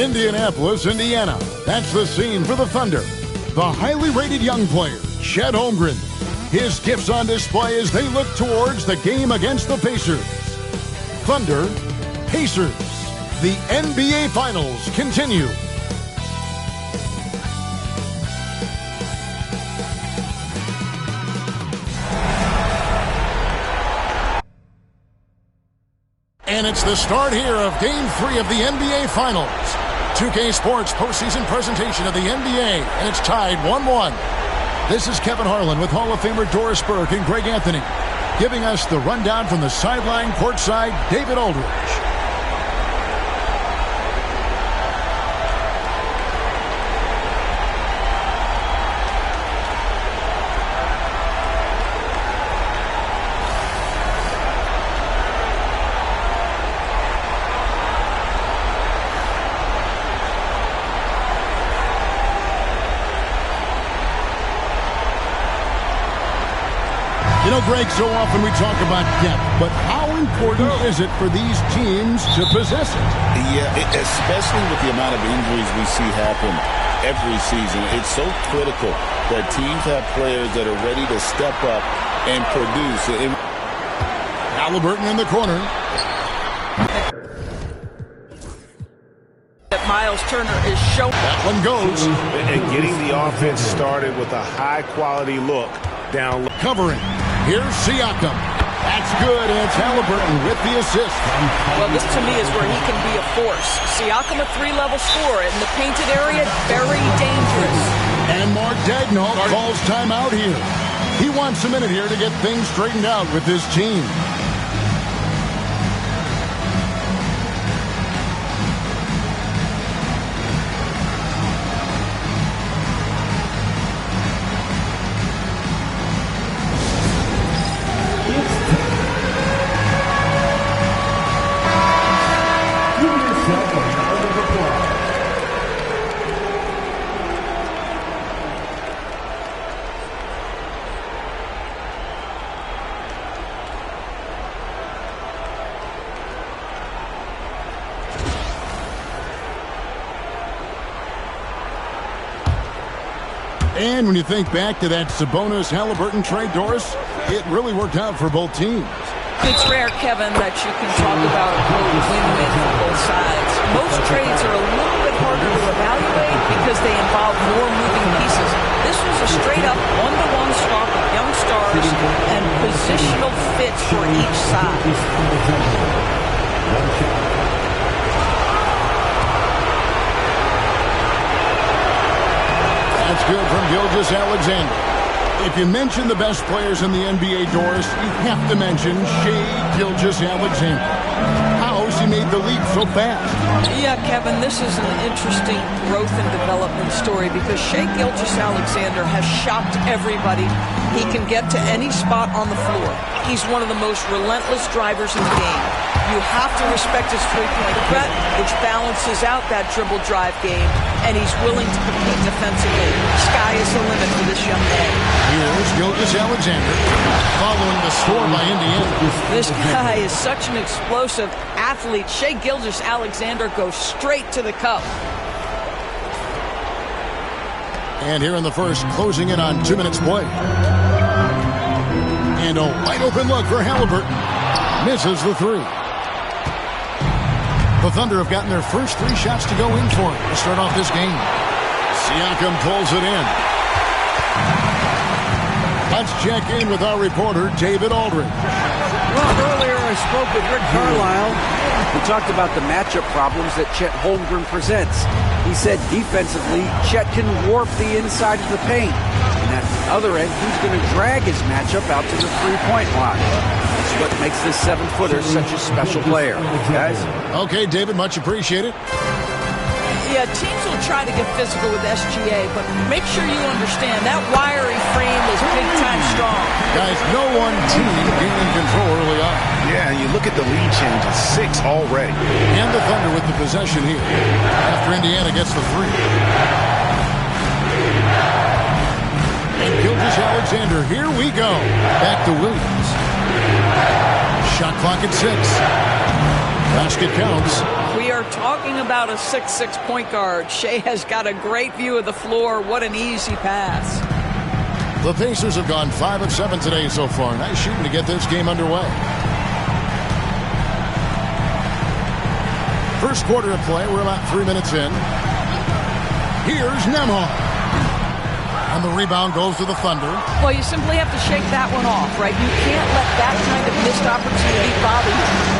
Indianapolis, Indiana. That's the scene for the Thunder. The highly rated young player, Chet Holmgren. His gifts on display as they look towards the game against the Pacers. Thunder, Pacers. The NBA Finals continue. And it's the start here of Game 3 of the NBA Finals. 2K Sports postseason presentation of the NBA, and it's tied 1-1. This is Kevin Harlan with Hall of Famer Doris Burke and Greg Anthony, giving us the rundown from the sideline courtside, David Aldridge. You know, Greg, so often we talk about depth, but how important is it for these teams to possess it? Yeah, especially with the amount of injuries we see happen every season. It's so critical that teams have players that are ready to step up and produce. Halliburton in the corner. Miles Turner is showing. That one goes. And getting the offense started with a high-quality look down. Covering. Here's Siakam. That's good, and it's Halliburton with the assist. Well, this to me is where he can be a force. Siakam, a three-level scorer in the painted area, very dangerous. And Mark Daigneault calls timeout here. He wants a minute here to get things straightened out with his team. And when you think back to that Sabonis-Halliburton trade, Doris, it really worked out for both teams. It's rare, Kevin, that you can talk about a win-win for both sides. Most trades are a little bit harder to evaluate because they involve more moving pieces. This was a straight-up one-to-one swap of young stars and positional fits for each side. That's good from Gilgeous-Alexander. If you mention the best players in the NBA, Doris, you have to mention Shai Gilgeous-Alexander. How has he made the league so fast? Yeah, Kevin, this is an interesting growth and development story because Shai Gilgeous-Alexander has shocked everybody. He can get to any spot on the floor. He's one of the most relentless drivers in the game. You have to respect his three-point threat, which balances out that dribble drive game, and he's willing to compete defensively. Sky is the limit for this young man. Here's Gilgeous-Alexander following the score by Indiana. This guy is such an explosive athlete. Shai Gilgeous-Alexander goes straight to the cup. And here in the first, closing in on 2 minutes play. And a wide open look for Halliburton. Misses the three. The Thunder have gotten their first 3 shots to go in for it to start off this game. Siakam pulls it in. Let's check in with our reporter, David Aldridge. Well, earlier I spoke with Rick Carlisle. We talked about the matchup problems that Chet Holmgren presents. He said defensively, Chet can warp the inside of the paint. And at the other end, he's going to drag his matchup out to the three-point line. That's what makes this 7-footer such a special player. Guys? Okay, David, much appreciated. Yeah, teams will try to get physical with SGA, but make sure you understand that wiry frame is big-time strong. Guys, no one team gaining control early on. Yeah, you look at the lead change, it's 6 already. And the Thunder with the possession here after Indiana gets the 3. And Gilgeous-Alexander, here we go. Back to Williams. Shot clock at 6. Basket counts. We are talking about a 6'6" point guard. Shea has got a great view of the floor. What an easy pass. The Pacers have gone 5 of 7 today so far. Nice shooting to get this game underway. First quarter of play. We're about 3 minutes in. Here's Nembhard. And the rebound goes to the Thunder. Well, you simply have to shake that one off, right? You can't let that kind of missed opportunity bother you.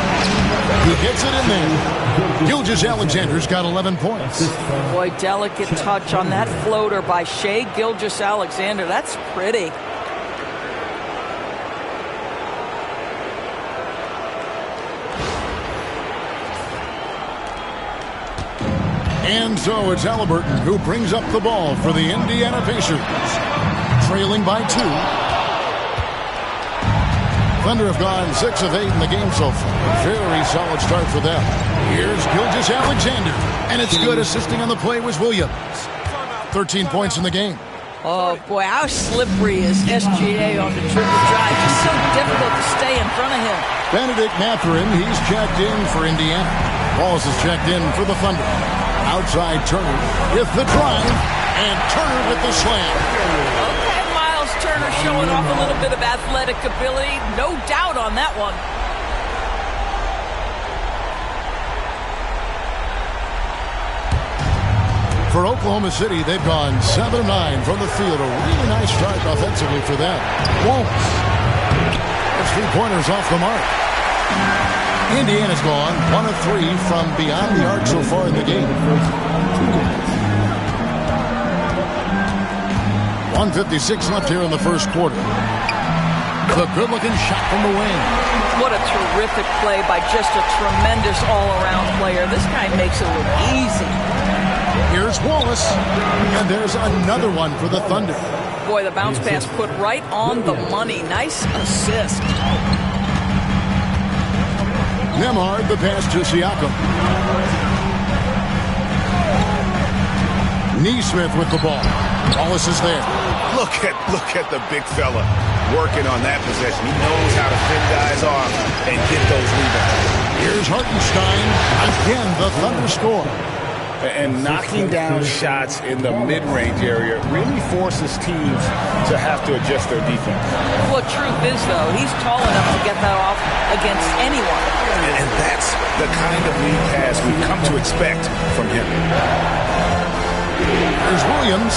He gets it in there. Gilgeous-Alexander's got 11 points. Boy, delicate touch on that floater by Shai Gilgeous-Alexander. That's pretty. And so it's Halliburton who brings up the ball for the Indiana Pacers. Trailing by 2. Thunder have gone 6 of 8 in the game so far. Very solid start for them. Here's Gilgeous-Alexander. And it's good. Assisting on the play was Williams. 13 points in the game. Oh, boy, how slippery is SGA on the triple drive. It's so difficult to stay in front of him. Benedict Mathurin, he's checked in for Indiana. Wallace is checked in for the Thunder. Outside Turner with the drive, and Turner with the slam. Okay, Miles Turner showing off a little bit of athletic ability. No doubt on that one. For Oklahoma City, they've gone 7 of 9 from the field. A really nice start offensively for them. Wallace. That's 3-pointers off the mark. Indiana's gone 1 of 3 from beyond the arc so far in the game. 1:56 left here in the first quarter. The good-looking shot from the wing. What a terrific play by just a tremendous all-around player. This guy makes it look easy. Here's Wallace, and there's another one for the Thunder. Boy, the bounce pass put right on the money. Nice assist. Nembhard, the pass to Siakam. Neesmith with the ball. Wallace is there. Look at the big fella working on that possession. He knows how to fend guys off and get those rebounds. Here's Hartenstein. Again, the Thunder score. And knocking down shots in the mid-range area really forces teams to have to adjust their defense. Well, truth is, though, he's tall enough to get that off against anyone. And that's the kind of lead pass we've come to expect from him. There's Williams.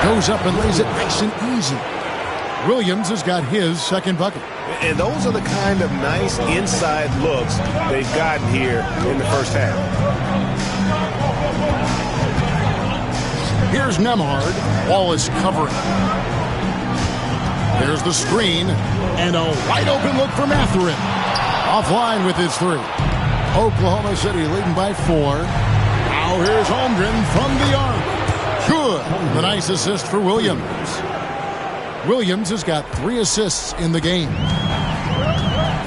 Goes up and lays it nice and easy. Williams has got his second bucket. And those are the kind of nice inside looks they've gotten here in the first half. Here's Nembhard. Wallace covering. There's the screen. And a wide open look for Mathurin. Offline with his 3. Oklahoma City leading by 4. Now here's Holmgren from the arc. Good. The nice assist for Williams. Williams has got 3 assists in the game.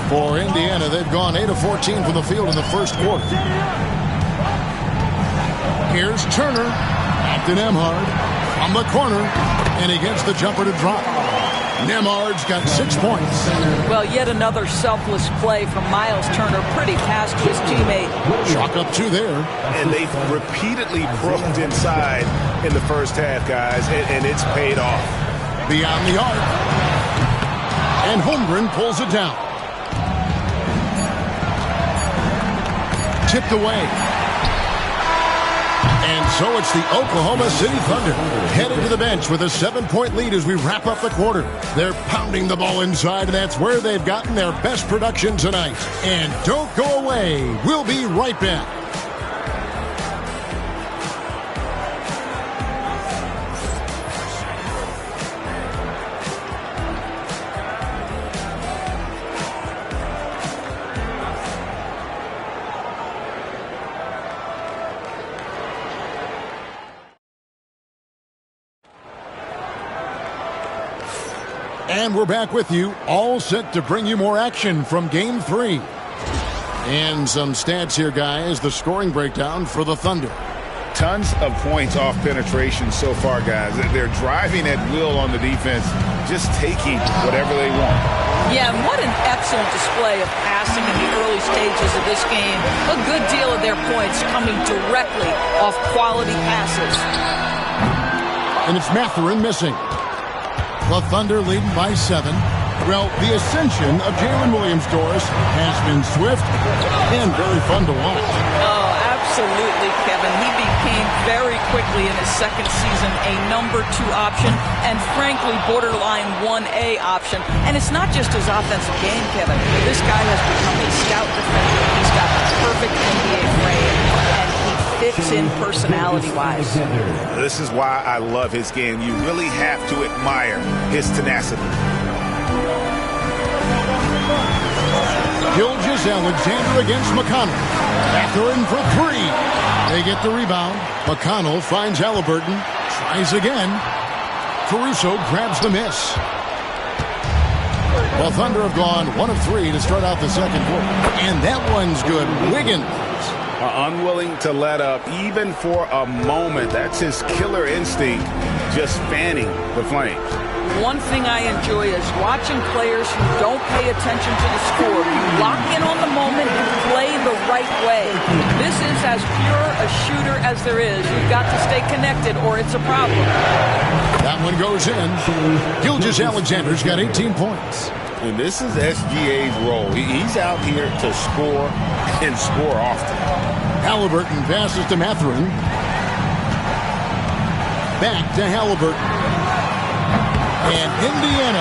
For Indiana, they've gone 8 of 14 from the field in the first quarter. Here's Turner. Back to Nembhard. On the corner. And he gets the jumper to drop. Nembhard's got 6 points. Well, yet another selfless play from Miles Turner. Pretty pass to his teammate. Chalk up 2 there. And they've repeatedly broke inside in the first half, guys, and it's paid off. Beyond the arc. And Holmgren pulls it down. Tipped away. And so it's the Oklahoma City Thunder headed to the bench with a 7-point lead as we wrap up the quarter. They're pounding the ball inside, and that's where they've gotten their best production tonight. And don't go away. We'll be right back. And we're back with you, all set to bring you more action from Game 3. And some stats here, guys. The scoring breakdown for the Thunder. Tons of points off penetration so far, guys. They're driving at will on the defense, just taking whatever they want. Yeah, and what an excellent display of passing in the early stages of this game. A good deal of their points coming directly off quality passes. And it's Mathurin missing. The Thunder leading by 7. Well, the ascension of Jalen Williams-Doris has been swift and very fun to watch. Oh, absolutely, Kevin. He became very quickly in his second season a number 2 option and, frankly, borderline 1A option. And it's not just his offensive game, Kevin. This guy has become a stout defender. He's got a perfect NBA frame, and he fits in personality-wise. This is why I love his game. You really have to admire his tenacity. Gilgeous-Alexander against McConnell. Mathurin for 3. They get the rebound. McConnell finds Halliburton. Tries again. Caruso grabs the miss. The Thunder have gone 1 of 3 to start out the second quarter. And that one's good. Wiggins. Unwilling to let up even for a moment. That's his killer instinct, just fanning the flames. One thing I enjoy is watching players who don't pay attention to the score. You lock in on the moment and play the right way. This is as pure a shooter as there is. You've got to stay connected or it's a problem. That one goes in. Gilgeous-Alexander's got 18 points. And this is SGA's role. He's out here to score and score often. Halliburton passes to Mathurin. Back to Halliburton. And Indiana,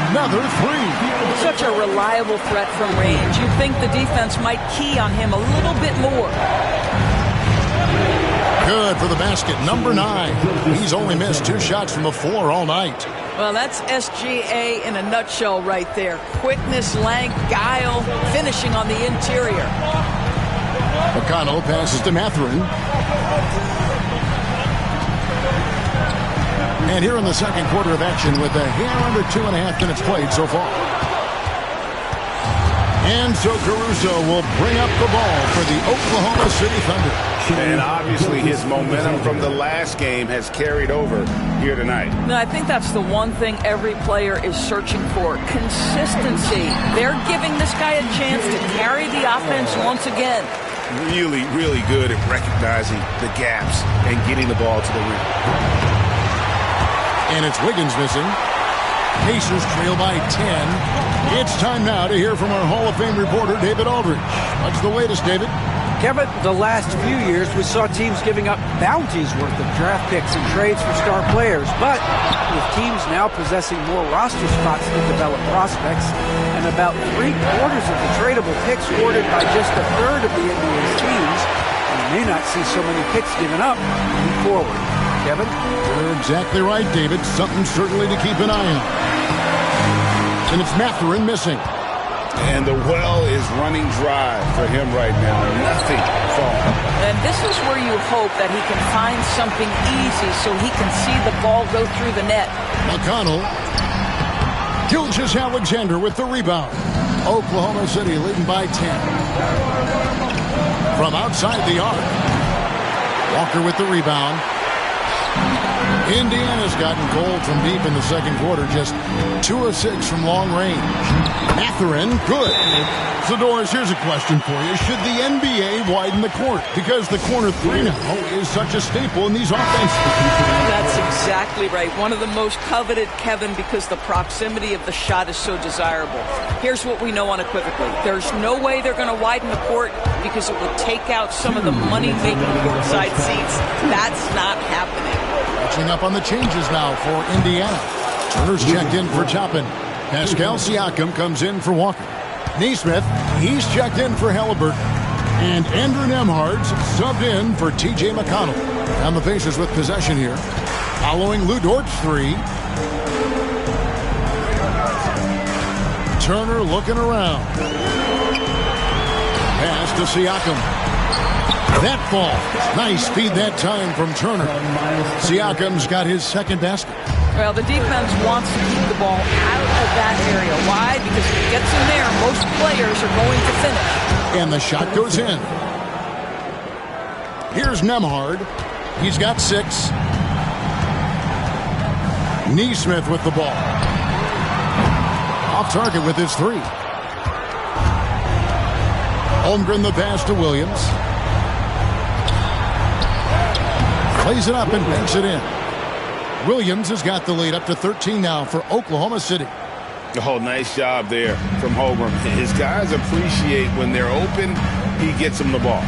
another 3. Such a reliable threat from range. You'd think the defense might key on him a little bit more. Good for the basket, number 9. He's only missed 2 shots from the floor all night. Well, that's SGA in a nutshell right there. Quickness, length, guile, finishing on the interior. McConnell passes to Mathurin. And here in the second quarter of action with a hair under 2.5 minutes played so far. And so Caruso will bring up the ball for the Oklahoma City Thunder. And obviously his momentum from the last game has carried over here tonight. No, I think that's the one thing every player is searching for. Consistency. They're giving this guy a chance to carry the offense once again. Really, really good at recognizing the gaps and getting the ball to the rim. And it's Wiggins missing. Pacers trail by 10. It's time now to hear from our Hall of Fame reporter, David Aldridge. What's the latest, David? Kevin, the last few years we saw teams giving up bounties worth of draft picks and trades for star players. But with teams now possessing more roster spots to develop prospects and about 3/4 of the tradable picks awarded by just a third of the NBA's teams, we may not see so many picks given up moving forward. Kevin? You're exactly right, David. Something certainly to keep an eye on. And it's Mathurin missing. And the well is running dry for him right now. Nothing falling. And this is where you hope that he can find something easy so he can see the ball go through the net. McConnell. Gilgeous-Alexander with the rebound. Oklahoma City leading by 10. From outside the arc. Walker with the rebound. Indiana's gotten cold from deep in the second quarter, just 2 of 6 from long range. Mathurin, good. Zadores, here's a question for you. Should the NBA widen the court? Because the corner 3 now is such a staple in these offenses. That's exactly right. One of the most coveted, Kevin, because the proximity of the shot is so desirable. Here's what we know unequivocally. There's no way they're going to widen the court because it will take out some of the money-making courtside seats. That's not happening. Catching up on the changes now for Indiana. Turner's checked in for Toppin. Pascal Siakam comes in for Walker. Naismith, he's checked in for Halliburton. And Andrew Nembhard's subbed in for T.J. McConnell. And the Pacers with possession here. Following Lou Dort's 3. Turner looking around. Pass to Siakam. That ball. Nice speed that time from Turner. Siakam's got his second basket. Well, the defense wants to keep the ball out of that area. Why? Because if it gets in there, most players are going to finish. And the shot goes in. Here's Nembhard. He's got 6. Neesmith with the ball. Off target with his 3. Holmgren the pass to Williams. Plays it up and banks it in. Williams has got the lead up to 13 now for Oklahoma City. Oh, nice job there from Holmgren. His guys appreciate when they're open, he gets them the ball.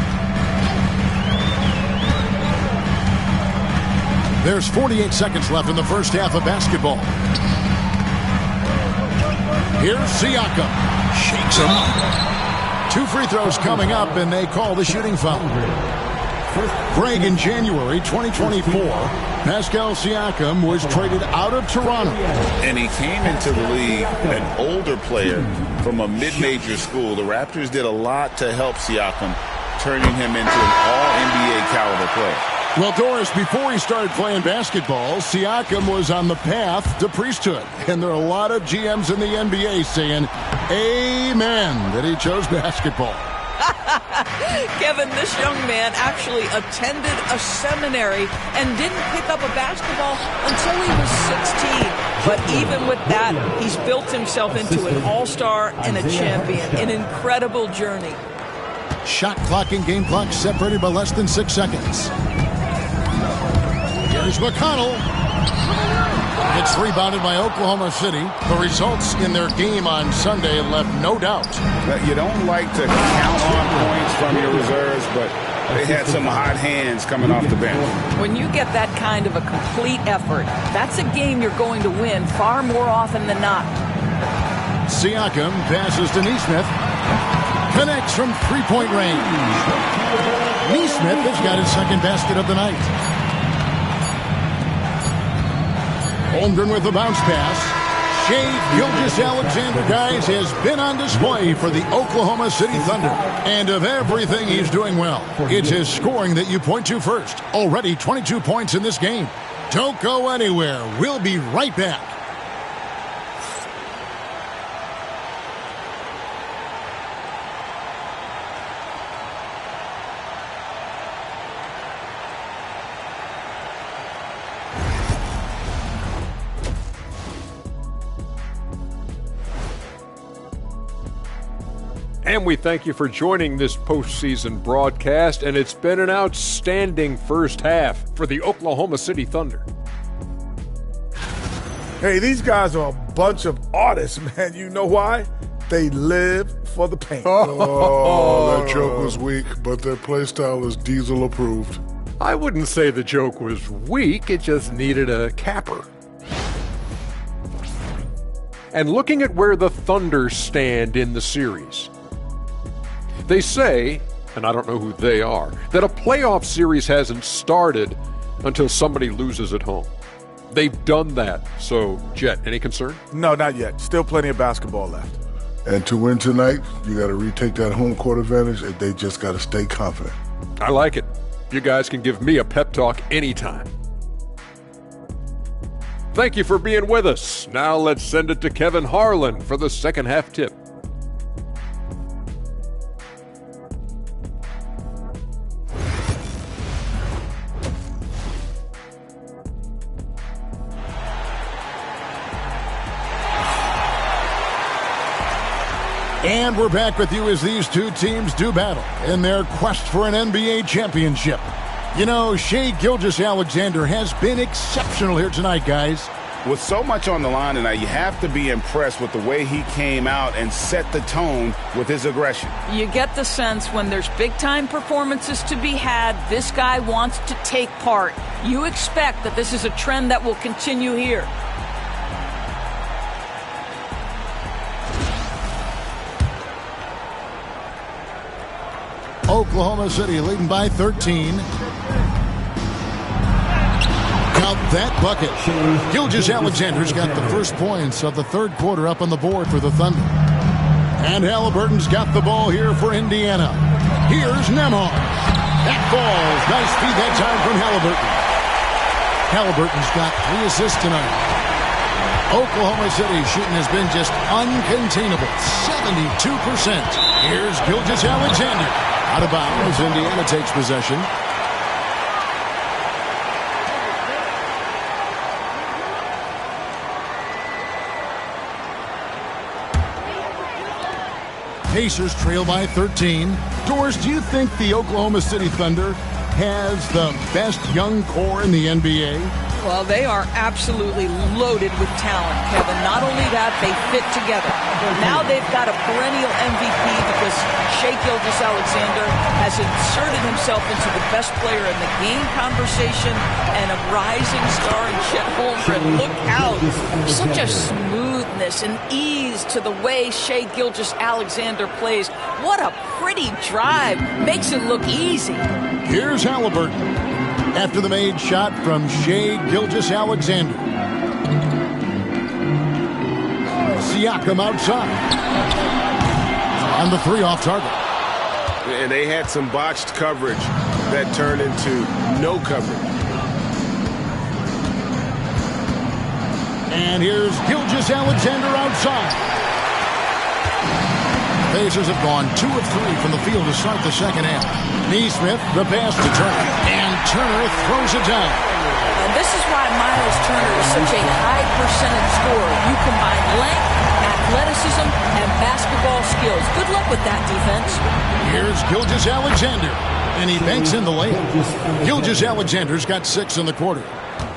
There's 48 seconds left in the first half of basketball. Here's Siakam. Shakes him. 2 free throws coming up, and they call the shooting foul. Greg, in January 2024, Pascal Siakam was traded out of Toronto. And he came into the league an older player from a mid-major school. The Raptors did a lot to help Siakam, turning him into an all-NBA caliber player. Well, Doris, before he started playing basketball, Siakam was on the path to priesthood. And there are a lot of GMs in the NBA saying, amen, that he chose basketball. Kevin, this young man actually attended a seminary and didn't pick up a basketball until he was 16. But even with that, he's built himself into an all-star and a champion. An incredible journey. Shot clock and game clock separated by less than 6 seconds. Here's McConnell. It's rebounded by Oklahoma City. The results in their game on Sunday left no doubt. You don't like to count on points from your reserves, but they had some hot hands coming off the bench. When you get that kind of a complete effort, that's a game you're going to win far more often than not. Siakam passes to Neesmith. Connects from three-point range. Neesmith has got his second basket of the night. Holmgren with the bounce pass. Shai Gilgeous-Alexander, guys, has been on display for the Oklahoma City Thunder. And of everything he's doing well, it's his scoring that you point to first. Already 22 points in this game. Don't go anywhere. We'll be right back. And we thank you for joining this postseason broadcast, and it's been an outstanding first half for the Oklahoma City Thunder. Hey, these guys are a bunch of artists, man. You know why? They live for the paint. Oh, that joke was weak, but their play style is Diesel approved. I wouldn't say the joke was weak, it just needed a capper. And looking at where the Thunder stand in the series, they say, and I don't know who they are, that a playoff series hasn't started until somebody loses at home. They've done that. So, Jet, any concern? No, not yet. Still plenty of basketball left. And to win tonight, you got to retake that home court advantage, and they just got to stay confident. I like it. You guys can give me a pep talk anytime. Thank you for being with us. Now let's send it to Kevin Harlan for the second half tip. And we're back with you as these two teams do battle in their quest for an NBA championship. You know, Shai Gilgeous-Alexander has been exceptional here tonight, guys. With so much on the line tonight, you have to be impressed with the way he came out and set the tone with his aggression. You get the sense when there's big-time performances to be had, this guy wants to take part. You expect that this is a trend that will continue here. Oklahoma City leading by 13. Count that bucket. Gilgeous-Alexander's got the first points of the third quarter up on the board for the Thunder. And Halliburton's got the ball here for Indiana. Here's Nembhard. That falls. Nice feed that time from Halliburton. Halliburton's got 3 assists tonight. Oklahoma City shooting has been just uncontainable. 72%. Here's Gilgeous-Alexander. Out of bounds, Indiana takes possession. Pacers trail by 13. Doris, do you think the Oklahoma City Thunder has the best young core in the NBA? Well, they are absolutely loaded with talent, Kevin. Not only that, they fit together. Now they've got a perennial MVP because Shai Gilgeous-Alexander has inserted himself into the best player in the game conversation and a rising star in Chet Holmgren. Look out. Such a smoothness and ease to the way Shai Gilgeous-Alexander plays. What a pretty drive. Makes it look easy. Here's Halliburton. After the made shot from Shai Gilgeous-Alexander. Siakam outside. On the three off target. And they had some botched coverage that turned into no coverage. And here's Gilgeous-Alexander outside. Pacers have gone 2 of 3 from the field to start the second half. Neesmith, the pass to Turner. And Turner throws it down. And this is why Miles Turner is such a high percentage scorer. You combine length, athleticism, and basketball skills. Good luck with that defense. Here's Gilgeous-Alexander. And he banks in the layup. Gilgeous-Alexander's got 6 in the quarter.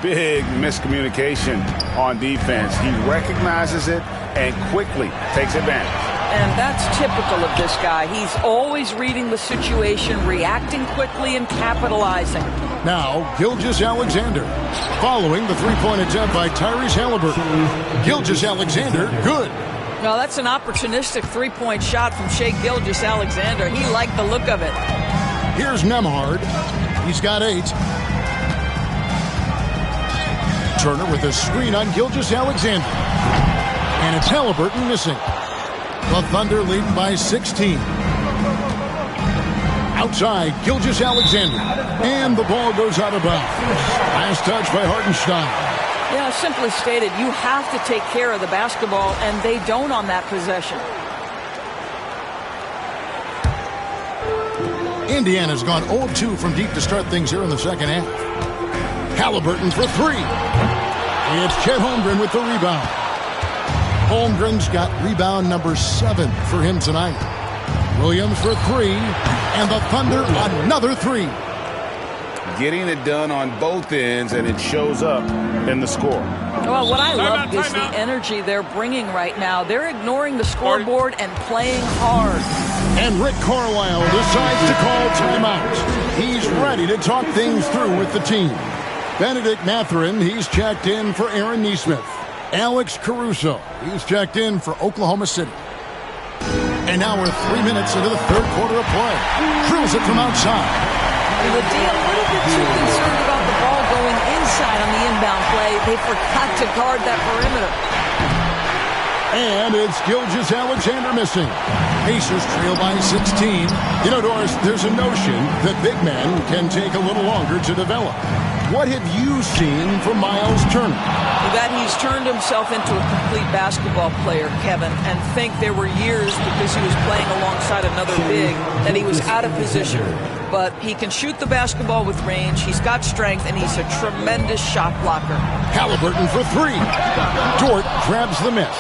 Big miscommunication on defense. He recognizes it and quickly takes advantage. And that's typical of this guy. He's always reading the situation, reacting quickly, and capitalizing. Now, Gilgeous-Alexander, following the three-point attempt by Tyrese Halliburton. Gilgeous-Alexander, good. Well, that's an opportunistic three-point shot from Shai Gilgeous-Alexander. He liked the look of it. Here's Nembhard. He's got 8. Turner with a screen on Gilgeous-Alexander. And it's Halliburton missing. The Thunder lead by 16. Outside, Gilgeous-Alexander. And the ball goes out of bounds. Last touch by Hartenstein. Yeah, simply stated, you have to take care of the basketball, and they don't on that possession. Indiana's gone 0-2 from deep to start things here in the second half. Halliburton for 3. It's Chet Holmgren with the rebound. Holmgren's got rebound number 7 for him tonight. Williams for 3, and the Thunder another 3. Getting it done on both ends, and it shows up in the score. Well, what I love is the energy they're bringing right now. They're ignoring the scoreboard and playing hard. And Rick Carlisle decides to call timeout. He's ready to talk things through with the team. Benedict Mathurin, he's checked in for Aaron Neesmith. Alex Caruso, he's checked in for Oklahoma City. And now we're 3 minutes into the third quarter of play. Drills it from outside. The D a little bit too concerned about the ball going inside on the inbound play. They forgot to guard that perimeter. And it's Gilgeous-Alexander missing. Pacers trail by 16. You know, Doris, there's a notion that big men can take a little longer to develop. What have you seen from Miles Turner? That he's turned himself into a complete basketball player, Kevin, and think there were years because he was playing alongside another big that he was out of position. But he can shoot the basketball with range, he's got strength, and he's a tremendous shot blocker. Halliburton for 3. Dort grabs the miss.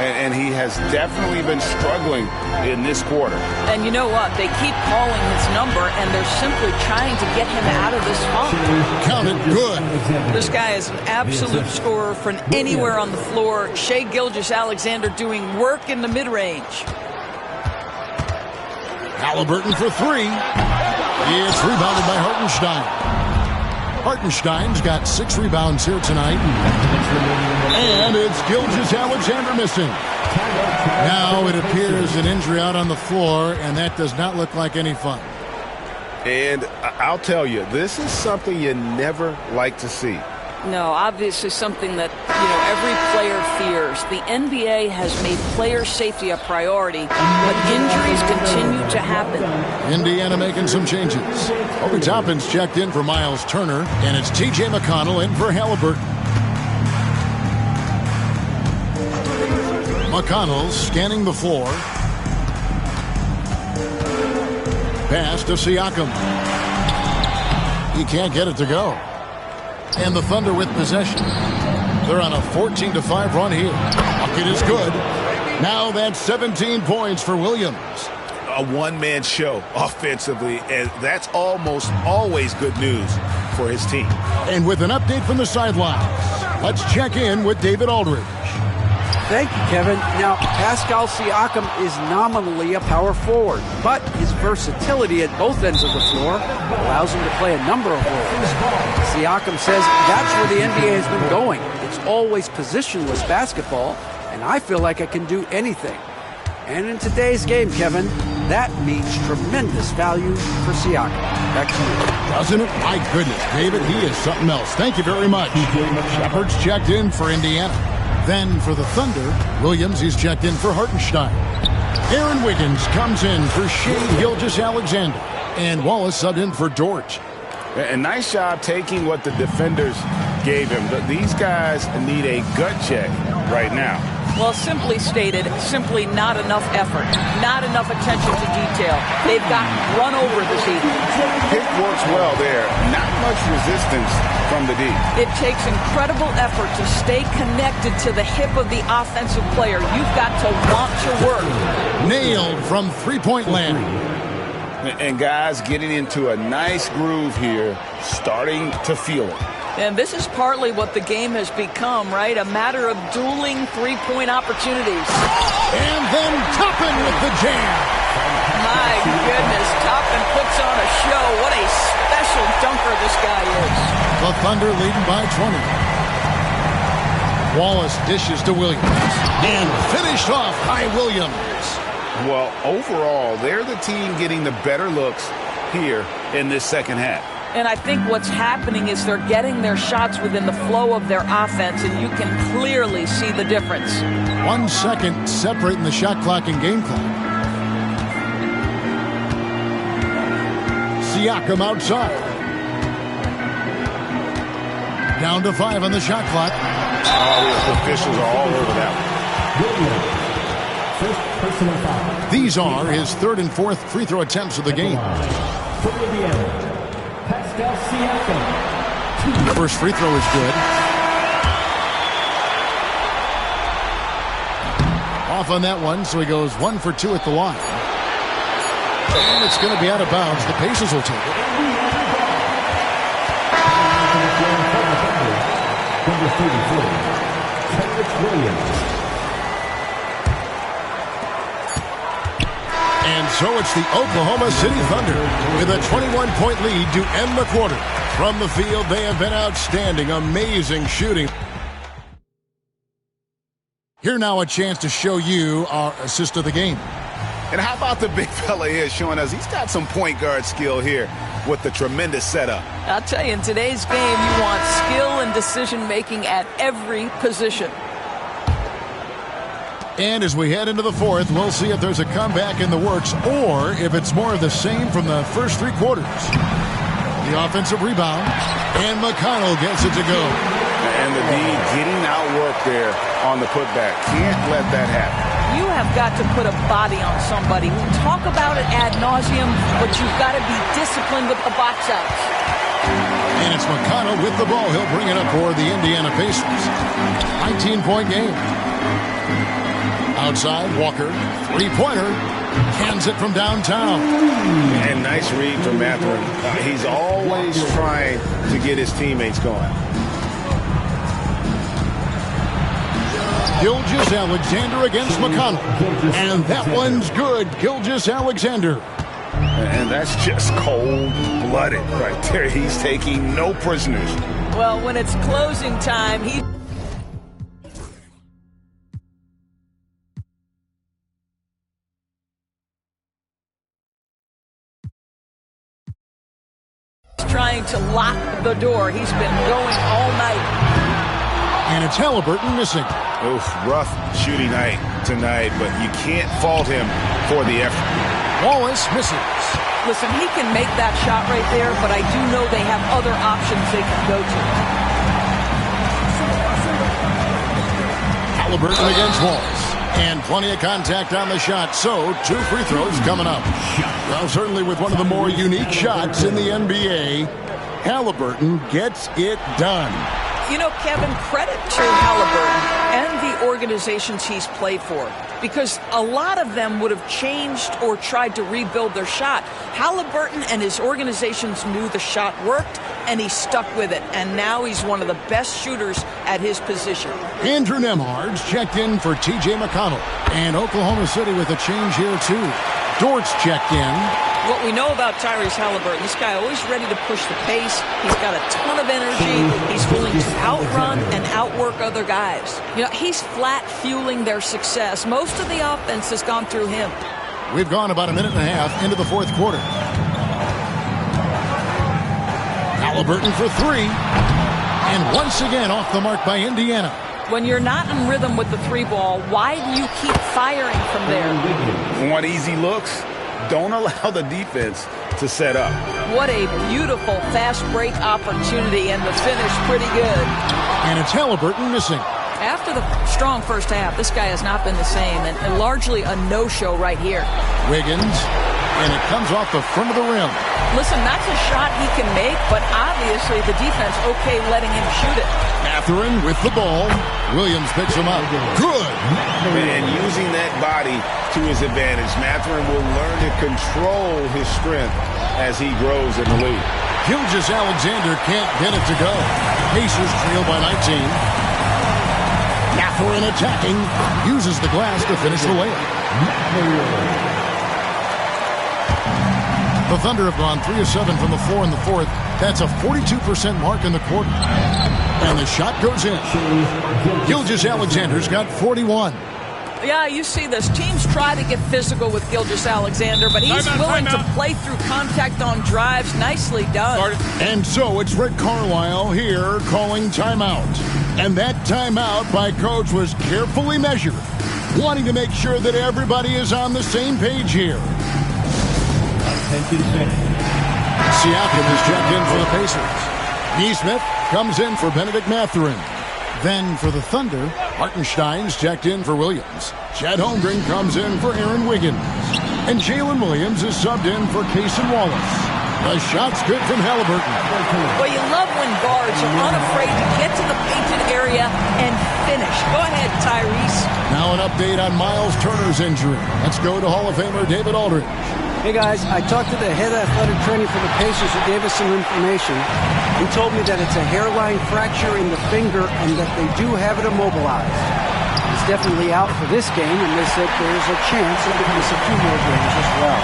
And he has definitely been struggling in this quarter. And you know what? They keep calling his number, and they're simply trying to get him out of this funk. Count it good. This guy is an absolute scorer from anywhere on the floor. Shai Gilgeous-Alexander doing work in the mid-range. Halliburton for 3. It's rebounded by Hartenstein. Hartenstein's got 6 rebounds here tonight. And it's Gilgeous-Alexander missing. Now it appears an injury out on the floor, and that does not look like any fun. And I'll tell you, this is something you never like to see. No, obviously something that, every player fears. The NBA has made player safety a priority, but injuries continue to happen. Indiana making some changes. Obi Toppin's checked in for Miles Turner, and it's T.J. McConnell in for Halliburton. McConnell scanning the floor. Pass to Siakam. He can't get it to go. And the Thunder with possession. They're on a 14-5 run here. Bucket is good. Now that's 17 points for Williams. A one-man show offensively, and that's almost always good news for his team. And with an update from the sidelines, let's check in with David Aldridge. Thank you, Kevin. Now, Pascal Siakam is nominally a power forward, but his versatility at both ends of the floor allows him to play a number of roles. Siakam says that's where the NBA has been going. It's always positionless basketball, and I feel like I can do anything. And in today's game, Kevin, that means tremendous value for Siakam. Back to you. Doesn't it? My goodness, David, he is something else. Thank you very much. Shepard's checked in for Indiana. Then for the Thunder, Williams, he's checked in for Hartenstein. Aaron Wiggins comes in for Shai Gilgeous-Alexander. And Wallace subbed in for Dort. A nice job taking what the defenders gave him. But these guys need a gut check right now. Well, simply stated, simply not enough effort, not enough attention to detail. They've gotten run over this evening. Pick works well there. Not much resistance from the D. It takes incredible effort to stay connected to the hip of the offensive player. You've got to want to work. Nailed from three-point land. And guys getting into a nice groove here, starting to feel it. And this is partly what the game has become, right? A matter of dueling three-point opportunities. And then Toppin with the jam. My goodness, Toppin puts on a show. What a special dunker this guy is. The Thunder leading by 20. Wallace dishes to Williams. And finished off by Williams. Well, overall, they're the team getting the better looks here in this second half. And I think what's happening is they're getting their shots within the flow of their offense, and you can clearly see the difference. 1 second separating the shot clock and game clock. Siakam outside. Down to 5 on the shot clock. Oh, the officials are all over that one. These are his third and fourth free throw attempts of the game. The first free throw is good. Off on that one, so he goes 1 for 2 at the line. And it's going to be out of bounds. The Pacers will take it. And so it's the Oklahoma City Thunder with a 21-point lead to end the quarter. From the field, they have been outstanding. Amazing shooting. Here now a chance to show you our assist of the game. And how about the big fella here showing us he's got some point guard skill here with the tremendous setup. I'll tell you, in today's game, you want skill and decision-making at every position. And as we head into the fourth, we'll see if there's a comeback in the works or if it's more of the same from the first 3 quarters. The offensive rebound, and McConnell gets it to go. And the D getting outworked there on the putback. Can't let that happen. You have got to put a body on somebody. We talk about it ad nauseum, but you've got to be disciplined with the box outs. And it's McConnell with the ball. He'll bring it up for the Indiana Pacers. 19-point game. Outside, Walker, three-pointer, cans it from downtown. And nice read from Mathurin. He's always trying to get his teammates going. Gilgeous-Alexander against McConnell. And that one's good. Gilgeous-Alexander. And that's just cold-blooded right there. He's taking no prisoners. Well, when it's closing time, he's trying to lock the door. He's been going all night. And it's Halliburton missing. Oof, rough shooting night tonight, but you can't fault him for the effort. Wallace misses. Listen, he can make that shot right there, but I do know they have other options they can go to. Halliburton against Wallace. And plenty of contact on the shot, so 2 free throws coming up. Well, certainly with one of the more unique shots in the NBA, Halliburton gets it done. You know, Kevin, credit to Halliburton and the organization. organizations he's played for, because a lot of them would have changed or tried to rebuild their shot. Halliburton and his organizations knew the shot worked, and he stuck with it. And now he's one of the best shooters at his position. Andrew Nembhard's checked in for T.J. McConnell. And Oklahoma City with a change here, too. Dort's checked in. What we know about Tyrese Halliburton, this guy always ready to push the pace. He's got a ton of energy. He's willing to outrun and outwork other guys. You know, he's flat fueling their success. Most of the offense has gone through him. We've gone about a minute and a half into the fourth quarter. Halliburton for three. And once again off the mark by Indiana. When you're not in rhythm with the three ball, why do you keep firing from there? Want easy looks? Don't allow the defense to set up. What a beautiful fast break opportunity, and the finish pretty good. And it's Halliburton missing. After the strong first half, this guy has not been the same, and largely a no-show right here. Wiggins, and it comes off the front of the rim. Listen, that's a shot he can make, but obviously the defense okay letting him shoot it. Mathurin with the ball. Williams picks him up. Good. And using that body to his advantage, Mathurin will learn to control his strength as he grows in the league. Gilgeous-Alexander can't get it to go. Pacers trail by 19. Mathurin attacking. Uses the glass to finish the layup. The Thunder have gone 3 of 7 from the floor in the fourth. That's a 42% mark in the quarter. And the shot goes in. Gilgeous-Alexander's got 41. Yeah, you see this. Teams try to get physical with Gilgeous-Alexander, but he's willing to play through contact on drives. Nicely done. And so it's Rick Carlisle here calling timeout. And that timeout by Coach was carefully measured, wanting to make sure that everybody is on the same page here. Siakam is checked in for the Pacers. Neesmith comes in for Benedict Mathurin. Then for the Thunder, Hartenstein's checked in for Williams. Chad Holmgren comes in for Aaron Wiggins. And Jalen Williams is subbed in for Cason Wallace. The shot's good from Halliburton. Well, you love when guards are unafraid to get to the painted area and finish. Go ahead, Tyrese. Now an update on Miles Turner's injury. Let's go to Hall of Famer David Aldridge. Hey guys, I talked to the head athletic trainer for the Pacers who gave us some information. He told me that it's a hairline fracture in the finger and that they do have it immobilized. He's definitely out for this game, and they said there's a chance he could miss a few more games as well.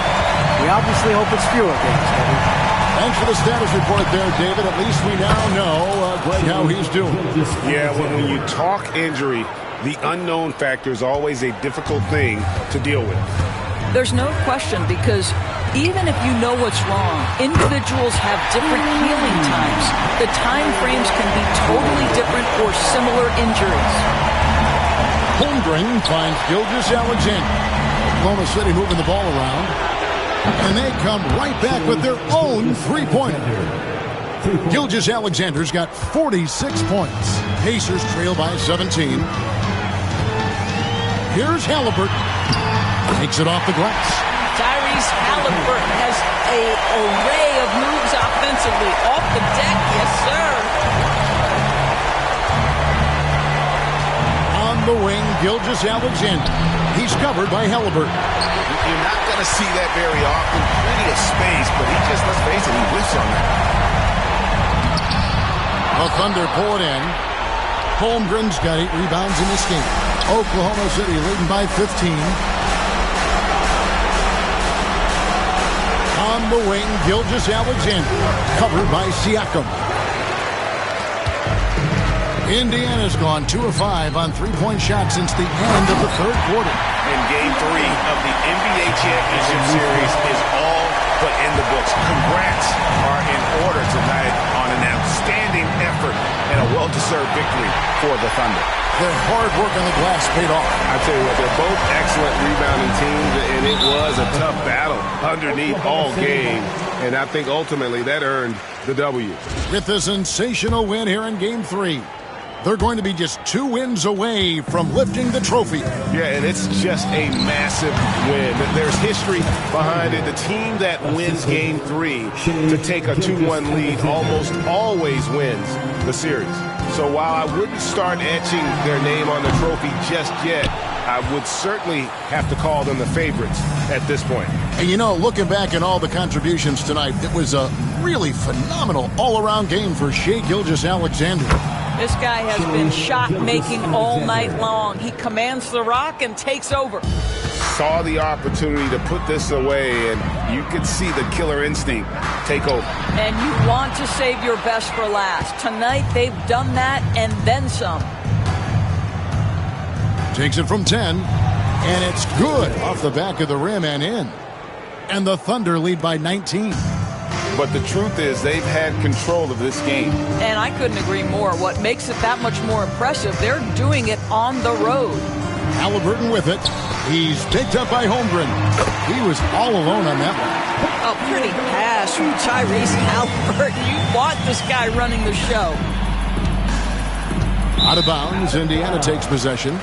We obviously hope it's fewer games, Kevin. Thanks for the status report there, David. At least we now know, Greg, how he's doing. Yeah, when you talk injury, the unknown factor is always a difficult thing to deal with. There's no question, because even if you know what's wrong, individuals have different healing times. The time frames can be totally different for similar injuries. Holmgren finds Gilgeous-Alexander. Oklahoma City moving the ball around. And they come right back with their own three-pointer. Gilgeous-Alexander's got 46 points. Pacers trail by 17. Here's Halliburton. Takes it off the glass. Tyrese Halliburton has an array of moves offensively. Off the deck, yes, sir. On the wing, Gilgeous-Alexander. He's covered by Halliburton. You're not going to see that very often. Plenty of space, but he just, let's face it, he whiffs on that. The Thunder pull it in. Holmgren's got 8 rebounds in this game. Oklahoma City leading by 15. On the wing, Gilgeous-Alexander, covered by Siakam. Indiana's gone 2 of 5 on three-point shots since the end of the third quarter. And Game 3 of the NBA Championship Series is all but in the books. Congrats are in order tonight on an outstanding effort and a well-deserved victory for the Thunder. Their hard work on the glass paid off. I tell you what, they're both excellent rebounding teams, and it was a tough battle underneath all game. And I think ultimately that earned the W. With the sensational win here in Game 3. they're going to be just 2 wins away from lifting the trophy. Yeah, and it's just a massive win. There's history behind it. The team that wins Game 3 to take a 2-1 lead almost always wins the series. So while I wouldn't start etching their name on the trophy just yet, I would certainly have to call them the favorites at this point. And you know, looking back at all the contributions tonight, it was a really phenomenal all-around game for Shai Gilgeous-Alexander. This guy has been shot-making all night long. He commands the rock and takes over. Saw the opportunity to put this away, and you could see the killer instinct take over. And you want to save your best for last. Tonight, they've done that and then some. Takes it from 10, and it's good off the back of the rim and in. And the Thunder lead by 19. But the truth is they've had control of this game. And I couldn't agree more. What makes it that much more impressive, they're doing it on the road. Halliburton with it. He's picked up by Holmgren. He was all alone on that one. A pretty pass from Tyrese Halliburton. You want this guy running the show. Out of bounds, Indiana takes possession.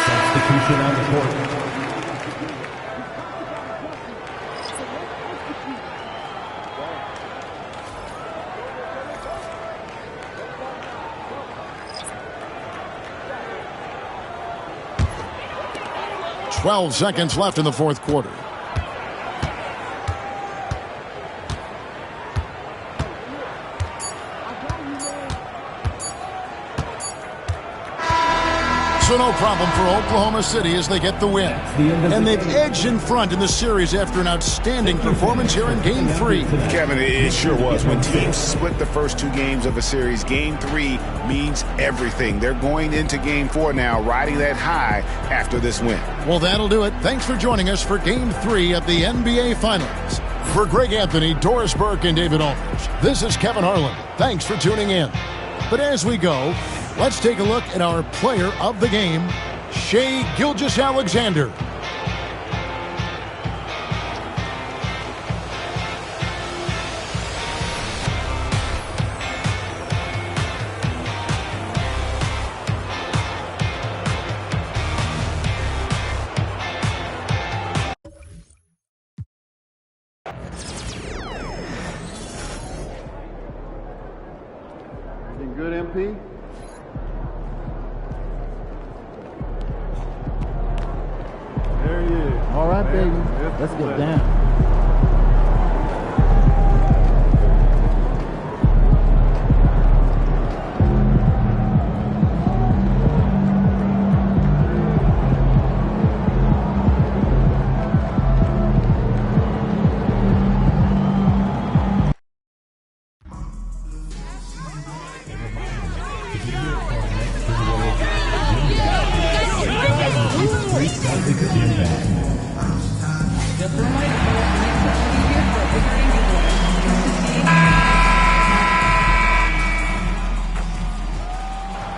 Substitution on the court. "12 seconds left in the fourth quarter. So no problem for Oklahoma City as they get the win. And they've edged in front in the series after an outstanding performance here in Game 3. Kevin, it sure was. When teams split the first 2 games of a series, Game 3 means everything. They're going into Game 4 now, riding that high after this win. Well, that'll do it. Thanks for joining us for Game 3 of the NBA Finals. For Greg Anthony, Doris Burke, and David Aldridge, this is Kevin Harlan. Thanks for tuning in. But as we go, let's take a look at our player of the game, Shai Gilgeous-Alexander. Everything good, MP? There he is. All right, baby. Let's get down.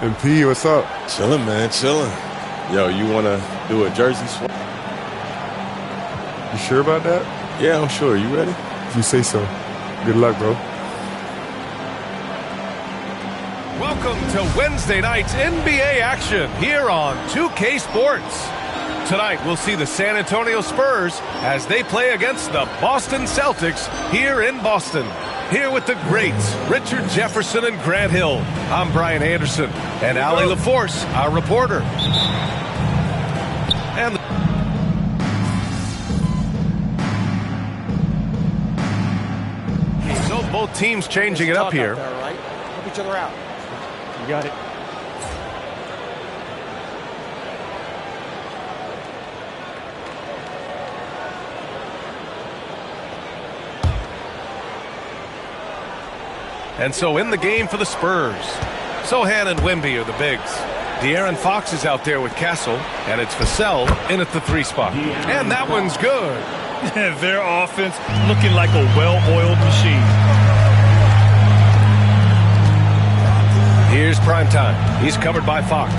MP, what's up? Chilling, man, chilling. Yo, you want to do a jersey swap? You sure about that? Yeah, I'm sure. You ready? If you say so. Good luck, bro. Welcome to Wednesday night's NBA action here on 2K Sports. Tonight, we'll see the San Antonio Spurs as they play against the Boston Celtics here in Boston. Here with the greats, Richard Jefferson and Grant Hill. I'm Brian Anderson, and Allie LaForce, our reporter. And so both teams changing it up here. Help each other out. You got it. And so in the game for the Spurs, Sohan and Wemby are the bigs. De'Aaron Fox is out there with Castle, and it's Vassell in at the 3 spot. And that one's good. Their offense looking like a well-oiled machine. Here's Primetime. He's covered by Fox.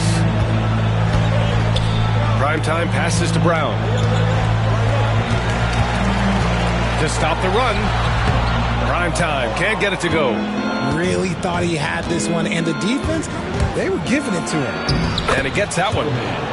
Primetime passes to Brown. To stop the run. Primetime can't get it to go. really thought he had this one, and the defense, they were giving it to him. And he ggets that one.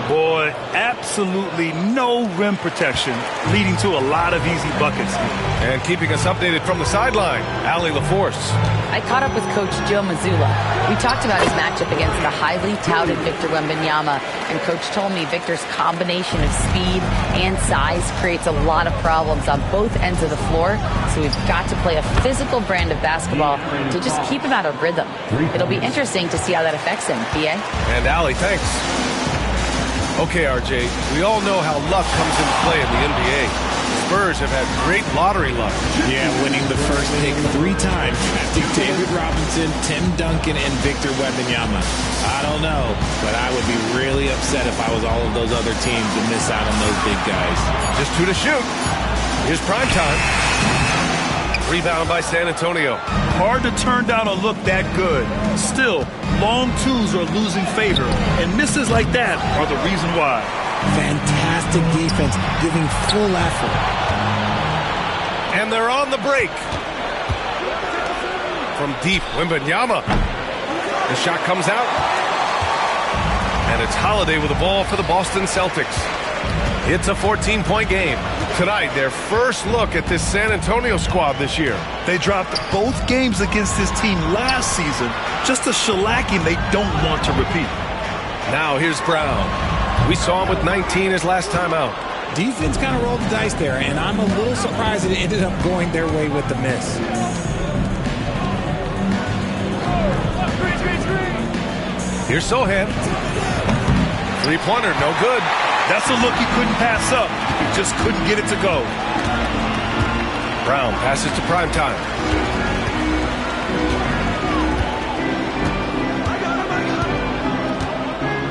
Boy, absolutely no rim protection, leading to a lot of easy buckets. And keeping us updated from the sideline, Allie LaForce. I caught up with Coach Joe Mazzulla. We talked about his matchup against the highly touted Victor Wembanyama, and Coach told me Victor's combination of speed and size creates a lot of problems on both ends of the floor, so we've got to play a physical brand of basketball to just keep him out of rhythm. It'll be interesting to see how that affects him, PA. And Allie, thanks. Okay, RJ, we all know how luck comes into play in the NBA. The Spurs have had great lottery luck. Yeah, winning the first pick 3 times after David Robinson, Tim Duncan, and Victor Wembanyama. I don't know, but I would be really upset if I was all of those other teams to miss out on those big guys. Just 2 to shoot. Here's prime time. Rebound by San Antonio. Hard to turn down a look that good. Still, long twos are losing favor, and misses like that are the reason why. Fantastic defense, giving full effort. And they're on the break. From deep, Wembanyama. The shot comes out. And it's Holiday with the ball for the Boston Celtics. It's a 14-point game. Tonight, their first look at this San Antonio squad this year. They dropped both games against this team last season. Just a shellacking they don't want to repeat. Now here's Brown. We saw him with 19 his last time out. Defense kind of rolled the dice there, and I'm a little surprised it ended up going their way with the miss. Here's Sohan. Three-pointer, no good. That's a look he couldn't pass up. He just couldn't get it to go. Brown passes to primetime.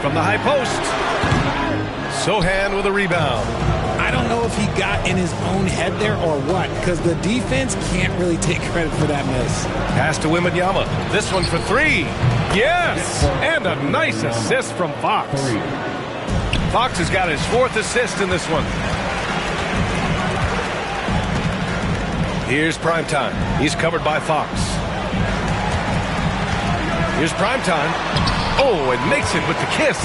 From the high post. Sohan with a rebound. I don't know if he got in his own head there or what, because the defense can't really take credit for that miss. Pass to Wembanyama. This one for 3. Yes! And a nice assist from Fox. Fox has got his 4th assist in this one. Here's primetime. He's covered by Fox. Here's primetime. Oh, and makes it with the kiss.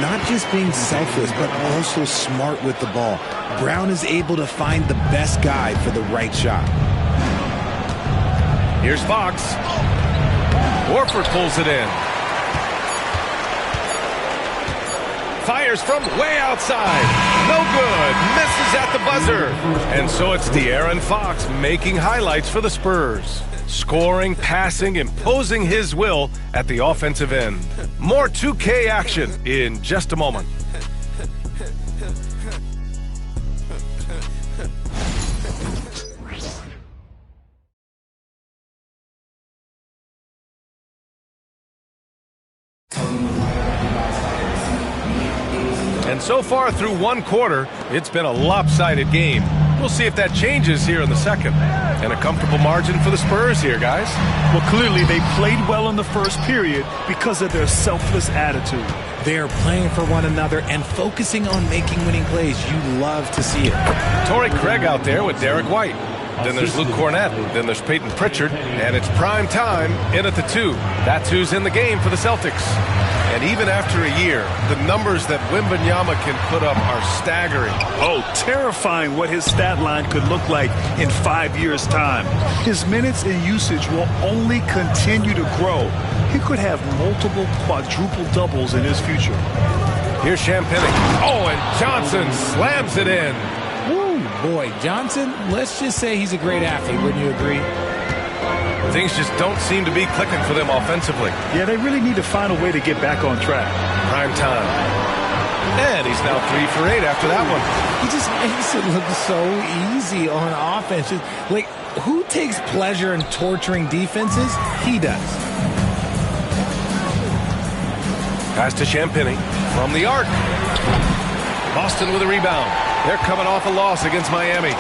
Not just being selfless, but also smart with the ball. Brown is able to find the best guy for the right shot. Here's Fox. Horford pulls it in. Fires from way outside. No good. Misses at the buzzer. And so it's De'Aaron Fox making highlights for the Spurs. Scoring, passing, imposing his will at the offensive end. More 2K action in just a moment. And so far through one quarter, it's been a lopsided game. We'll see if that changes here in the second. And a comfortable margin for the Spurs here, guys. Well, clearly they played well in the first period because of their selfless attitude. They're playing for one another and focusing on making winning plays. You love to see it. Torrey Craig out there with Derek White. Then there's Luke Cornett. Then there's Peyton Pritchard. And it's prime time in at the 2. That's who's in the game for the Celtics. And even after a year, the numbers that Wembanyama can put up are staggering. Oh, terrifying what his stat line could look like in 5 years' time. His minutes and usage will only continue to grow. He could have multiple quadruple doubles in his future. Here's Champagny. Oh, and Johnson slams it in. Woo, boy, Johnson, let's just say he's a great athlete, wouldn't you agree? Things just don't seem to be clicking for them offensively. Yeah, they really need to find a way to get back on track. Prime time. And he's now 3 for 8 after that one. He just makes it look so easy on offense. Like, who takes pleasure in torturing defenses? He does. Pass to Champagny from the arc. Boston with a rebound. They're coming off a loss against Miami.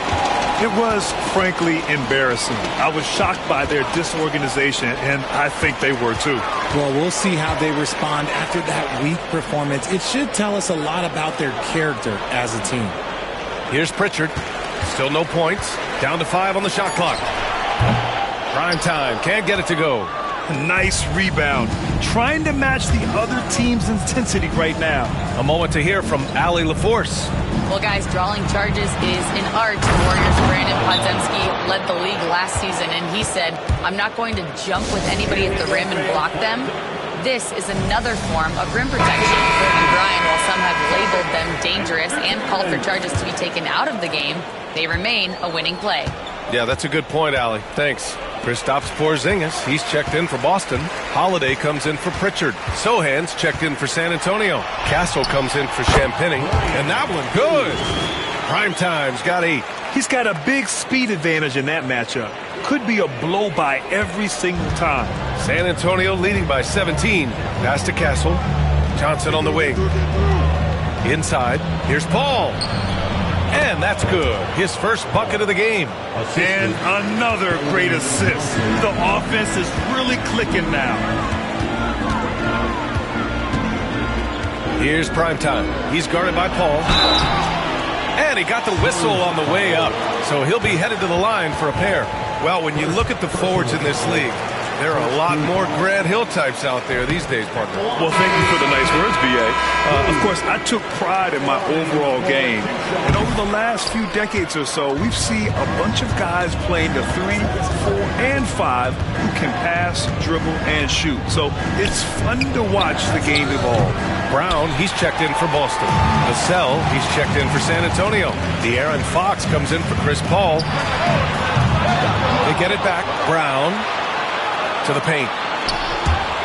It was, frankly, embarrassing. I was shocked by their disorganization, and I think they were too. Well, we'll see how they respond after that weak performance. It should tell us a lot about their character as a team. Here's Pritchard. Still no points. Down to 5 on the shot clock. Prime time. Can't get it to go. Nice rebound. Trying to match the other team's intensity right now. A moment to hear from Allie LaForce. Well, guys, drawing charges is an art. The Warriors' Brandon Podziemski led the league last season, and he said, I'm not going to jump with anybody at the rim and block them. This is another form of rim protection. And Brian, while some have labeled them dangerous and called for charges to be taken out of the game, they remain a winning play. Yeah, that's a good point, Allie. Thanks. Kristaps Porzingis, he's checked in for Boston. Holiday comes in for Pritchard. Sohan's checked in for San Antonio. Castle comes in for Champagny. And that one, good. Primetime's got 8. He's got a big speed advantage in that matchup. Could be a blow by every single time. San Antonio leading by 17. Pass to Castle. Johnson on the wing. Inside. Here's Paul. And that's good. His first bucket of the game. And another great assist. The offense is really clicking now. Here's Primetime. He's guarded by Paul. And he got the whistle on the way up. So he'll be headed to the line for a pair. Well, when you look at the forwards in this league, there are a lot more Grant Hill types out there these days, partner. Well, thank you for the nice words, B.A. Of course, I took pride in my overall game. And over the last few decades or so, we've seen a bunch of guys playing the 3, 4, and 5 who can pass, dribble, and shoot. So it's fun to watch the game evolve. Brown, he's checked in for Boston. Vassell, he's checked in for San Antonio. De'Aaron Fox comes in for Chris Paul. They get it back. Brown to the paint.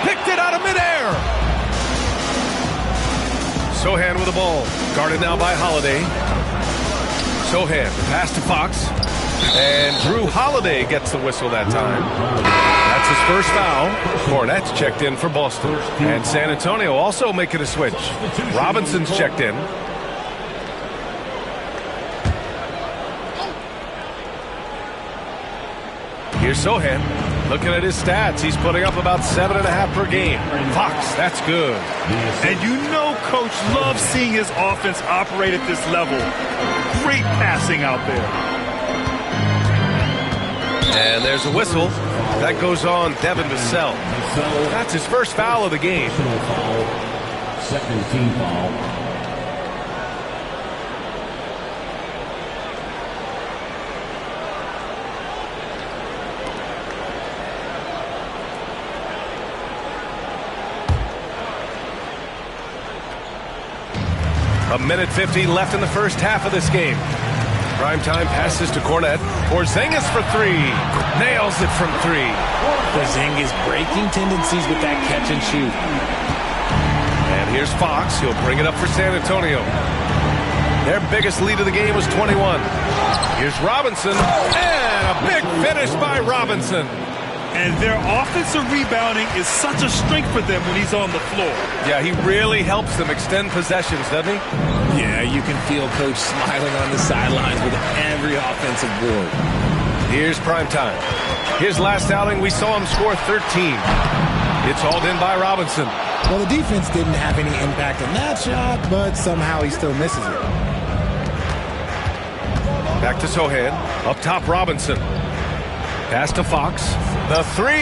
Picked it out of midair. Sohan with the ball. Guarded now by Holiday. Sohan, pass to Fox. And Drew Holiday gets the whistle that time. That's his first foul. Cornette's checked in for Boston. And San Antonio also making a switch. Robinson's checked in. Here's Sohan. Looking at his stats, he's putting up about 7.5 per game. Fox, that's good. And you know Coach loves seeing his offense operate at this level. Great passing out there. And there's a whistle. That goes on Devin Vassell. That's his first foul of the game. Second team foul. A minute 50 left in the first half of this game. Primetime passes to Cornette. Porzingis for 3. Nails it from 3. Porzingis breaking tendencies with that catch and shoot. And here's Fox. He'll bring it up for San Antonio. Their biggest lead of the game was 21. Here's Robinson. And a big finish by Robinson. And their offensive rebounding is such a strength for them when he's on the floor. Yeah, he really helps them extend possessions, doesn't he? Yeah, you can feel Coach smiling on the sidelines with every offensive board. Here's Primetime. His last outing, we saw him score 13. It's hauled in by Robinson. Well, the defense didn't have any impact on that shot, but somehow he still misses it. Back to Sohan. Up top, Robinson. Pass to Fox. The 3.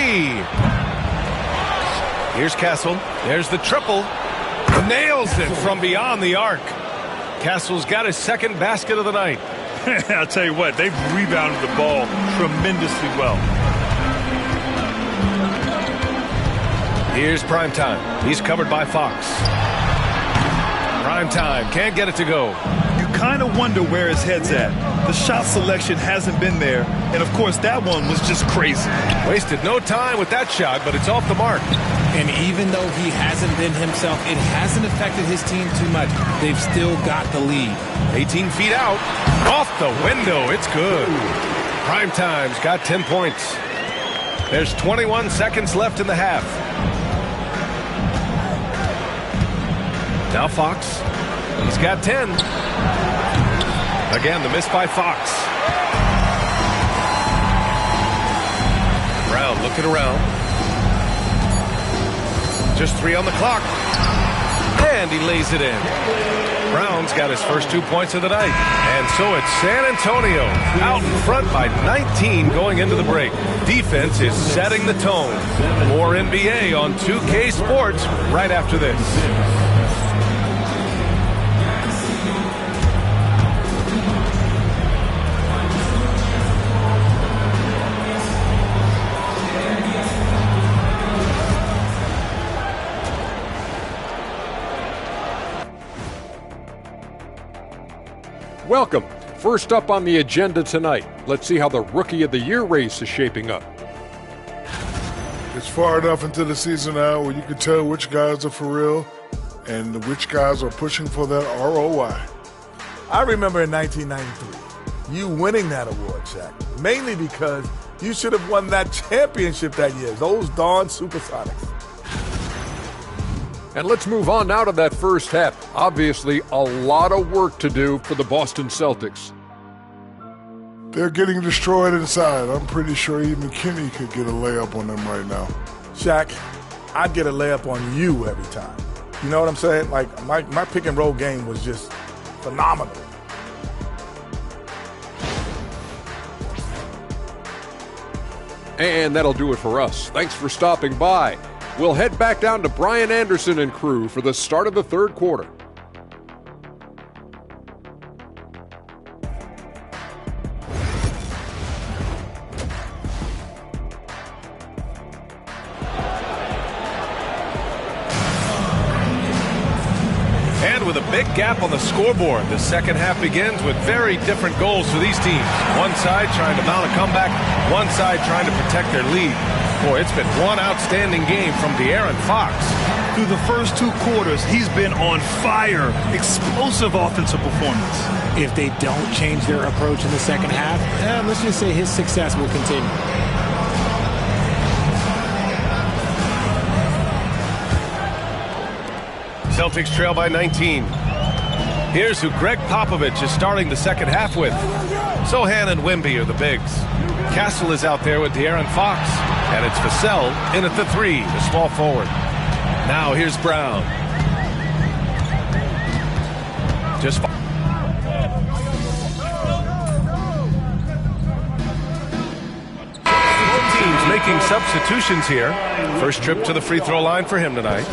Here's Castle. There's the triple. Nails it from beyond the arc. Castle's got his second basket of the night. I'll tell you what, they've rebounded the ball tremendously well. Here's Primetime. He's covered by Fox. Primetime can't get it to go. You kind of wonder where his head's at. The shot selection hasn't been there, and of course that one was just crazy. Wasted no time with that shot, but it's off the mark. And even though he hasn't been himself, it hasn't affected his team too much. They've still got the lead. 18 feet out. Off the window. It's good. Primetime's got 10 points. There's 21 seconds left in the half. Now Fox. He's got 10. Again, the miss by Fox. Brown looking around. Just 3 on the clock. And he lays it in. Brown's got his first 2 points of the night. And so it's San Antonio out in front by 19 going into the break. Defense is setting the tone. More NBA on 2K Sports right after this. Welcome. First up on the agenda tonight, let's see how the Rookie of the Year race is shaping up. It's far enough into the season now where you can tell which guys are for real and which guys are pushing for that ROI. I remember in 1993, you winning that award, Shaq, mainly because you should have won that championship that year. Those darn Supersonics. And let's move on now to that first half. Obviously, a lot of work to do for the Boston Celtics. They're getting destroyed inside. I'm pretty sure even Kenny could get a layup on them right now. Shaq, I'd get a layup on you every time. You know what I'm saying? Like, my pick and roll game was just phenomenal. And that'll do it for us. Thanks for stopping by. We'll head back down to Brian Anderson and crew for the start of the third quarter. And with a big gap on the scoreboard, the second half begins with very different goals for these teams. One side trying to mount a comeback, one side trying to protect their lead. Boy, it's been one outstanding game from De'Aaron Fox. Through the first 2 quarters, he's been on fire. Explosive offensive performance. If they don't change their approach in the second half, let's just say his success will continue. Celtics trail by 19. Here's who Greg Popovich is starting the second half with. Sohan and Wemby are the bigs. Castle is out there with De'Aaron Fox. And it's Vassell in at the 3, the small forward. Now here's Brown. Just both teams making substitutions here. First trip to the free throw line for him tonight.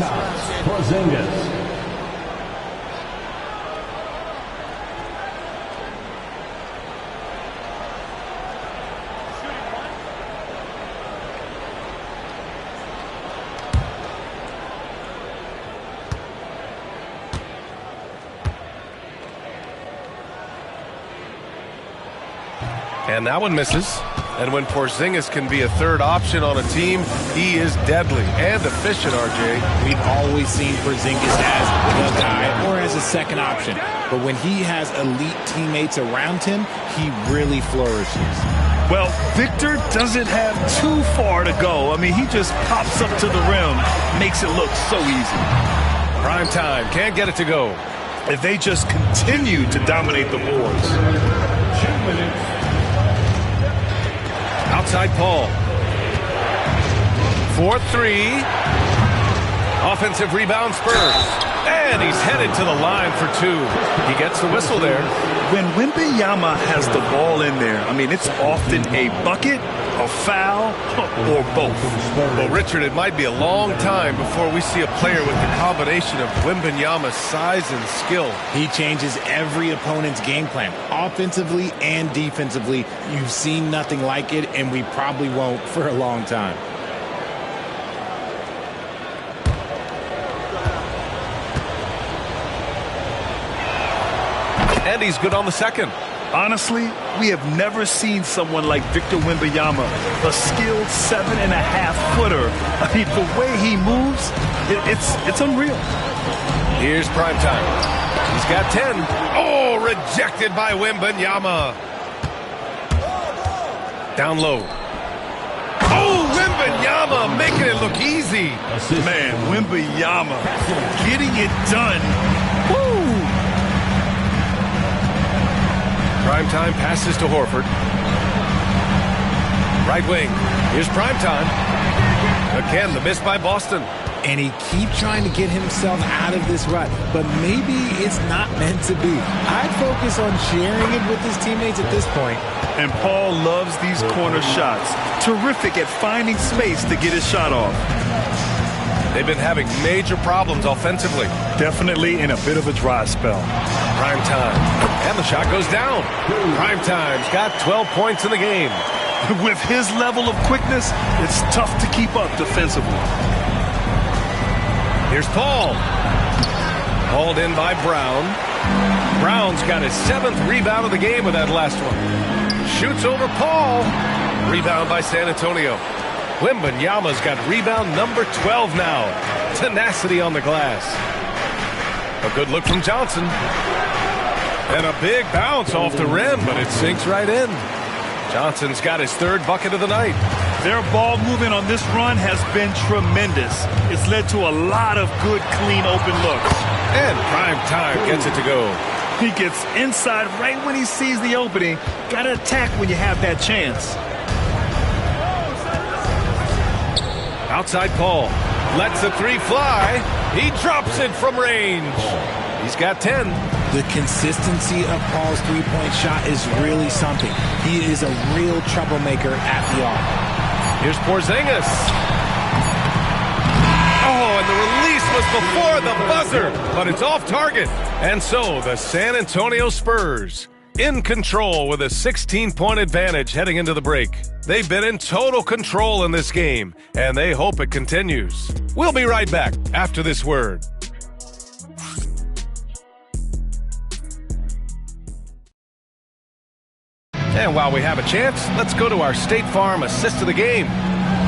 And that one misses. And when Porzingis can be a third option on a team, he is deadly and efficient, RJ. We've always seen Porzingis as the guy or as a second option. But when he has elite teammates around him, he really flourishes. Well, Victor doesn't have too far to go. I mean, he just pops up to the rim, makes it look so easy. Prime time, can't get it to go. If they just continue to dominate the boards. 2 minutes. Outside Paul. 4-3. Offensive rebound Spurs. And he's headed to the line for 2. He gets the whistle there. When Wembanyama has the ball in there, I mean, it's often a bucket, a foul, or both. Well, Richard, it might be a long time before we see a player with the combination of Wembanyama's size and skill. He changes every opponent's game plan, offensively and defensively. You've seen nothing like it, and we probably won't for a long time. And he's good on the second. Honestly, we have never seen someone like Victor Wembanyama, a skilled 7.5-footer. I mean, the way he moves, it's unreal. Here's primetime. He's got 10. Oh, rejected by Wembanyama. Down low. Oh, Wembanyama making it look easy. Man, Wembanyama getting it done. Woo! Primetime passes to Horford. Right wing. Here's Primetime. Again, the miss by Boston. and he keeps trying to get himself out of this rut, but maybe it's not meant to be. I'd focus on sharing it with his teammates at this point. And Paul loves these corner shots. Terrific at finding space to get his shot off. They've been having major problems offensively. Definitely in a bit of a dry spell. Prime time. And the shot goes down. Prime time's got 12 points in the game. With his level of quickness, it's tough to keep up defensively. Here's Paul. Hauled in by Brown. Brown's got his 7th rebound of the game with that last one. Shoots over Paul. Rebound by San Antonio. Wembanyama's got rebound number 12 now. Tenacity on the glass. A good look from Johnson. And a big bounce off the rim, but it sinks right in. Johnson's got his 3rd bucket of the night. Their ball movement on this run has been tremendous. It's led to a lot of good, clean, open looks. And Prime Time gets it to go. He gets inside right when he sees the opening. Got to attack when you have that chance. Outside Paul. Lets the 3 fly. He drops it from range. He's got 10. The consistency of Paul's three-point shot is really something. He is a real troublemaker at the arc. Here's Porzingis. Oh, and the release was before the buzzer, but it's off target. And so the San Antonio Spurs in control with a 16-point advantage heading into the break. They've been in total control in this game, and they hope it continues. We'll be right back after this word. And while we have a chance, let's go to our State Farm assist of the game.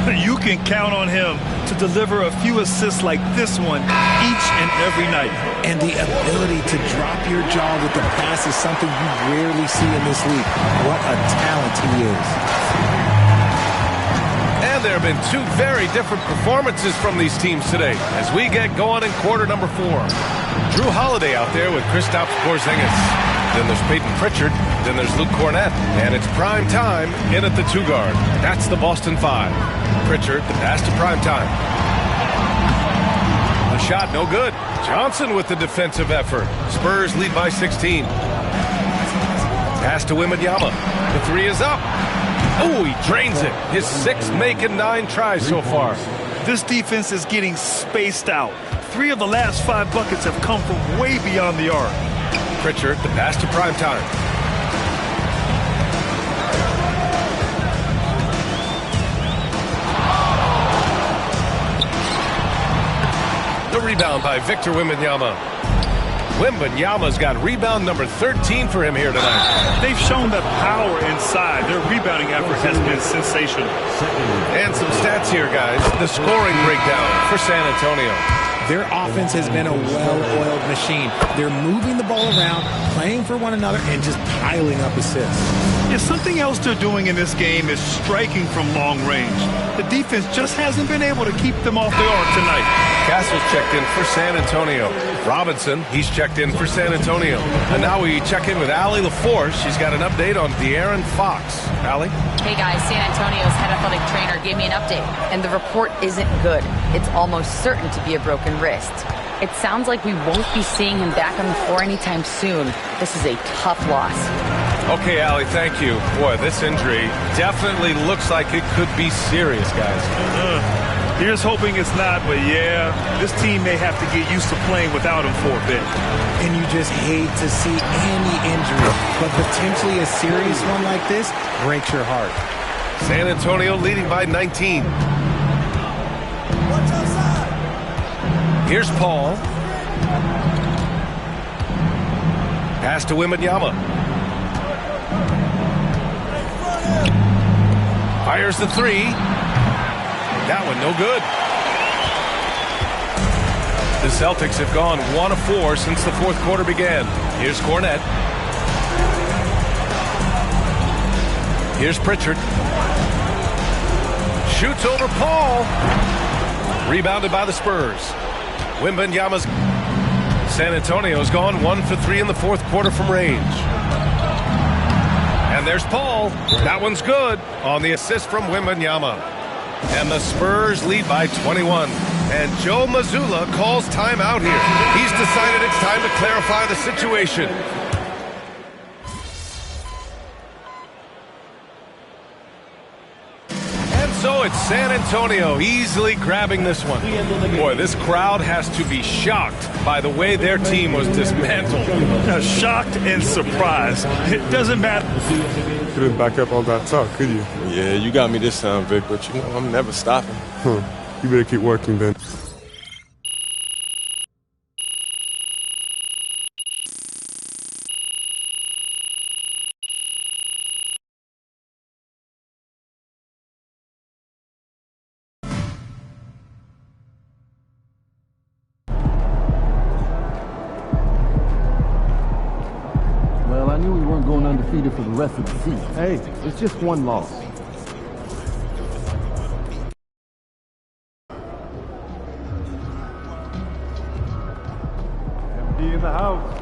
You can count on him to deliver a few assists like this one each and every night. And the ability to drop your jaw with the pass is something you rarely see in this league. What a talent he is. And there have been 2 very different performances from these teams today as we get going in quarter number 4. Drew Holiday out there with Kristaps Porzingis. Then there's Peyton Pritchard. Then there's Luke Cornett. And it's Prime Time in at the 2 guard. That's the Boston 5. Pritchard, the pass to Prime Time. The shot, no good. Johnson with the defensive effort. Spurs lead by 16. Pass to Wembanyama. The 3 is up. Oh, he drains it. His 6th make and 9 tries so far. This defense is getting spaced out. 3 of the last 5 buckets have come from way beyond the arc. Pritchard, the pass to Prime Time. The rebound by Victor Wembanyama. Wembanyama's got rebound number 13 for him here tonight. They've shown that power inside. Their rebounding effort has been sensational. And some stats here, guys. The scoring breakdown for San Antonio. Their offense has been a well-oiled machine. They're moving the ball around, playing for one another, and just piling up assists. Yeah, something else they're doing in this game is striking from long range. The defense just hasn't been able to keep them off the arc tonight. Castle's checked in for San Antonio. Robinson, he's checked in for San Antonio. And now we check in with Allie LaForce. She's got an update on De'Aaron Fox. Allie? Hey guys, San Antonio's head athletic trainer gave me an update, and the report isn't good. It's almost certain to be a broken wrist. It sounds like we won't be seeing him back on the floor anytime soon. This is a tough loss. Okay, Allie, thank you. Boy, this injury definitely looks like it could be serious, guys. Here's hoping it's not, but yeah, this team may have to get used to playing without him for a bit. And you just hate to see any injury, but potentially a serious one like this breaks your heart. San Antonio leading by 19. Here's Paul. Pass to Wembanyama. Fires the 3. That one no good. The Celtics have gone 1 of 4 since the 4th quarter began. Here's Cornett. Here's Pritchard. Shoots over Paul. Rebounded by the Spurs. Wembanyama's. San Antonio's gone 1 for 3 in the 4th quarter from range. And there's Paul. That one's good on the assist from Wembanyama. And the Spurs lead by 21. And Joe Mazzulla calls timeout here. He's decided it's time to clarify the situation. And so it's San Antonio easily grabbing this one. Boy, this crowd has to be shocked by the way their team was dismantled. Shocked and surprised. It doesn't matter. Couldn't back up all that talk, could you? Yeah, you got me this time, Vic, but you know I'm never stopping. You better keep working then. Well, I knew we weren't going undefeated for the rest of the season. Hey, it's just one loss. Empty in the house.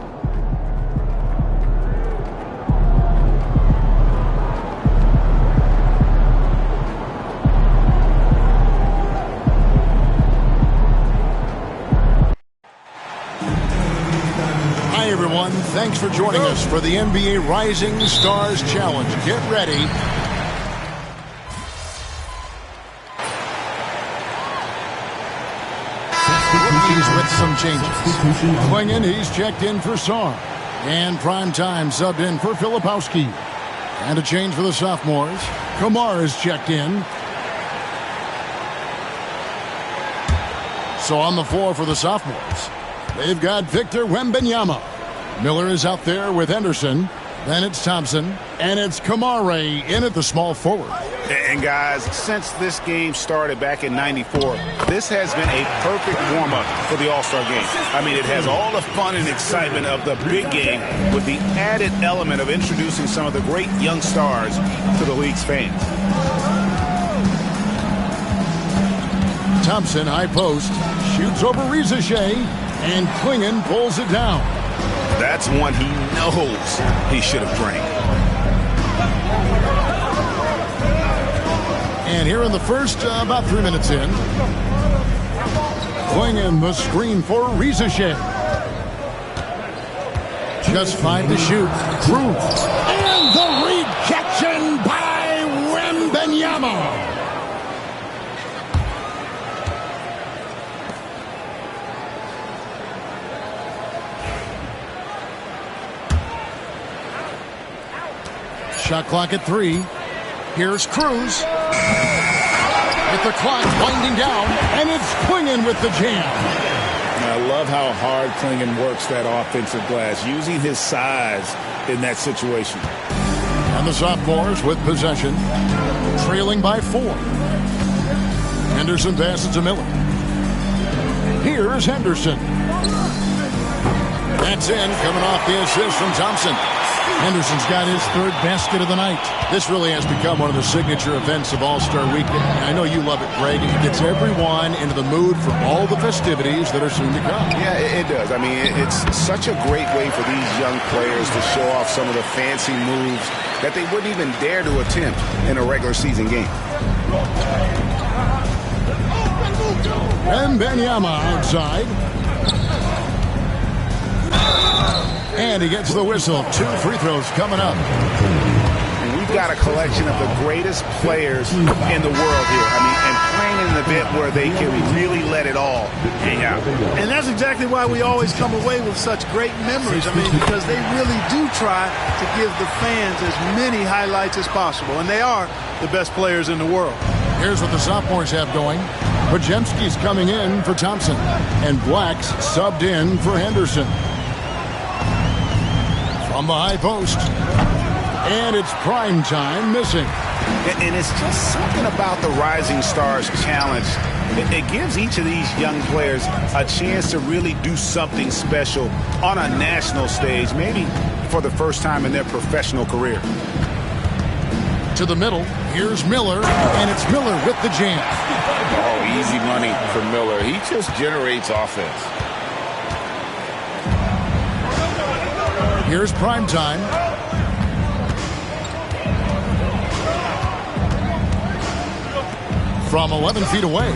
Hi, everyone. Thanks for joining us for the NBA Rising Stars Challenge. Get ready. Rookies with some changes. Klingon, he's checked in for Sarr. And Primetime subbed in for Filipowski. And a change for the sophomores. Kamar is checked in. So on the floor for the sophomores, they've got Victor Wembanyama. Miller is out there with Henderson. Then it's Thompson. And it's Kamare in at the small forward. And guys, since this game started back in '94, this has been a perfect warm-up for the All-Star game. I mean, it has all the fun and excitement of the big game with the added element of introducing some of the great young stars to the league's fans. Thompson, high post, shoots over Rizachet, and Klingon pulls it down. That's one he knows he should have drained. And here in the first, about 3 minutes in, Klingon the screen for Rizachet. Just 5 to shoot. Through. And the rejection by Wembanyama. Shot clock at 3. Here's Cruz. With the clock winding down, and it's Klingon with the jam. I love how hard Klingon works that offensive glass, using his size in that situation. And the sophomores with possession, trailing by 4. Henderson passes to Miller. Here's Henderson. That's in, coming off the assist from Thompson. Henderson's got his 3rd basket of the night. This really has become one of the signature events of All-Star Weekend. I know you love it, Greg. It gets everyone into the mood for all the festivities that are soon to come. Yeah, it does. I mean, it's such a great way for these young players to show off some of the fancy moves that they wouldn't even dare to attempt in a regular season game. Wembanyama outside. And he gets the whistle. 2 free throws coming up. And we've got a collection of the greatest players in the world here. I mean, and playing in an event where they can really let it all hang out. And that's exactly why we always come away with such great memories. I mean, because they really do try to give the fans as many highlights as possible. And they are the best players in the world. Here's what the sophomores have going. Pajemski's coming in for Thompson. And Black's subbed in for Henderson. From the high post. And it's prime time missing. And it's just something about the Rising Stars Challenge. It gives each of these young players a chance to really do something special on a national stage, maybe for the first time in their professional career. To the middle, here's Miller, and it's Miller with the jam. Oh, easy money for Miller. He just generates offense. Here's prime time. From 11 feet away,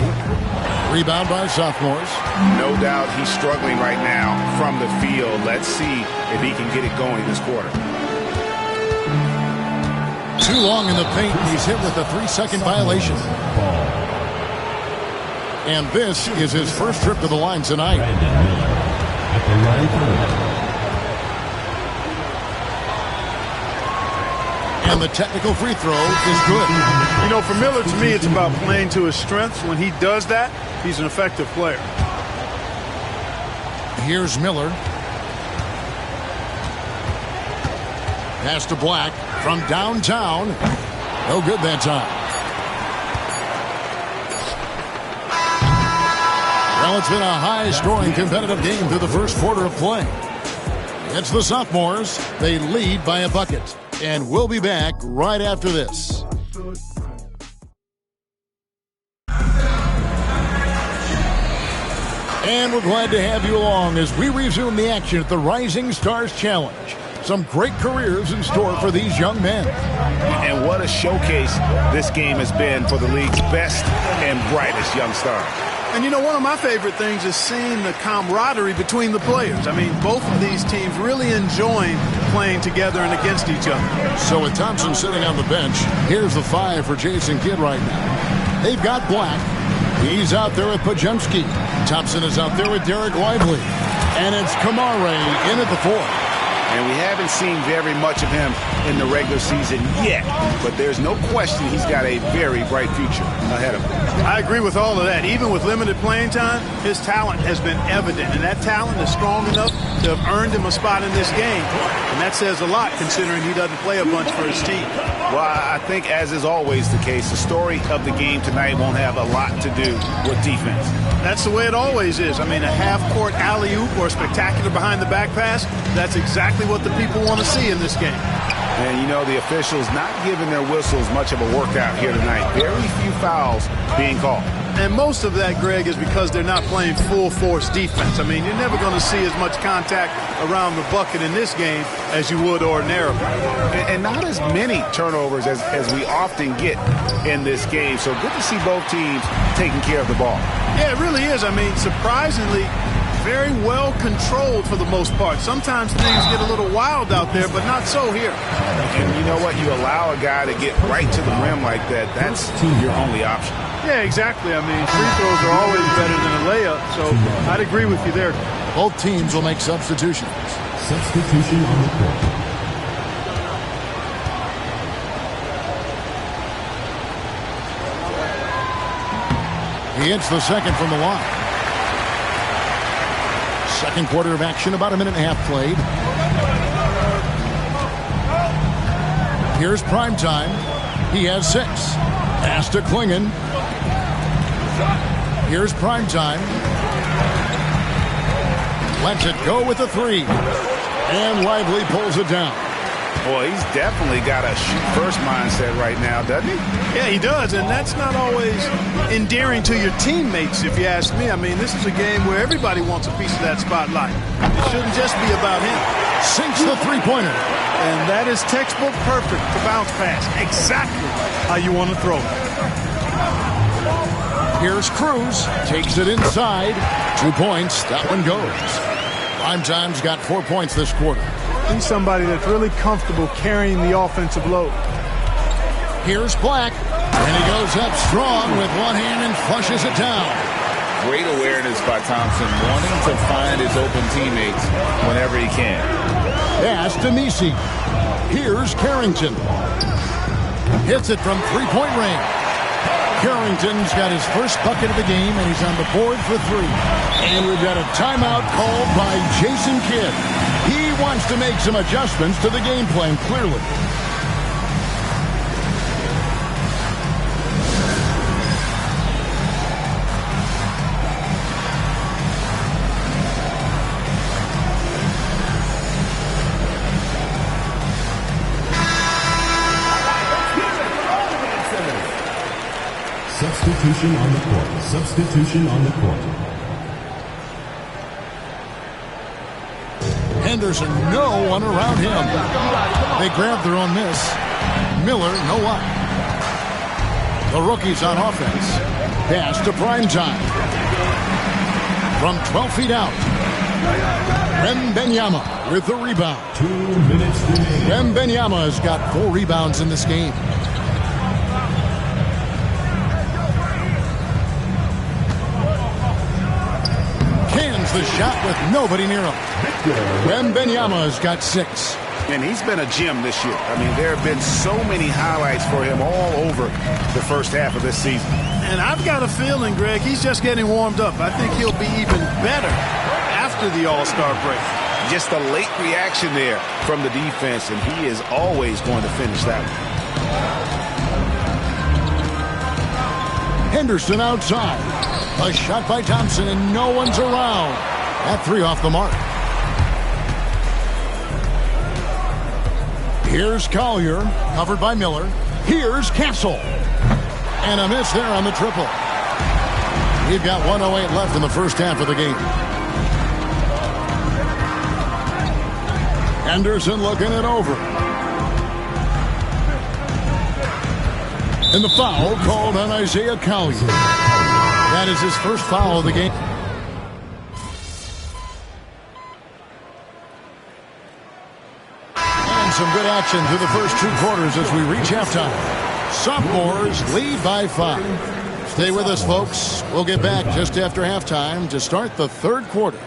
Rebound by sophomores. No doubt he's struggling right now from the field. Let's see if he can get it going this quarter. Too long in the paint. He's hit with a 3-second violation. And this is his first trip to the line tonight. And the technical free throw is good. You know, for Miller, to me, it's about playing to his strengths. When he does that, he's an effective player. Here's Miller. Pass to Black from downtown. No good that time. Well, it's been a high-scoring competitive game through the first quarter of play. It's the sophomores. They lead by a bucket. And we'll be back right after this. And we're glad to have you along as we resume the action at the Rising Stars Challenge. Some great careers in store for these young men. And what a showcase this game has been for the league's best and brightest young stars. And, you know, one of my favorite things is seeing the camaraderie between the players. I mean, both of these teams really enjoying playing together and against each other. So with Thompson sitting on the bench, here's the 5 for Jason Kidd right now. They've got Black. He's out there with Pajemski. Thompson is out there with Derek Lively. And it's Kamare in at the 4. And we haven't seen very much of him in the regular season yet. But there's no question he's got a very bright future ahead of him. I agree with all of that. Even with limited playing time, his talent has been evident. And that talent is strong enough to have earned him a spot in this game. And that says a lot considering he doesn't play a bunch for his team. Well, I think, as is always the case, the story of the game tonight won't have a lot to do with defense. That's the way it always is. I mean, a half-court alley-oop or a spectacular behind-the-back pass, that's exactly what the people want to see in this game. And, you know, the officials not giving their whistles much of a workout here tonight. Very few fouls being called. And most of that, Greg, is because they're not playing full-force defense. I mean, you're never going to see as much contact around the bucket in this game as you would ordinarily. And not as many turnovers as we often get in this game. So good to see both teams taking care of the ball. Yeah, it really is. I mean, surprisingly, very well controlled for the most part. Sometimes things get a little wild out there, but not so here. And you know what? You allow a guy to get right to the rim like that, that's your only option. Yeah, exactly. I mean, free throws are always better than a layup, so I'd agree with you there. Both teams will make substitutions. Substitution on the court. He hits the second from the line. Second quarter of action, about a minute and a half played. Here's Primetime. He has 6. Pass to Klingon. Here's Primetime. Lets it go with the 3. And Lively pulls it down. Boy, he's definitely got a shoot-first mindset right now, doesn't he? Yeah, he does, and that's not always endearing to your teammates, if you ask me. I mean, this is a game where everybody wants a piece of that spotlight. It shouldn't just be about him. Sinks the three-pointer. And that is textbook perfect to bounce pass. Exactly how you want to throw it. Here's Cruz. Takes it inside. 2 points. That one goes. Primetime's got 4 points this quarter. He's somebody that's really comfortable carrying the offensive load. Here's Black. And he goes up strong with one hand and flushes it down. Great awareness by Thompson, wanting to find his open teammates whenever he can. Pass to Misi. Here's Carrington. Hits it from three-point range. Carrington's got his first bucket of the game, and he's on the board for 3. And we've got a timeout called by Jason Kidd. He wants to make some adjustments to the game plan, clearly. Substitution on the court. Substitution on the court. Henderson, no one around him. They grab their own miss. Miller, no luck. The rookie's on offense. Pass to Primetime. From 12 feet out, Wembanyama with the rebound. 2 minutes remaining. Wembanyama has got 4 rebounds in this game. Cans the shot with nobody near him. Wembanyama has got 6. And he's been a gem this year. I mean, there have been so many highlights for him all over the first half of this season. And I've got a feeling, Greg, he's just getting warmed up. I think he'll be even better after the All-Star break. Just a late reaction there from the defense, and he is always going to finish that one. Henderson outside. A shot by Thompson, and no one's around. That 3 off the mark. Here's Collier, covered by Miller. Here's Castle. And a miss there on the triple. We've got 1:08 left in the first half of the game. Henderson looking it over. And the foul called on Isaiah Collier. That is his first foul of the game. And some good action through the first 2 quarters as we reach halftime. Sophomores lead by 5. Stay with us, folks. We'll get back just after halftime to start the 3rd quarter.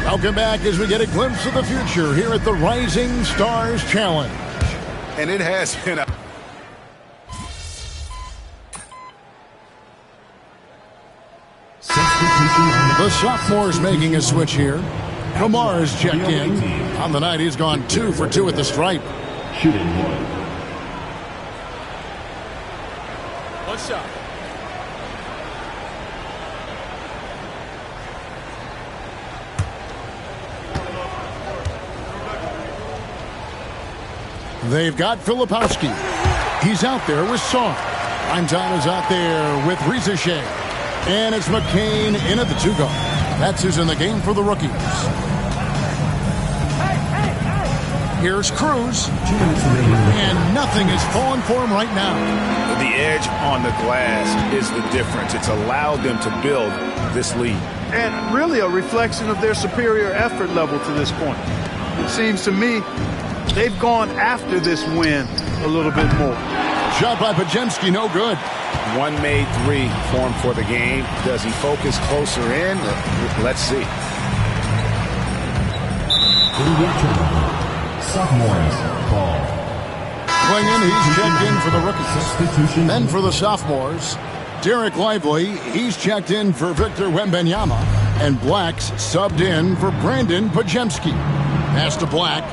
Welcome back as we get a glimpse of the future here at the Rising Stars Challenge. And it has been a... The sophomores making a switch here. Kamar is checked in. On the night, he's gone 2 for 2 at the stripe. Shooting 1. One shot. They've got Filipowski. He's out there with Song. Primetime is out there with Rizachet. And it's McCain in at the 2-guard. That's who's in the game for the rookies. Here's Cruz. And nothing is falling for him right now. The edge on the glass is the difference. It's allowed them to build this lead. And really a reflection of their superior effort level to this point. It seems to me they've gone after this win a little bit more. Shot by Podziemski, no good. 1 made 3 for him for the game. Does he focus closer in? Let's see. Sophomores ball. Klingen, he's checked in for the rookies. Then for the sophomores, Derek Lively, he's checked in for Victor Wembanyama. And Black's subbed in for Brandon Podziemski. Pass to Black.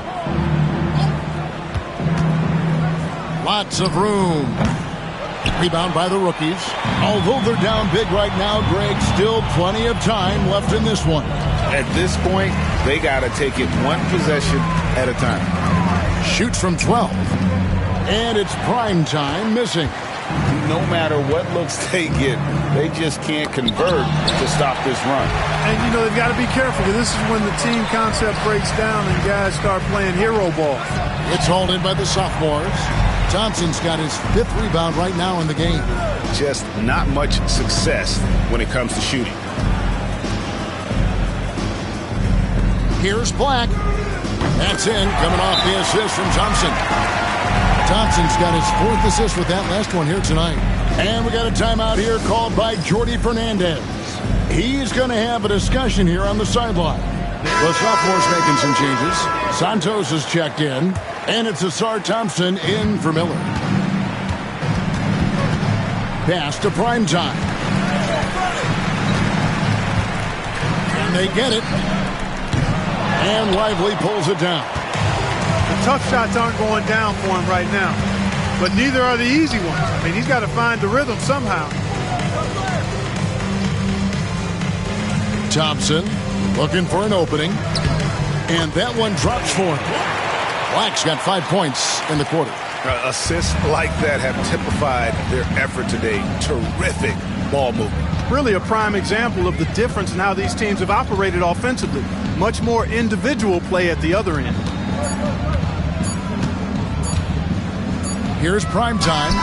Lots of room. Rebound by the rookies. Although they're down big right now, Greg, still plenty of time left in this one. At this point, they got to take it 1 possession at a time. Shoots from 12. And it's prime time missing. No matter what looks they get, they just can't convert to stop this run. And, you know, they've got to be careful because this is when the team concept breaks down and guys start playing hero ball. It's hauled in by the sophomores. Thompson's got his 5th rebound right now in the game. Just not much success when it comes to shooting. Here's Black. That's in, coming off the assist from Thompson. Thompson's got his 4th assist with that last one here tonight. And we got a timeout here called by Jordi Fernandez. He's going to have a discussion here on the sideline. The sophomores making some changes. Santos is checked in. And it's Asar Thompson in for Miller. Pass to Primetime. And they get it. And Lively pulls it down. The tough shots aren't going down for him right now. but neither are the easy ones. I mean, he's got to find the rhythm somehow. Thompson looking for an opening. And that one drops for him. Black's got 5 points in the quarter. Assists like that have typified their effort today. Terrific ball movement. Really a prime example of the difference in how these teams have operated offensively. Much more individual play at the other end. Here's prime time.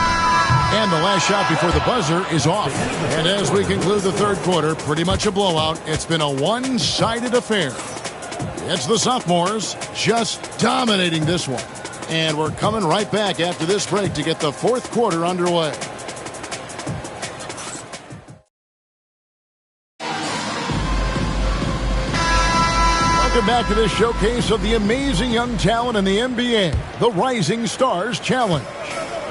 And the last shot before the buzzer is off. And as we conclude the third quarter, pretty much a blowout. It's been a one-sided affair. It's the sophomores just dominating this one. And we're coming right back after this break to get the fourth quarter underway. Welcome back to this showcase of the amazing young talent in the NBA, the Rising Stars Challenge.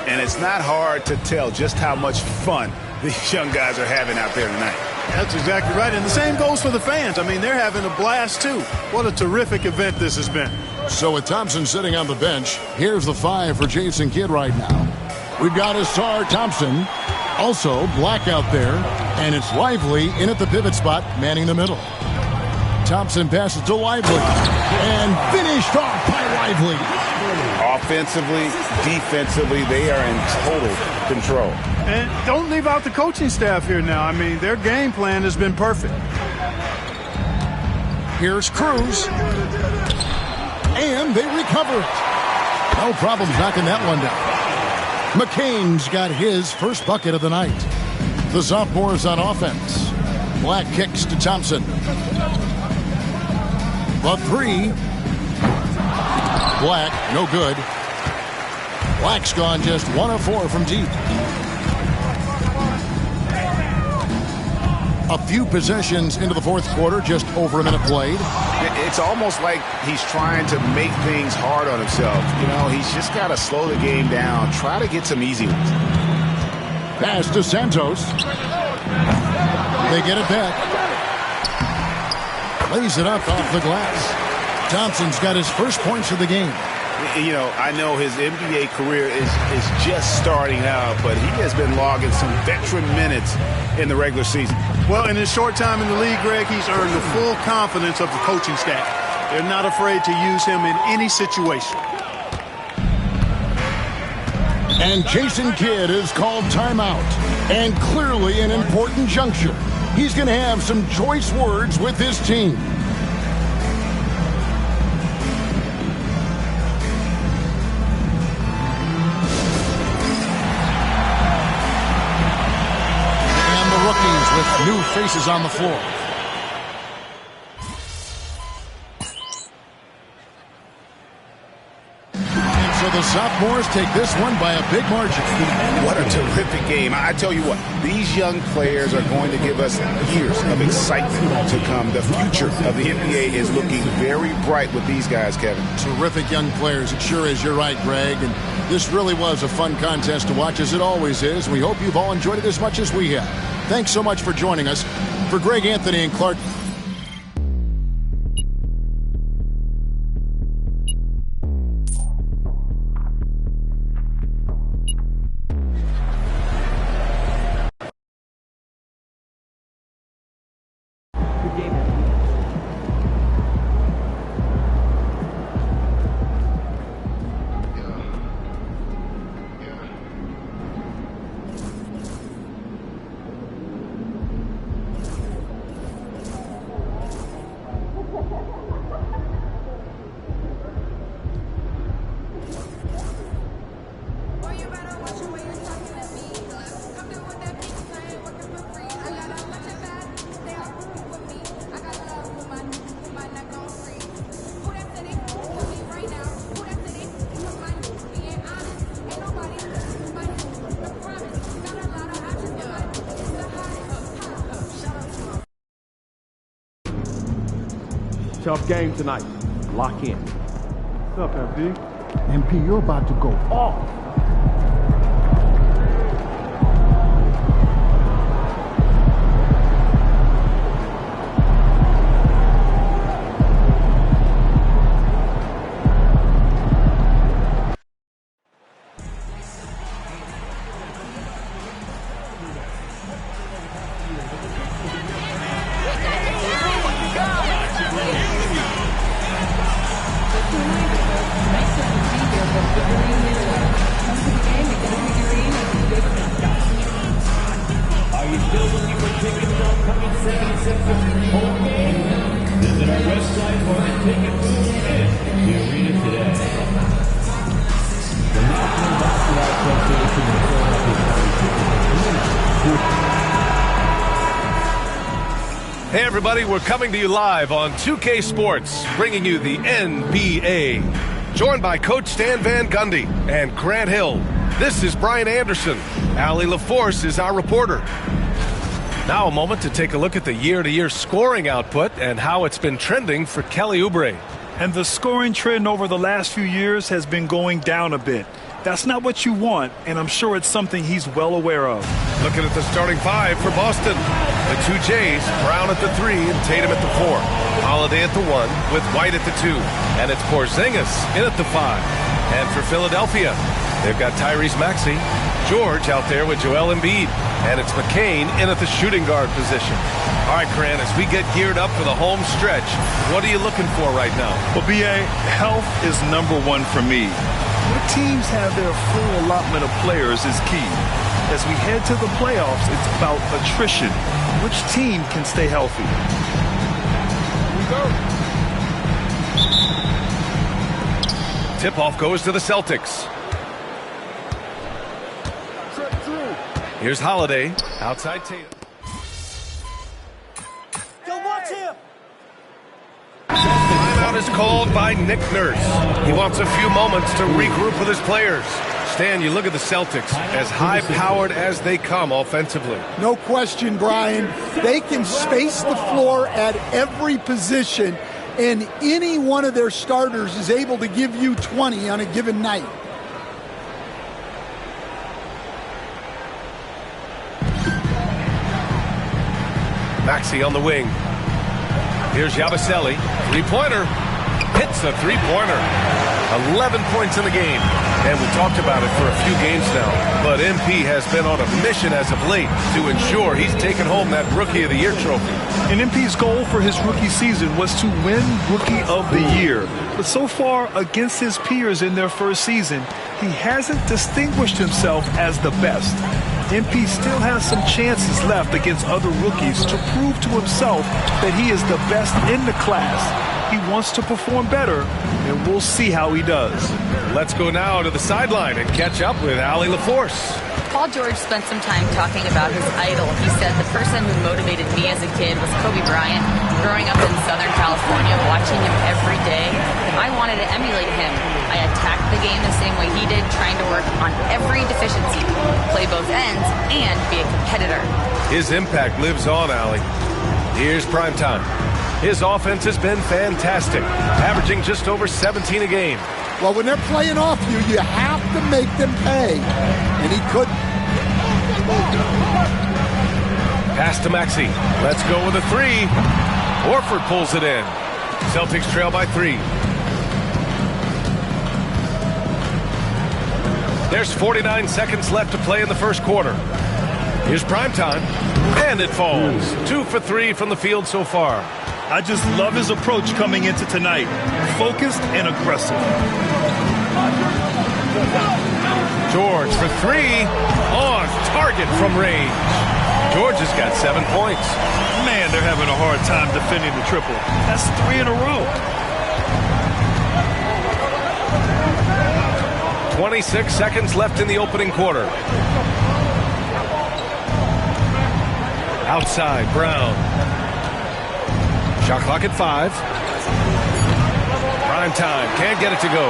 And it's not hard to tell just how much fun these young guys are having out there tonight. That's exactly right. And the same goes for the fans. I mean, they're having a blast, too. What a terrific event this has been. So with Thompson sitting on the bench, here's the 5 for Jason Kidd right now. We've got Asar Thompson, also Black out there, and it's Lively in at the pivot spot, manning the middle. Thompson passes to Lively, and finished off by Lively. Offensively, defensively, they are in total control. And don't leave out the coaching staff here now. I mean, their game plan has been perfect. Here's Cruz. And they recover it. No problems knocking that one down. McCain's got his first bucket of the night. The sophomores on offense. Black kicks to Thompson. The 3. Black, no good. Black's gone just 1 of 4 from deep. A few possessions into the fourth quarter, just over a minute played. It's almost like he's trying to make things hard on himself. You know, he's just got to slow the game down, try to get some easy ones. Pass to Santos. They get it back. Lays it up off the glass. Thompson's got his first points of the game. You know, I know his NBA career is just starting out, but he has been logging some veteran minutes in the regular season. Well, in his short time in the league, Greg, he's earned the full confidence of the coaching staff. They're not afraid to use him in any situation. And Jason Kidd is called timeout. And clearly an important juncture. He's going to have some choice words with his team. With new faces on the floor. And so the sophomores take this one by a big margin. What a terrific game. I tell you what, these young players are going to give us years of excitement to come. The future of the NBA is looking very bright with these guys, Kevin. Terrific young players. It sure is. You're right, Greg. And this really was a fun contest to watch, as it always is. We hope you've all enjoyed it as much as we have. Thanks so much for joining us. For Greg Anthony and Clark. Tough game tonight. Lock in. What's up, MP? MP, you're about to go off. Are you still looking for tickets for upcoming 77th home game? Visit our website for the ticket booth in the arena today. The National Basketball Association of Philadelphia. Hey everybody, we're coming to you live on 2K Sports, bringing you the NBA. Joined by Coach Stan Van Gundy and Grant Hill. This is Brian Anderson. Allie LaForce is our reporter. Now a moment to take a look at the year-to-year scoring output and how it's been trending for Kelly Oubre. And the scoring trend over the last few years has been going down a bit. That's not what you want, and I'm sure it's something he's well aware of. Looking at the starting five for Boston. The two Jays, Brown at the 3 and Tatum at the 4. Holiday at the 1 with White at the 2. And it's Porzingis in at the 5. And for Philadelphia, they've got Tyrese Maxey, George out there with Joel Embiid. And it's McCain in at the shooting guard position. All right, Grant, as we get geared up for the home stretch, what are you looking for right now? Well, B.A., health is number one for me. What teams have their full allotment of players is key. As we head to the playoffs, it's about attrition. Which team can stay healthy? Tip-off goes to the Celtics. Here's Holiday, outside Tatum. Timeout is called by Nick Nurse. He wants a few moments to regroup with his players. Stan, you look at the Celtics, as high-powered as they come offensively. No question, Brian. They can space the floor at every position, and any one of their starters is able to give you 20 on a given night. Maxey on the wing. Here's Yabusele. Three-pointer. Hits a three-pointer. 11 points in the game. And we talked about it for a few games now. But MP has been on a mission as of late to ensure he's taken home that Rookie of the Year trophy. And MP's goal for his rookie season was to win Rookie of the Year. But so far, against his peers in their first season, he hasn't distinguished himself as the best. MP still has some chances left against other rookies to prove to himself that he is the best in the class. He wants to perform better, and we'll see how he does. Let's go now to the sideline and catch up with Allie LaForce. Paul George spent some time talking about his idol. He said, the person who motivated me as a kid was Kobe Bryant. Growing up in Southern California, watching him every day, I wanted to emulate him. I attacked the game the same way he did, trying to work on every deficiency, play both ends, and be a competitor. His impact lives on, Allie. Here's primetime. His offense has been fantastic, averaging just over 17 a game. Well, when they're playing off you, you have to make them pay. And he couldn't. Pass to Maxey. Let's go with a 3. Horford pulls it in. Celtics trail by 3. There's 49 seconds left to play in the first quarter. Here's primetime. And it falls. 2 for 3 from the field so far. I just love his approach coming into tonight. Focused and aggressive. George for 3. On target from range. George has got 7 points. Man, they're having a hard time defending the triple. That's 3 in a row. 26 seconds left in the opening quarter. Outside, Brown. Shot clock at 5. Prime time. Can't get it to go.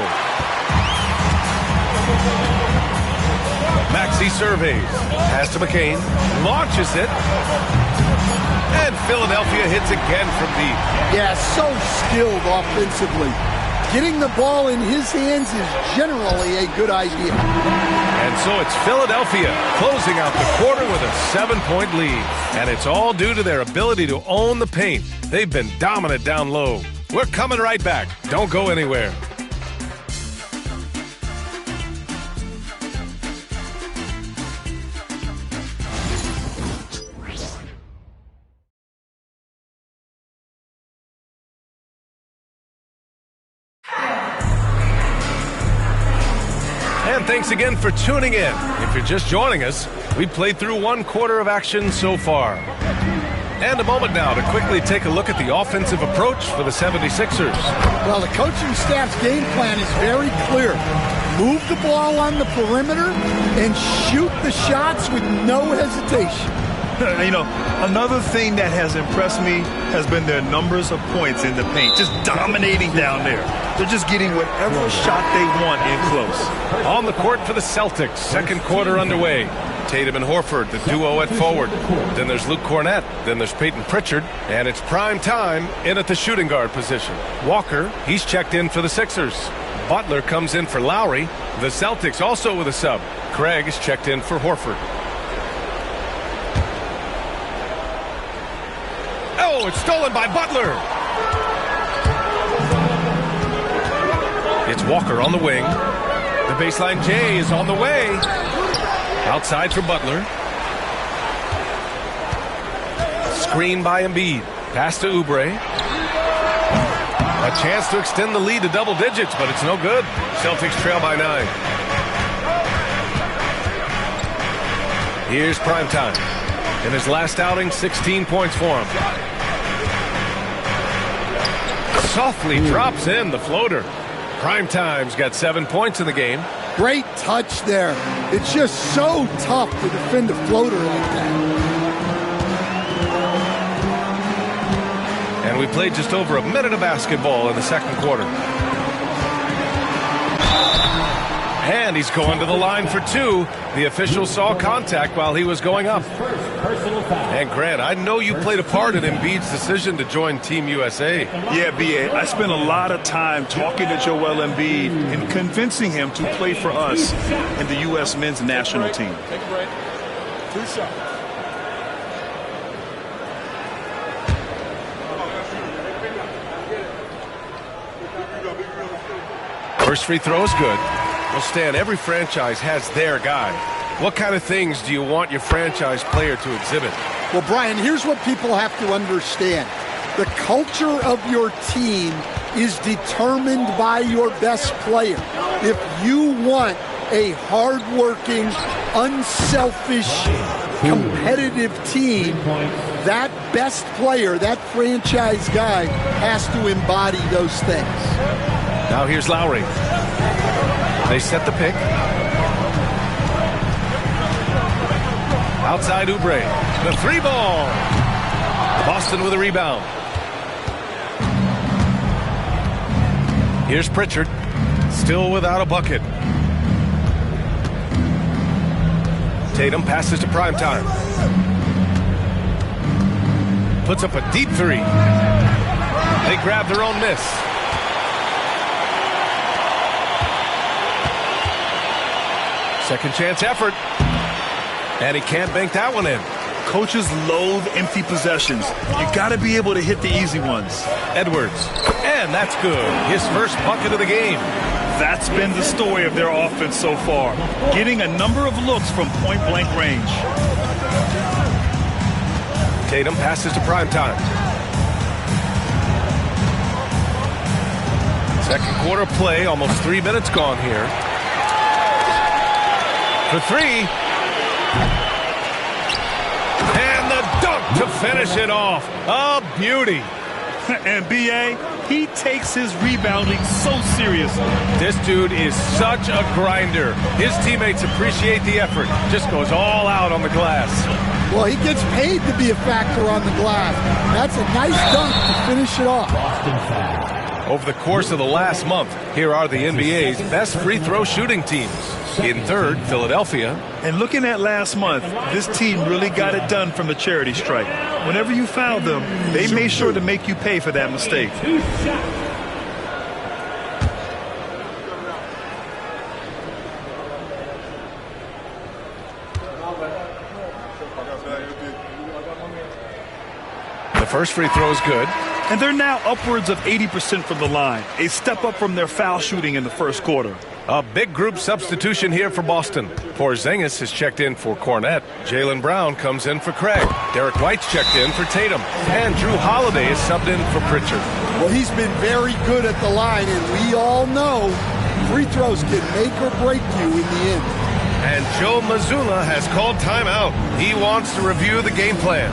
Maxey surveys. Pass to McCain. Launches it. And Philadelphia hits again from deep. Yeah, so skilled offensively. Getting the ball in his hands is generally a good idea. And so it's Philadelphia closing out the quarter with a 7-point lead. And it's all due to their ability to own the paint. They've been dominant down low. We're coming right back. Don't go anywhere. And thanks again for tuning in. If you're just joining us, we played through 1 quarter of action so far. And a moment now to quickly take a look at the offensive approach for the 76ers. Well, the coaching staff's game plan is very clear. Move the ball on the perimeter and shoot the shots with no hesitation. You know, another thing that has impressed me has been their numbers of points in the paint, just dominating down there. They're just getting whatever shot they want in close. On the court for the Celtics, second quarter underway. Tatum and Horford, the duo at forward. Then there's Luke Cornett. Then there's Peyton Pritchard. And it's prime time in at the shooting guard position. Walker, he's checked in for the Sixers. Butler comes in for Lowry. The Celtics also with a sub. Craig is checked in for Horford. Oh, it's stolen by Butler. It's Walker on the wing. The baseline J is on the way. Outside for Butler. Screen by Embiid. Pass to Oubre. A chance to extend the lead to double digits, but it's no good. Celtics trail by 9. Here's primetime. In his last outing, 16 points for him. Softly drops in the floater. Primetime's got 7 points in the game. Great touch there. It's just so tough to defend a floater like that. And we played just over a minute of basketball in the second quarter. And he's going to the line for 2. The official saw contact while he was going up. And Grant, I know you played a part in Embiid's decision to join Team USA. Yeah, B.A., I spent a lot of time talking to Joel Embiid and convincing him to play for us in the U.S. men's national team. Take a break. 2 shots. First free throw is good. Well, Stan, every franchise has their guy. What kind of things do you want your franchise player to exhibit? Well, Brian, here's what people have to understand. The culture of your team is determined by your best player. If you want a hardworking, unselfish, competitive team, that best player, that franchise guy, has to embody those things. Now here's Lowry. They set the pick. Outside Oubre. The 3 ball. Boston with a rebound. Here's Pritchard. Still without a bucket. Tatum passes to primetime. Puts up a deep 3. They grab their own miss. Second chance effort. And he can't bank that one in. Coaches loathe empty possessions. You got to be able to hit the easy ones. Edwards. And that's good. His first bucket of the game. That's been the story of their offense so far. Getting a number of looks from point-blank range. Tatum passes to primetime. Second quarter play. Almost 3 minutes gone here. For 3. And the dunk to finish it off. A beauty. And B.A., he takes his rebounding so seriously. This dude is such a grinder. His teammates appreciate the effort. Just goes all out on the glass. Well, he gets paid to be a factor on the glass. That's a nice dunk to finish it off. Over the course of the last month, here are the NBA's best free throw shooting teams. In third, Philadelphia. And looking at last month, this team really got it done from the charity stripe. Whenever you fouled them, they made sure to make you pay for that mistake. The first free throw is good. And they're now upwards of 80% from the line, a step up from their foul shooting in the first quarter. A big group substitution here for Boston. Porzingis is checked in for Cornett. Jaylen Brown comes in for Craig. Derek White's checked in for Tatum. And Drew Holiday is subbed in for Pritchard. Well, he's been very good at the line, and we all know Free throws can make or break you in the end. And Joe Mazzulla has called timeout. He wants to review the game plan.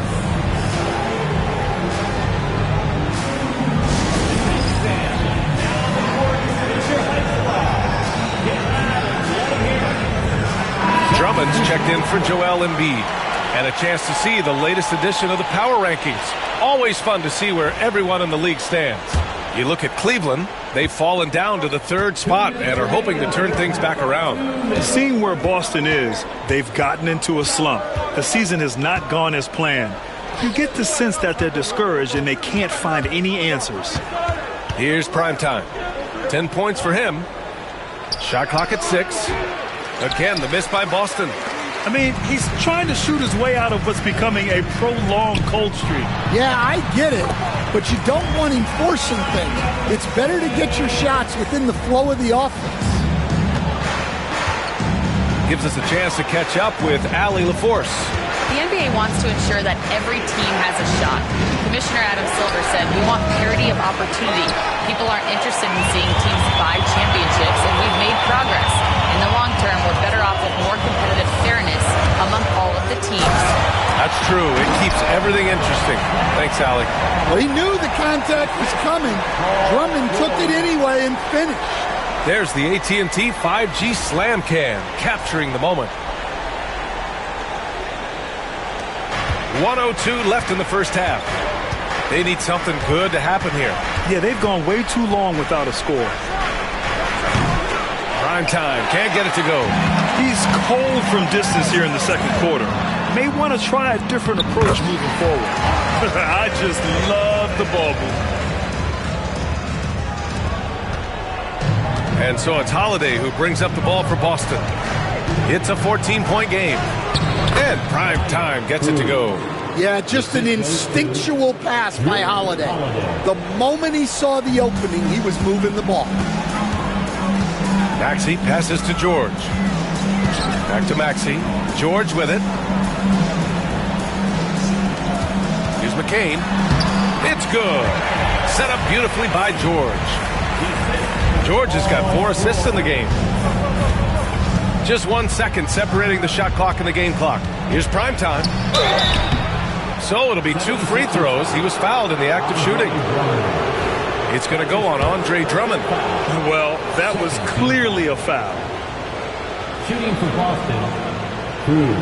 Drummond's checked in for Joel Embiid. And a chance to see the latest edition of the power rankings. Always fun to see where everyone in the league stands. You look at Cleveland, they've fallen down to the 3rd spot and are hoping to turn things back around. Seeing where Boston is, they've gotten into a slump. The season has not gone as planned. You get the sense that they're discouraged and they can't find any answers. Here's primetime. 10 points for him. Shot clock at 6. Again, the miss by Boston. I mean, he's trying to shoot his way out of what's becoming a prolonged cold streak. Yeah, I get it, but you don't want him forcing things. It's better to get your shots within the flow of the offense. Gives us a chance to catch up with Allie LaForce. The NBA wants to ensure that every team has a shot. Commissioner Adam Silver said, "We want parity of opportunity. People aren't interested in seeing teams buy championships, and we've made progress. In the long term, we're better off with more competitive fairness among all of the teams." That's true. It keeps everything interesting. Thanks, Allie. Well, he knew the contact was coming. Drummond took it anyway and finished. There's the AT&T 5G Slam Cam, capturing the moment. 1:02 left in the first half. They need something good to happen here. Yeah, they've gone way too long without a score. Prime time, can't get it to go. He's cold from distance here in the second quarter. May want to try a different approach moving forward. I just love the ball movement. And so it's Holiday who brings up the ball for Boston. It's a 14-point game. And prime time gets it to go. Yeah, just an instinctual pass by Holiday. The moment he saw the opening, he was moving the ball. Maxey passes to George. Back to Maxey. George with it. Here's McCain. It's good. Set up beautifully by George. George has got 4 assists in the game. Just 1 second separating the shot clock and the game clock. Here's prime time. So it'll be 2 free throws. He was fouled in the act of shooting. It's going to go on Andre Drummond. Well, that was clearly a foul. Shooting for Boston, Cruz.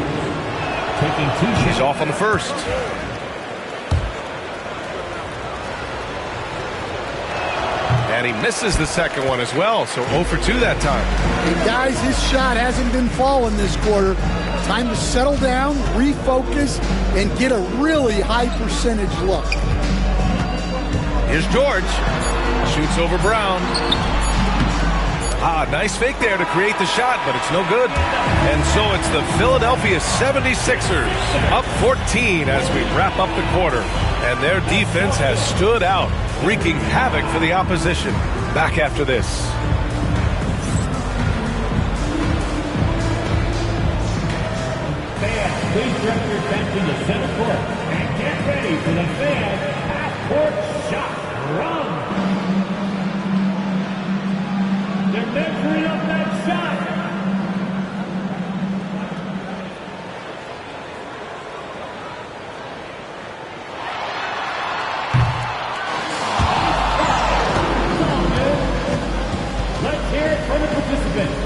Taking 2 shots. He's off on the first. And he misses the second one as well, so 0 for 2 that time. And guys, his shot hasn't been falling this quarter. Time to settle down, refocus, and get a really high percentage look. Here's George. Shoots over Brown. Nice fake there to create the shot, but it's no good. And so it's the Philadelphia 76ers up 14 as we wrap up the quarter. And their defense has stood out, wreaking havoc for the opposition. Back after this. Fans, please direct your attention to center court and get ready for the fan half-court shot run. They're measuring up that shot. Let's hear it for the participants.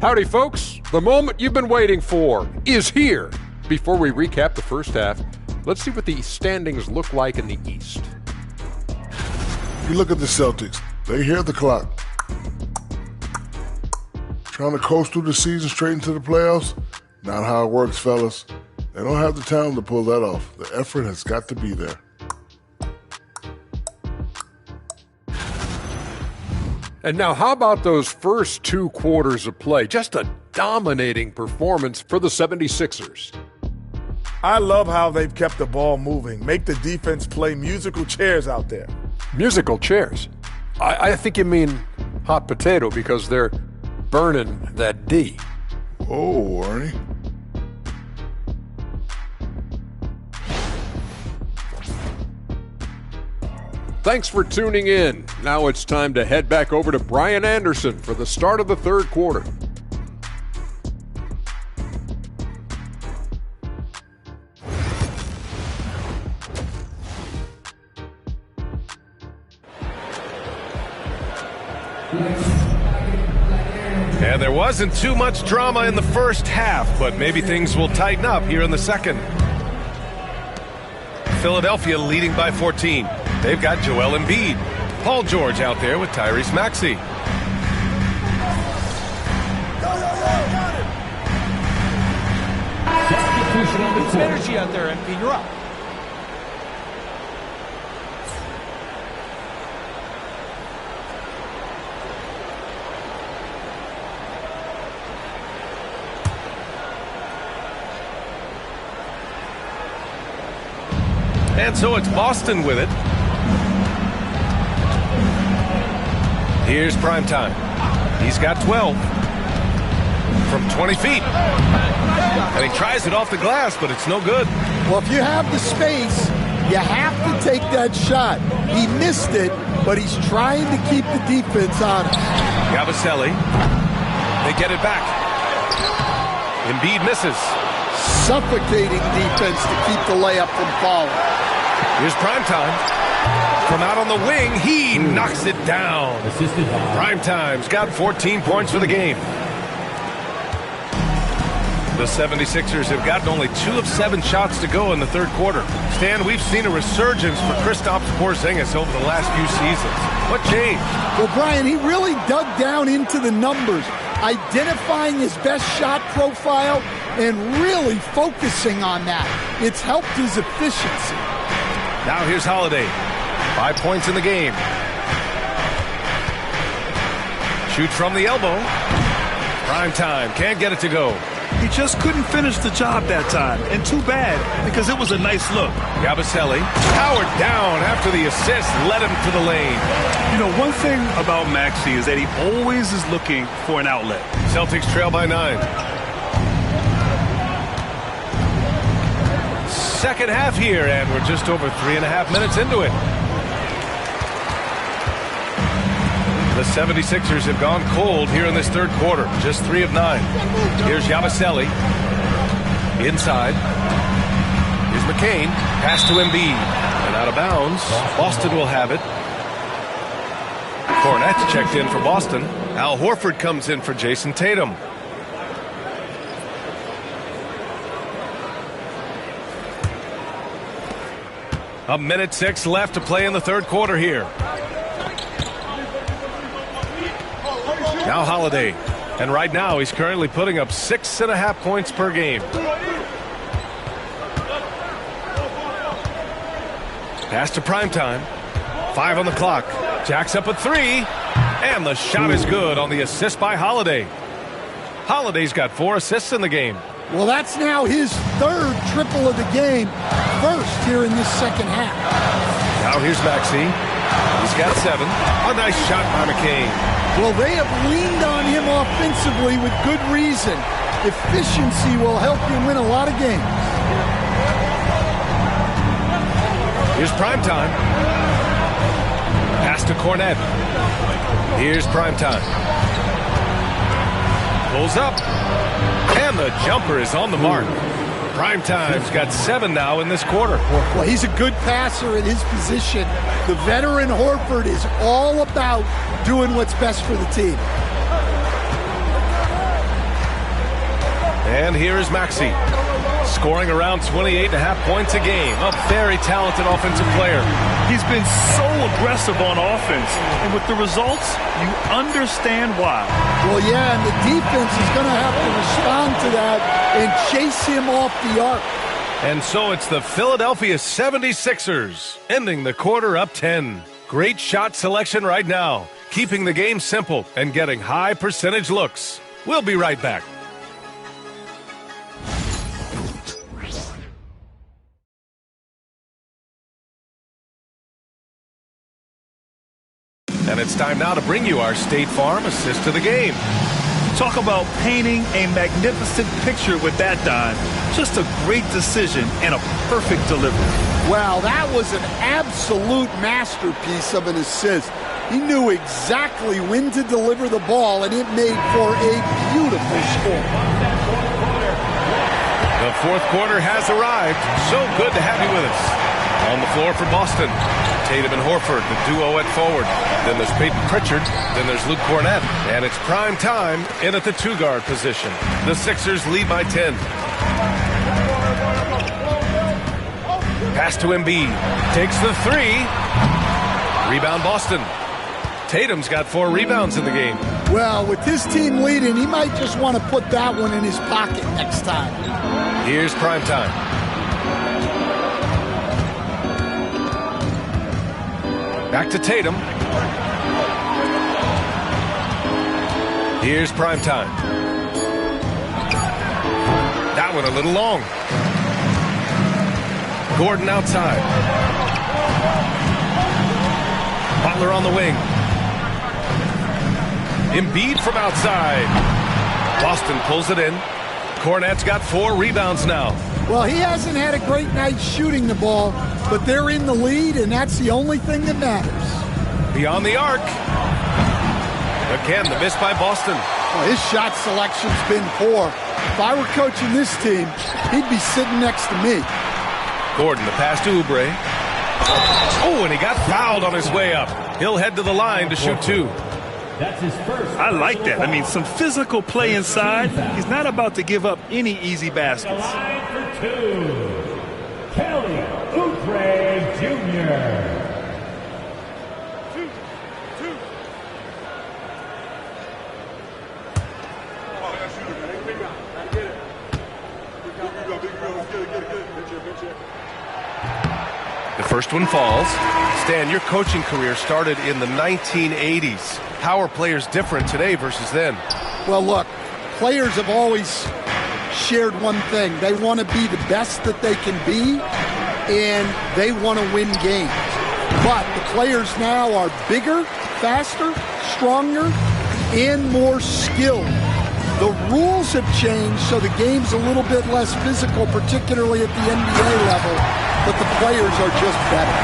Howdy, folks. The moment you've been waiting for is here. Before we recap the first half, let's see what the standings look like in the East. You look at the Celtics. They hear the clock. Trying to coast through the season straight into the playoffs? Not how it works, fellas. They don't have the talent to pull that off. The effort has got to be there. And now, how about those first 2 quarters of play? Just a dominating performance for the 76ers. I love how they've kept the ball moving. Make the defense play musical chairs out there. Musical chairs? I think you mean hot potato because they're burning that D. Oh, Ernie. Thanks for tuning in. Now it's time to head back over to Brian Anderson for the start of the third quarter. And there wasn't too much drama in the first half, but maybe things will tighten up here in the second. Philadelphia leading by 14. They've got Joel Embiid. Paul George out there with Tyrese Maxey. It's energy out there, MP. You're up. And so it's Boston with it. Here's primetime. He's got 12 from 20 feet. And he tries it off the glass, but it's no good. Well, if you have the space, you have to take that shot. He missed it, but he's trying to keep the defense on it. Yabusele. They get it back. Embiid misses. Suffocating defense to keep the layup from falling. Here's Primetime. From out on the wing, he knocks it down. Primetime's got 14 points for the game. The 76ers have gotten only 2 of 7 shots to go in the third quarter. Stan, we've seen a resurgence for Kristaps Porzingis over the last few seasons. What changed? Well, Brian, he really dug down into the numbers, identifying his best shot profile and really focusing on that. It's helped his efficiency. Now here's Holiday. 5 points in the game. Shoots from the elbow. Primetime can't get it to go. He just couldn't finish the job that time, and too bad, because it was a nice look. Yabusele powered down after the assist, led him to the lane. You know, one thing about Maxey is that he always is looking for an outlet. Celtics trail by 9. Second half here, and we're just over 3.5 minutes into it. The 76ers have gone cold here in this third quarter. Just 3 of 9. Here's Yabusele. Inside. Here's McCain. Pass to Embiid. And out of bounds. Boston will have it. Cornette checked in for Boston. Al Horford comes in for Jason Tatum. A minute 6 left to play in the third quarter here. Now Holiday. And right now he's currently putting up 6.5 points per game. Pass to Primetime. 5 on the clock. Jacks up a 3. And the shot is good on the assist by Holiday. Holiday's got 4 assists in the game. Well, that's now his third triple of the game. First here in this second half. Now here's Maxey. He's got 7. A nice shot by McCain. Well, they have leaned on him offensively with good reason. Efficiency will help you win a lot of games. Here's Primetime. Pass to Cornette. Here's Primetime. Pulls up. And the jumper is on the mark. Primetime's got 7 now in this quarter. Well, he's a good passer at his position. The veteran Horford is all about doing what's best for the team. And here is Maxey, scoring around 28.5 points a game. A very talented offensive player. He's been so aggressive on offense, and with the results, you understand why. Well, yeah, and the defense is going to have to respond to that and chase him off the arc. And so it's the Philadelphia 76ers ending the quarter up 10. Great shot selection right now, keeping the game simple and getting high percentage looks. We'll be right back. And it's time now to bring you our State Farm assist to the game. Talk about painting a magnificent picture with that dime. Just a great decision and a perfect delivery. Well, that was an absolute masterpiece of an assist. He knew exactly when to deliver the ball, and it made for a beautiful score. The fourth quarter has arrived. So good to have you with us. On the floor for Boston, Tatum and Horford, the duo at forward. Then there's Peyton Pritchard. Then there's Luke Cornett. And it's prime time in at the two-guard position. The Sixers lead by 10. Pass to Embiid. Takes the three. Rebound Boston. Tatum's got 4 rebounds in the game. Well, with his team leading, he might just want to put that one in his pocket next time. Here's prime time. Back to Tatum. Here's prime time. That one a little long. Gordon outside. Butler on the wing. Embiid from outside. Boston pulls it in. Cornett's got 4 rebounds now. Well, he hasn't had a great night shooting the ball, but they're in the lead, and that's the only thing that matters. Beyond the arc. Again, the miss by Boston. Well, his shot selection's been poor. If I were coaching this team, he'd be sitting next to me. Gordon, the pass to Oubre. Oh, and he got fouled on his way up. He'll head to the line to shoot 2. That's his first. I like that. I mean, some physical play inside. He's not about to give up any easy baskets. Line for 2, Kelly Oubre Jr. The first one falls. Stan, your coaching career started in the 1980s. How are players different today versus then? Well, look, players have always shared one thing. They want to be the best that they can be, and they want to win games. But the players now are bigger, faster, stronger, and more skilled. The rules have changed, so the game's a little bit less physical, particularly at the NBA level, but the players are just better.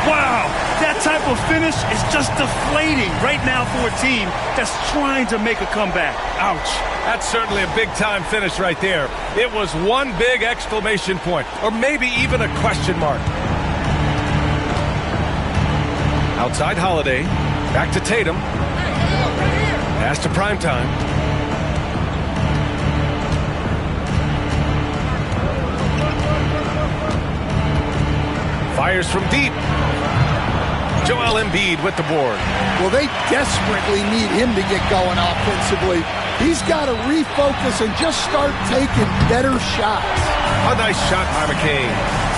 Wow, that type of finish is just deflating right now for a team that's trying to make a comeback. Ouch. That's certainly a big-time finish right there. It was one big exclamation point, or maybe even a question mark. Outside Holiday, back to Tatum. Pass to primetime. Fires from deep. Joel Embiid with the board. Well, they desperately need him to get going offensively. He's got to refocus and just start taking better shots. A nice shot by McCain.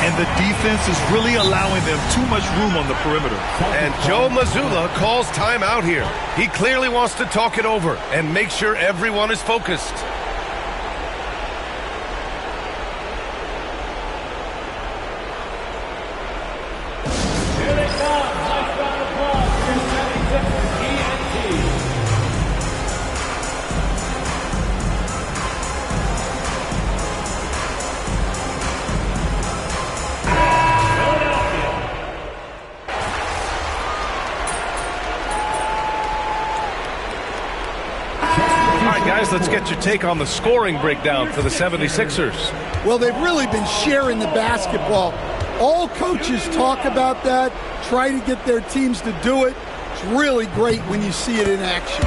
And the defense is really allowing them too much room on the perimeter. And Joe Mazzulla calls timeout here. He clearly wants to talk it over and make sure everyone is focused. Let's get your take on the scoring breakdown for the 76ers. Well, they've really been sharing the basketball. All coaches talk about that, try to get their teams to do it. It's really great when you see it in action.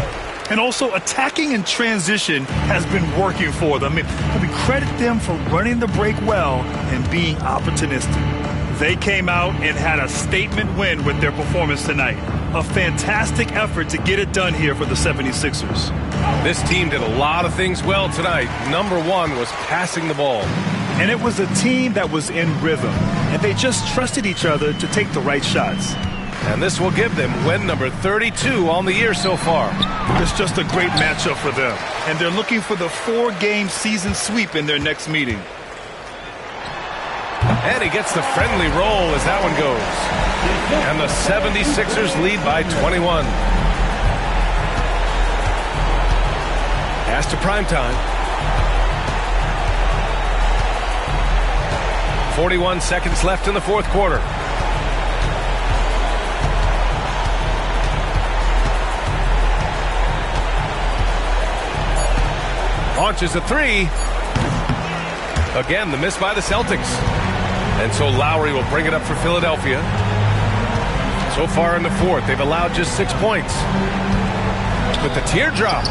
And also, attacking in transition has been working for them. I mean, credit them for running the break well and being opportunistic. They came out and had a statement win with their performance tonight. A fantastic effort to get it done here for the 76ers. This team did a lot of things well tonight. Number one was passing the ball. And it was a team that was in rhythm. And they just trusted each other to take the right shots. And this will give them win number 32 on the year so far. It's just a great matchup for them. And they're looking for the 4-game season sweep in their next meeting. And he gets the friendly roll as that one goes. And the 76ers lead by 21. Pass to primetime. 41 seconds left in the fourth quarter. Launches a three. Again, the miss by the Celtics. And so Lowry will bring it up for Philadelphia. So far in the fourth, they've allowed just 6 points. With the teardrop.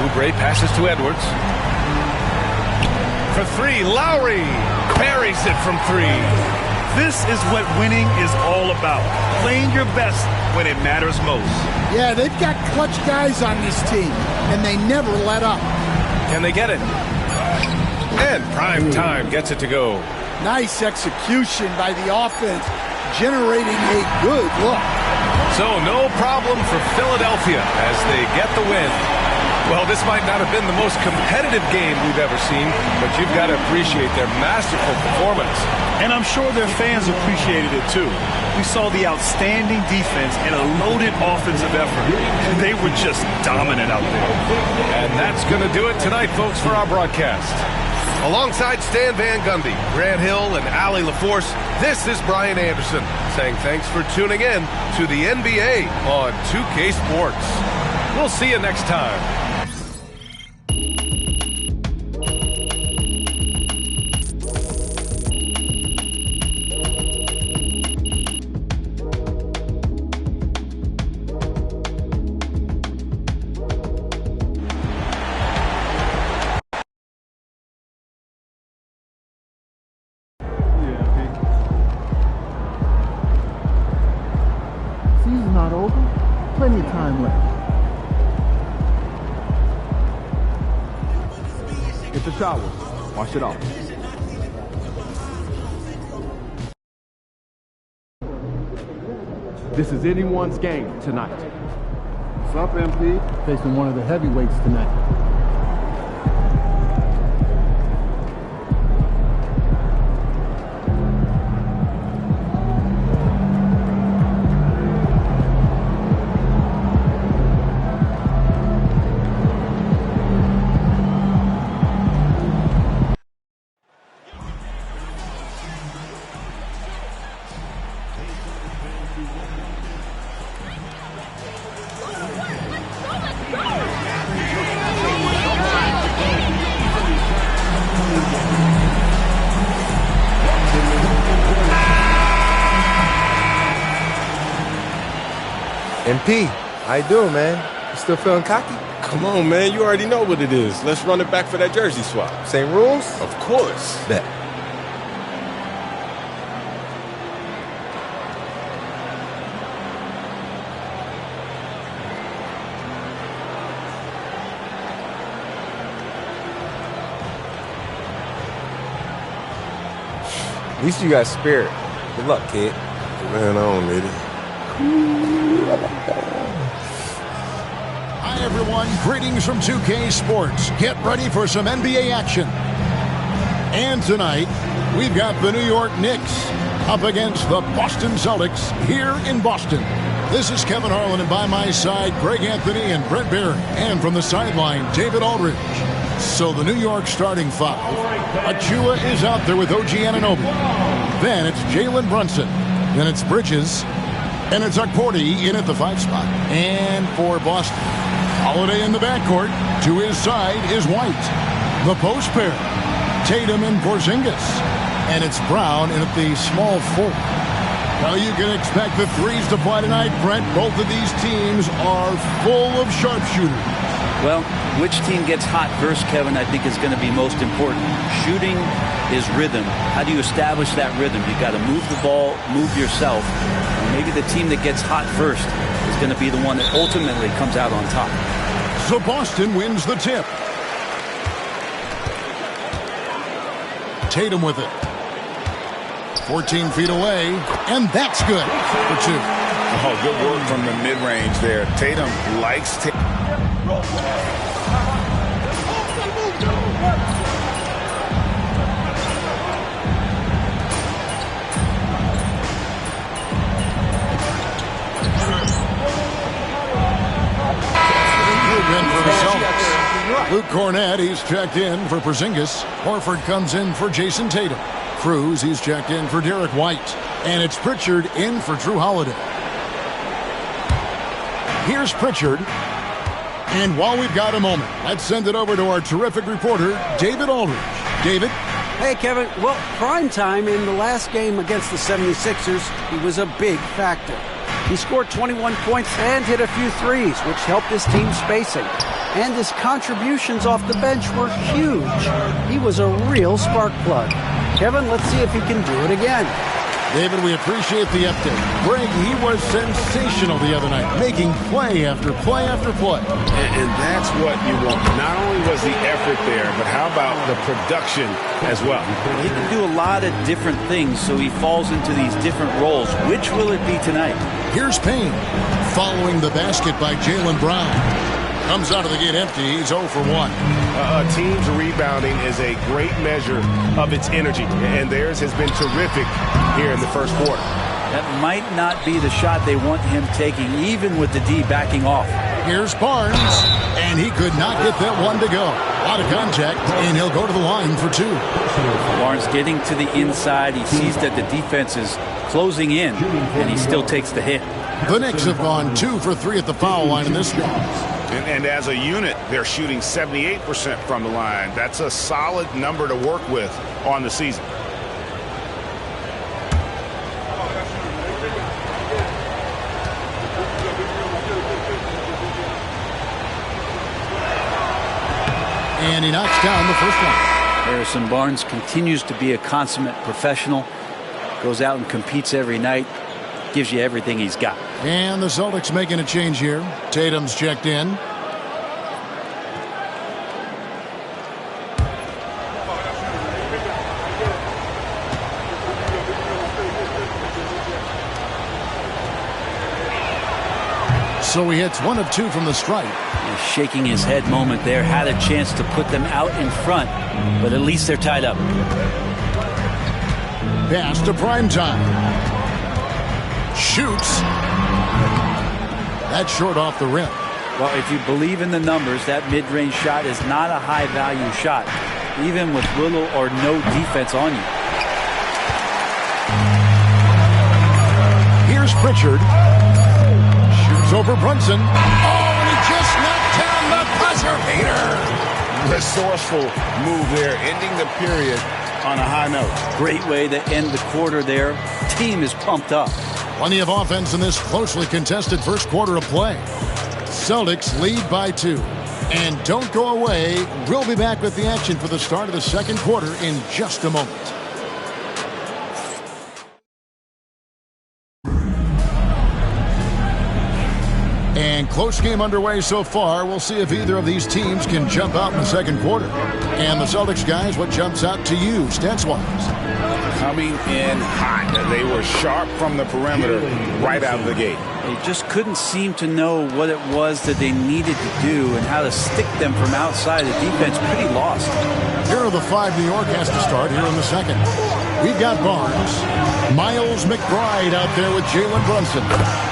Oubre passes to Edwards. For three, Lowry buries it from three. This is what winning is all about. Playing your best when it matters most. Yeah, they've got clutch guys on this team, and they never let up. Can they get it? And prime time gets it to go. Nice execution by the offense, generating a good look. So no problem for Philadelphia as they get the win. Well, this might not have been the most competitive game we've ever seen, but you've got to appreciate their masterful performance. And I'm sure their fans appreciated it too. We saw the outstanding defense and a loaded offensive effort. They were just dominant out there. And that's going to do it tonight, folks, for our broadcast. Alongside Stan Van Gundy, Grant Hill, and Allie LaForce, this is Brian Anderson saying thanks for tuning in to the NBA on 2K Sports. We'll see you next time. Season's not over. Plenty of time left. Get the shower. Wash it off. This is anyone's game tonight. What's up, MP? Facing one of the heavyweights tonight. MP, how you doing, man? You still feeling cocky? Come on, man. You already know what it is. Let's run it back for that jersey swap. Same rules? Of course. Bet. At least you got spirit. Good luck, kid. Man, I don't need it. Hi, everyone. Greetings from 2K Sports. Get ready for some NBA action. And tonight, we've got the New York Knicks up against the Boston Celtics here in Boston. This is Kevin Harlan, and by my side, Greg Anthony and Brett Barrett. And from the sideline, David Aldridge. So the New York starting five. Achua is out there with OG Anunoby. Then it's Jalen Brunson. Then it's Bridges. And it's Okporti in at the 5 spot. And for Boston, Holiday in the backcourt. To his side is White. The post pair, Tatum and Porzingis. And it's Brown in at the small 4. Well, you can expect the threes to fly tonight, Brent. Both of these teams are full of sharpshooters. Well, which team gets hot first, Kevin, I think is going to be most important. Shooting is rhythm. How do you establish that rhythm? You've got to move the ball, move yourself. And maybe the team that gets hot first is going to be the one that ultimately comes out on top. So Boston wins the tip. Tatum with it. 14 feet away, and that's good for 2. Oh, good work from the mid-range there. Tatum likes to... Luke Cornett, he's checked in for Porzingis. Horford comes in for Jason Tatum. Cruz, he's checked in for Derek White. And it's Pritchard in for Drew Holiday. Here's Pritchard. And while we've got a moment, let's send it over to our terrific reporter, David Aldridge. David? Hey, Kevin. Well, prime time in the last game against the 76ers, he was a big factor. He scored 21 points and hit a few threes, which helped his team spacing. And his contributions off the bench were huge. He was a real spark plug. Kevin, let's see if he can do it again. David, we appreciate the update. Greg, he was sensational the other night, making play after play after play. And that's what you want. Not only was the effort there, but how about the production as well? He can do a lot of different things, so he falls into these different roles. Which will it be tonight? Here's Payne, following the basket by Jaylen Brown. Comes out of the gate empty. He's 0 for 1. A team's rebounding is a great measure of its energy, and theirs has been terrific here in the first quarter. That might not be the shot they want him taking, even with the D backing off. Here's Barnes, and he could not get that one to go. Out of contact, and he'll go to the line for 2. Barnes getting to the inside. He sees that the defense is closing in, and he still takes the hit. The Knicks have gone 2 for 3 at the foul line in this game. And as a unit, they're shooting 78% from the line. That's a solid number to work with on the season. And he knocks down the first one. Harrison Barnes continues to be a consummate professional. Goes out and competes every night. Gives you everything he's got. And the Celtics making a change here. Tatum's checked in. So he hits 1 of 2 from the stripe. He's shaking his head moment there. Had a chance to put them out in front, but at least they're tied up. Pass to Primetime. Shoots. That's short off the rim. Well, if you believe in the numbers, that mid-range shot is not a high-value shot, even with little or no defense on you. Here's Pritchard. Shoots over Brunson. Oh, and he just knocked down the buzzer beater. Resourceful move there, ending the period on a high note. Great way to end the quarter there. Team is pumped up. Plenty of offense in this closely contested first quarter of play. Celtics lead by 2. And don't go away. We'll be back with the action for the start of the second quarter in just a moment. And close game underway so far. We'll see if either of these teams can jump out in the second quarter. And the Celtics guys, what jumps out to you stats-wise? Coming in hot. They were sharp from the perimeter right out of the gate. They just couldn't seem to know what it was that they needed to do and how to stick them from outside. The defense pretty lost. Here are the 5 New York has to start here in the second. We've got Barnes, Miles McBride out there with Jalen Brunson,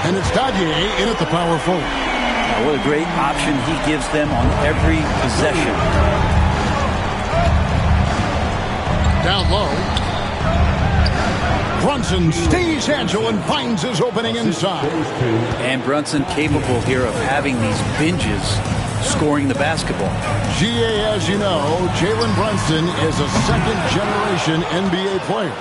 and it's Dadier in at the power forward. Now, what a great option he gives them on every possession. Down low. Brunson stays agile and finds his opening inside. And Brunson capable here of having these binges scoring the basketball. GA, as you know, Jalen Brunson is a second-generation NBA player.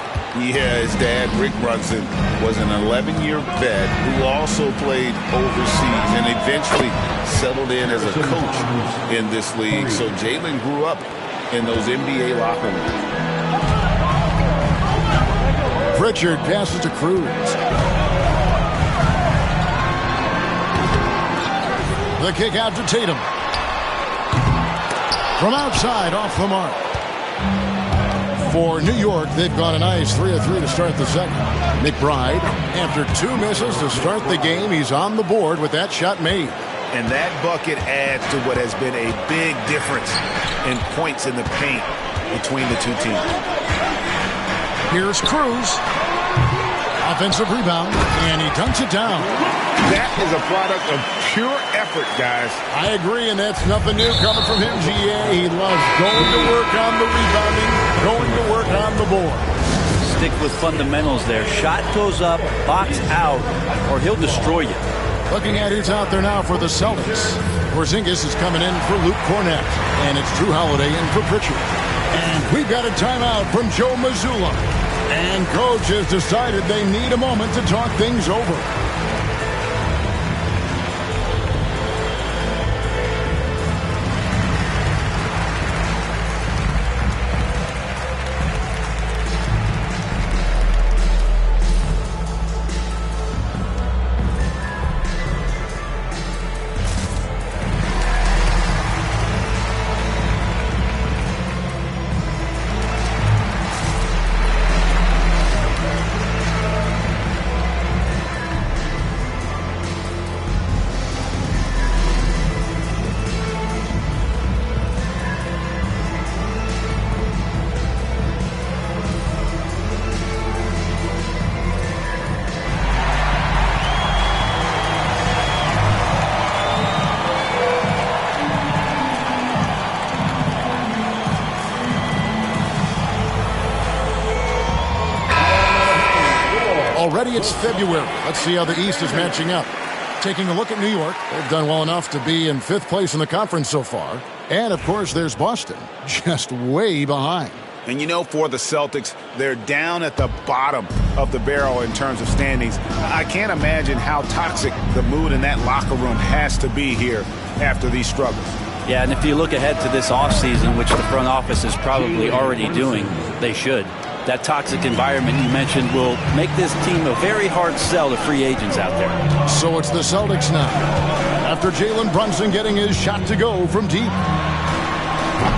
Yeah, his dad, Rick Brunson, was an 11-year vet who also played overseas and eventually settled in as a coach in this league. So Jalen grew up in those NBA locker rooms. Pritchard passes to Cruz. The kick out to Tatum. From outside, off the mark. For New York, they've got a nice 3 of 3 to start the second. McBride, after 2 misses to start the game, he's on the board with that shot made. And that bucket adds to what has been a big difference in points in the paint between the two teams. Here's Cruz. Offensive rebound, and he dunks it down. That is a product of pure effort, guys. I agree, and that's nothing new coming from him, GA. He loves going to work on the rebounding, going to work on the board. Stick with fundamentals there. Shot goes up, box out, or he'll destroy you. Looking at who's out there now for the Celtics. Porzingis is coming in for Luke Cornett, and it's Drew Holiday in for Pritchard. And we've got a timeout from Joe Mazzulla. And coach has decided they need a moment to talk things over. Already it's February. Let's see how the East is matching up. Taking a look at New York, they've done well enough to be in 5th place in the conference so far. And, of course, there's Boston, just way behind. And, you know, for the Celtics, they're down at the bottom of the barrel in terms of standings. I can't imagine how toxic the mood in that locker room has to be here after these struggles. Yeah, and if you look ahead to this offseason, which the front office is probably already doing, they should. That toxic environment you mentioned will make this team a very hard sell to free agents out there. So it's the Celtics now. After Jalen Brunson getting his shot to go from deep.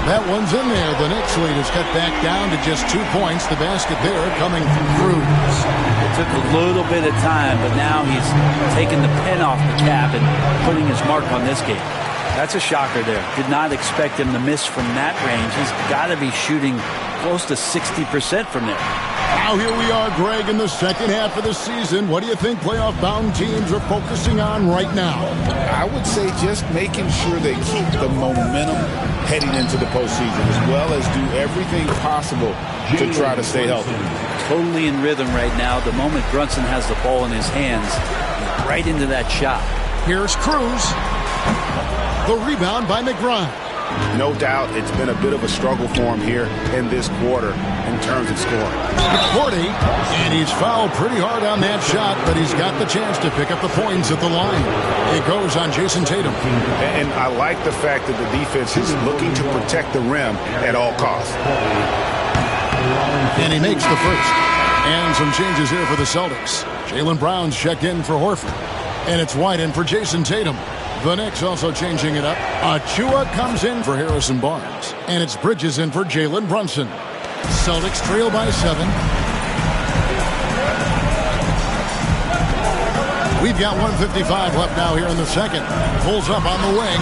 That one's in there. The Knicks lead is cut back down to just 2 points. The basket there coming from Cruz. It took a little bit of time, but now he's taking the pen off the cap and putting his mark on this game. That's a shocker there. Did not expect him to miss from that range. He's got to be shooting close to 60% from there. Now here we are, Greg, in the second half of the season. What do you think playoff-bound teams are focusing on right now? I would say just making sure they keep the momentum heading into the postseason, as well as do everything possible to try to stay healthy. Totally in rhythm right now. The moment Brunson has the ball in his hands, he's right into that shot. Here's Cruz. The rebound by McBride. No doubt it's been a bit of a struggle for him here in this quarter in terms of scoring. 40, and he's fouled pretty hard on that shot, but he's got the chance to pick up the points at the line. It goes on Jason Tatum. And I like the fact that the defense is looking to protect the rim at all costs. And he makes the first. And some changes here for the Celtics. Jaylen Brown's checked in for Horford. And it's White in for Jason Tatum. The Knicks also changing it up. Achua comes in for Harrison Barnes. And it's Bridges in for Jalen Brunson. Celtics trail by 7. We've got 1:55 left now here in the second. Pulls up on the wing.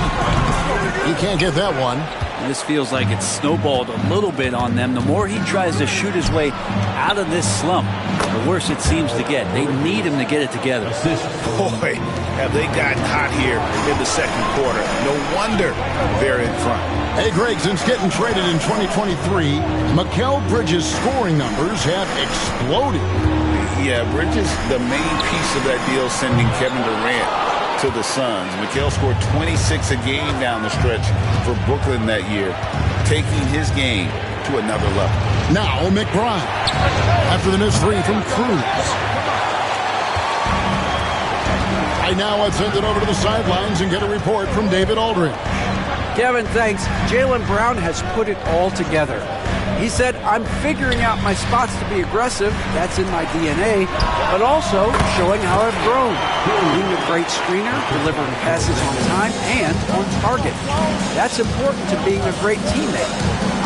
He can't get that one. This feels like it's snowballed a little bit on them. The more he tries to shoot his way out of this slump, the worse it seems to get. They need him to get it together. Boy, have they gotten hot here in the second quarter. No wonder they're in front. Hey, Greg, since getting traded in 2023, Mikal Bridges' scoring numbers have exploded. Yeah, Bridges, the main piece of that deal, sending Kevin Durant to the Suns. Mikal scored 26 a game down the stretch for Brooklyn that year, taking his game to another level. Now McBride, after the missed three from Cruz. Right now let's send it over to the sidelines and get a report from David Aldridge. Kevin, thanks. Jaylen Brown has put it all together. He said, I'm figuring out my spots to be aggressive. That's in my DNA. But also showing how I've grown. Being a great screener, delivering passes on time and on target. That's important to being a great teammate.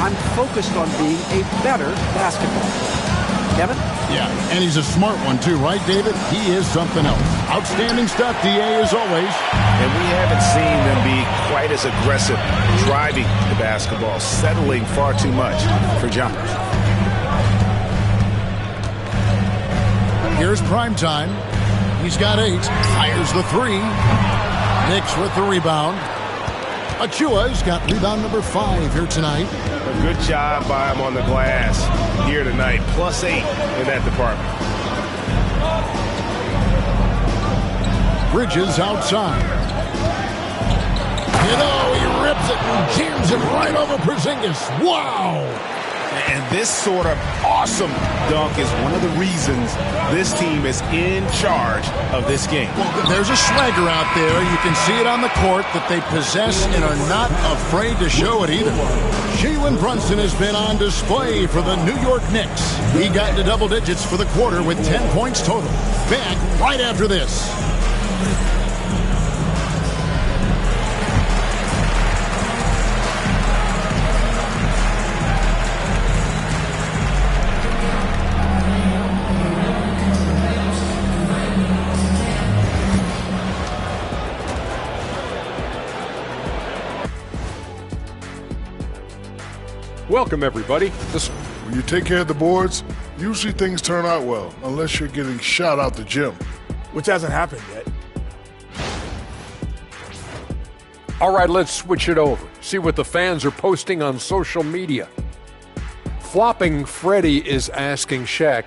I'm focused on being a better basketball player. Kevin? Yeah, and he's a smart one too, right, David? He is something else. Outstanding stuff, DA, as always. And we haven't seen them be quite as aggressive driving the basketball, settling far too much for jumpers. Here's primetime. He's got 8. Fires the 3. Knicks with the rebound. Achua's got rebound number 5 here tonight. A good job by him on the glass here tonight. +8 in that department. Bridges outside. He rips it and jams it right over Porzingis. Wow! And this sort of awesome dunk is one of the reasons this team is in charge of this game. Well, there's a swagger out there. You can see it on the court that they possess and are not afraid to show it either. Jalen Brunson has been on display for the New York Knicks. He got into double digits for the quarter with 10 points total. Back right after this. Welcome, everybody. When you take care of the boards, usually things turn out well, unless you're getting shot out the gym. Which hasn't happened yet. All right, let's switch it over. See what the fans are posting on social media. Flopping Freddy is asking Shaq,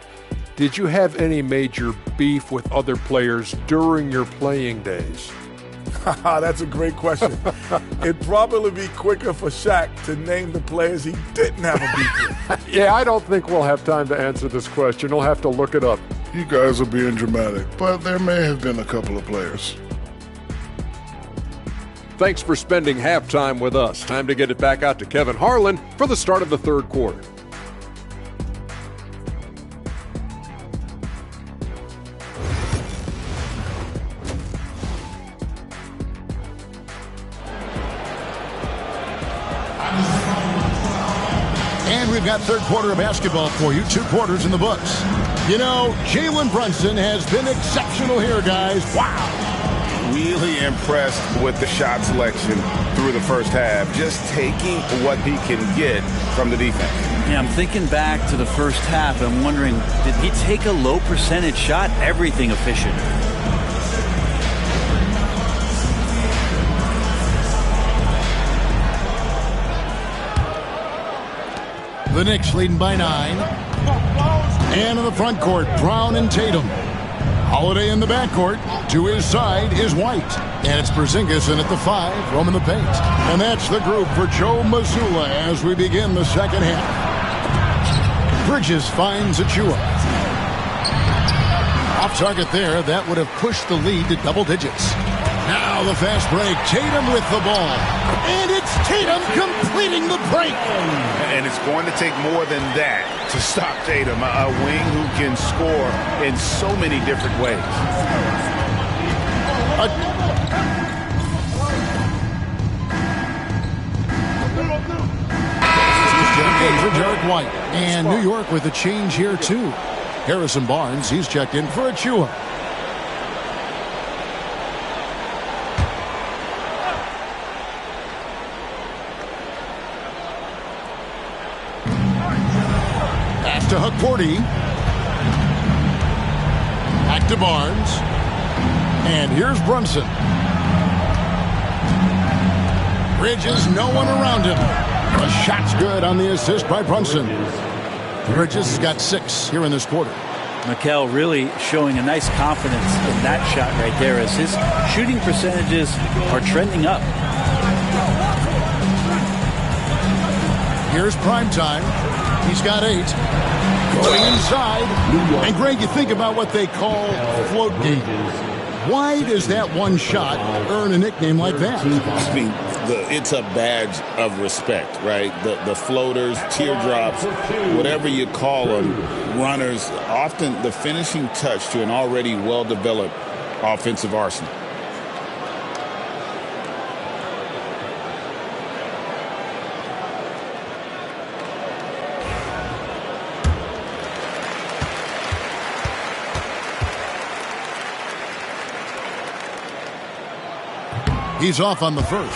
did you have any major beef with other players during your playing days? That's a great question. It'd probably be quicker for Shaq to name the players he didn't have a beef with. Yeah, I don't think we'll have time to answer this question. We'll have to look it up. You guys are being dramatic, but there may have been a couple of players. Thanks for spending halftime with us. Time to get it back out to Kevin Harlan for the start of the third quarter. And we've got third quarter of basketball for you. 2 quarters in the books. You know, Jalen Brunson has been exceptional here, guys. Wow. Really impressed with the shot selection through the first half. Just taking what he can get from the defense. Yeah, I'm thinking back to the first half. I'm wondering, did he take a low percentage shot? Everything efficient. The Knicks leading by 9. And in the front court, Brown and Tatum. Holiday in the backcourt. To his side is White. And it's Porzingis in at the 5, roaming the paint. And that's the group for Joe Mazzulla as we begin the second half. Bridges finds Achua. Off target there. That would have pushed the lead to double digits. Now the fast break. Tatum with the ball. And it's Tatum completing the break. And it's going to take more than that to stop Tatum, a wing who can score in so many different ways. For Derek White. And New York with a change here, too. Harrison Barnes, he's checked in for Achua. Pass to Hukporti. Back to Barnes. And here's Brunson. Bridges, no one around him. The shot's good on the assist by Brunson. Bridges has got 6 here in this quarter. Mikel really showing a nice confidence in that shot right there as his shooting percentages are trending up. Here's primetime. He's got 8. Going inside. And Greg, you think about what they call float game. Why does that one shot earn a nickname like that? I mean, it's a badge of respect, right? The floaters, teardrops, whatever you call them, runners, often the finishing touch to an already well-developed offensive arsenal. He's off on the first.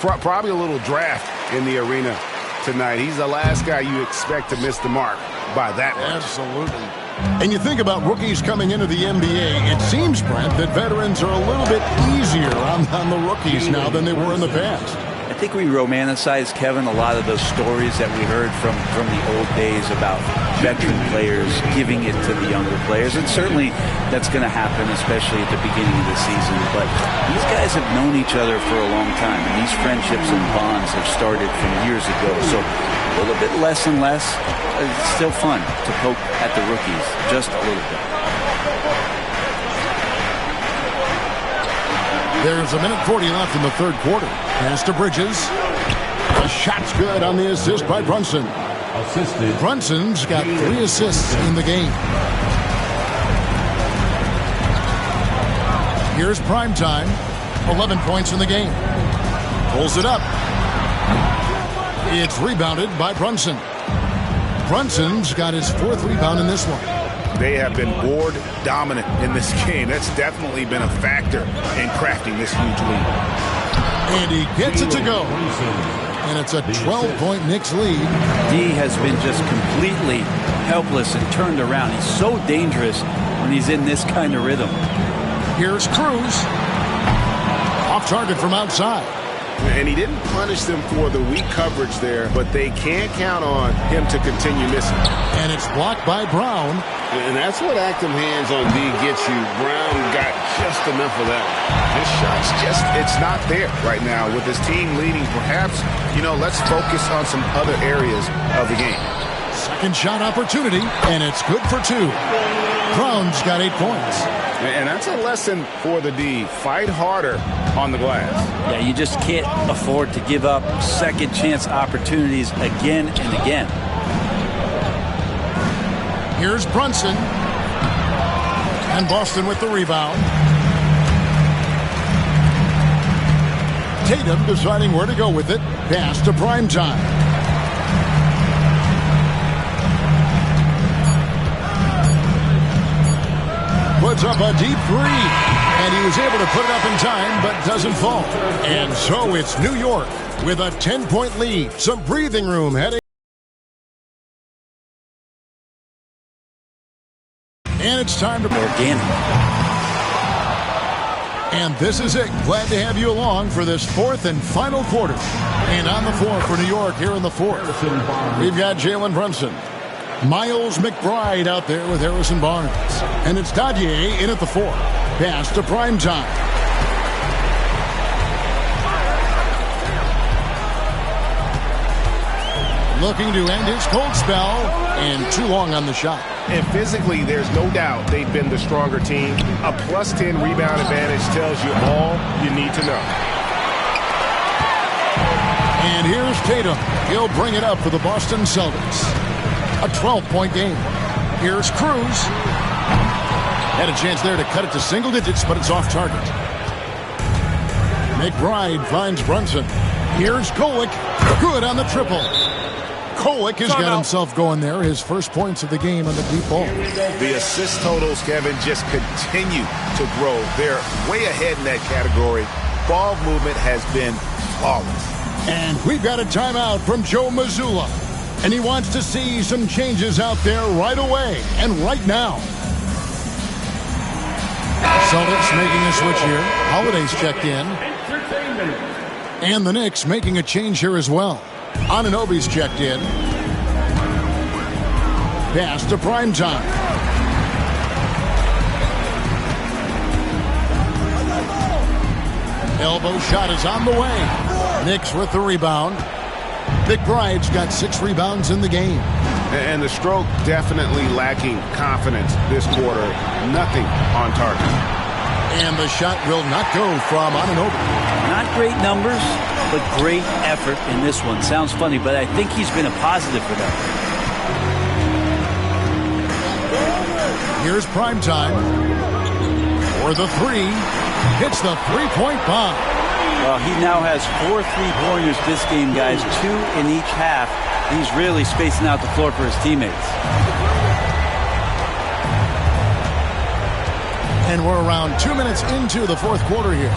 Probably a little draft in the arena tonight. He's the last guy you expect to miss the mark by that much. Absolutely. And you think about rookies coming into the NBA, it seems, Brent, that veterans are a little bit easier on the rookies now than they were in the past. I think we romanticize, Kevin, a lot of those stories that we heard from the old days about veteran players giving it to the younger players. And certainly that's going to happen, especially at the beginning of the season. But these guys have known each other for a long time, and these friendships and bonds have started from years ago. So a little bit less and less. It's still fun to poke at the rookies, just a little bit. There's 1:40 left in the third quarter. Pass to Bridges. The shot's good on the assist by Brunson. Brunson's got 3 assists in the game. Here's prime time. 11 points in the game. Pulls it up. It's rebounded by Brunson. Brunson's got his 4th rebound in this one. They have been board dominant in this game. That's definitely been a factor in crafting this huge lead. And he gets it to go. And it's a 12-point Knicks lead. D has been just completely helpless and turned around. He's so dangerous when he's in this kind of rhythm. Here's Cruz. Off target from outside. And he didn't punish them for the weak coverage there, but they can't count on him to continue missing. And it's blocked by Brown. And that's what active hands on D gets you. Brown got just enough of that. His shot's it's not there right now. With his team leading, perhaps, let's focus on some other areas of the game. Second shot opportunity, and it's good for 2. Brown's got 8 points. And that's a lesson for the D. Fight harder on the glass. Yeah, you just can't afford to give up second chance opportunities again and again. Here's Brunson. And Boston with the rebound. Tatum deciding where to go with it. Pass to prime time. Puts up a deep 3. And he was able to put it up in time, but doesn't fall. And so it's New York with a 10-point lead. Some breathing room heading. And it's time to organic. And this is it. Glad to have you along for this 4th and final quarter. And on the floor for New York here in the 4th, we've got Jalen Brunson. Miles McBride out there with Harrison Barnes. And it's Dadier in at the 4. Pass to prime time. Looking to end his cold spell, and too long on the shot. And physically, there's no doubt they've been the stronger team. A +10 rebound advantage tells you all you need to know. And here's Tatum. He'll bring it up for the Boston Celtics. A 12-point game. Here's Cruz. Had a chance there to cut it to single digits, but it's off target. McBride finds Brunson. Here's Kolek. Good on the triple. Kolek has got himself going there. His first points of the game on the deep ball. The assist totals, Kevin, just continue to grow. They're way ahead in that category. Ball movement has been flawless. And we've got a timeout from Joe Mazzulla. And he wants to see some changes out there right away and right now. Celtics making a switch here. Holiday's checked in. And the Knicks making a change here as well. Anunoby's checked in. Pass to prime time. Elbow shot is on the way. Knicks with the rebound. McBride's got 6 rebounds in the game. And the stroke definitely lacking confidence this quarter. Nothing on target. And the shot will not go from Anunoby. Not great numbers, but great effort in this one. Sounds funny, but I think he's been a positive for them. Here's prime time. For the 3. Hits the 3-point bomb. Well, he now has 4 3-pointers this game, guys. 2 in each half. He's really spacing out the floor for his teammates. And we're around 2 minutes into the fourth quarter here.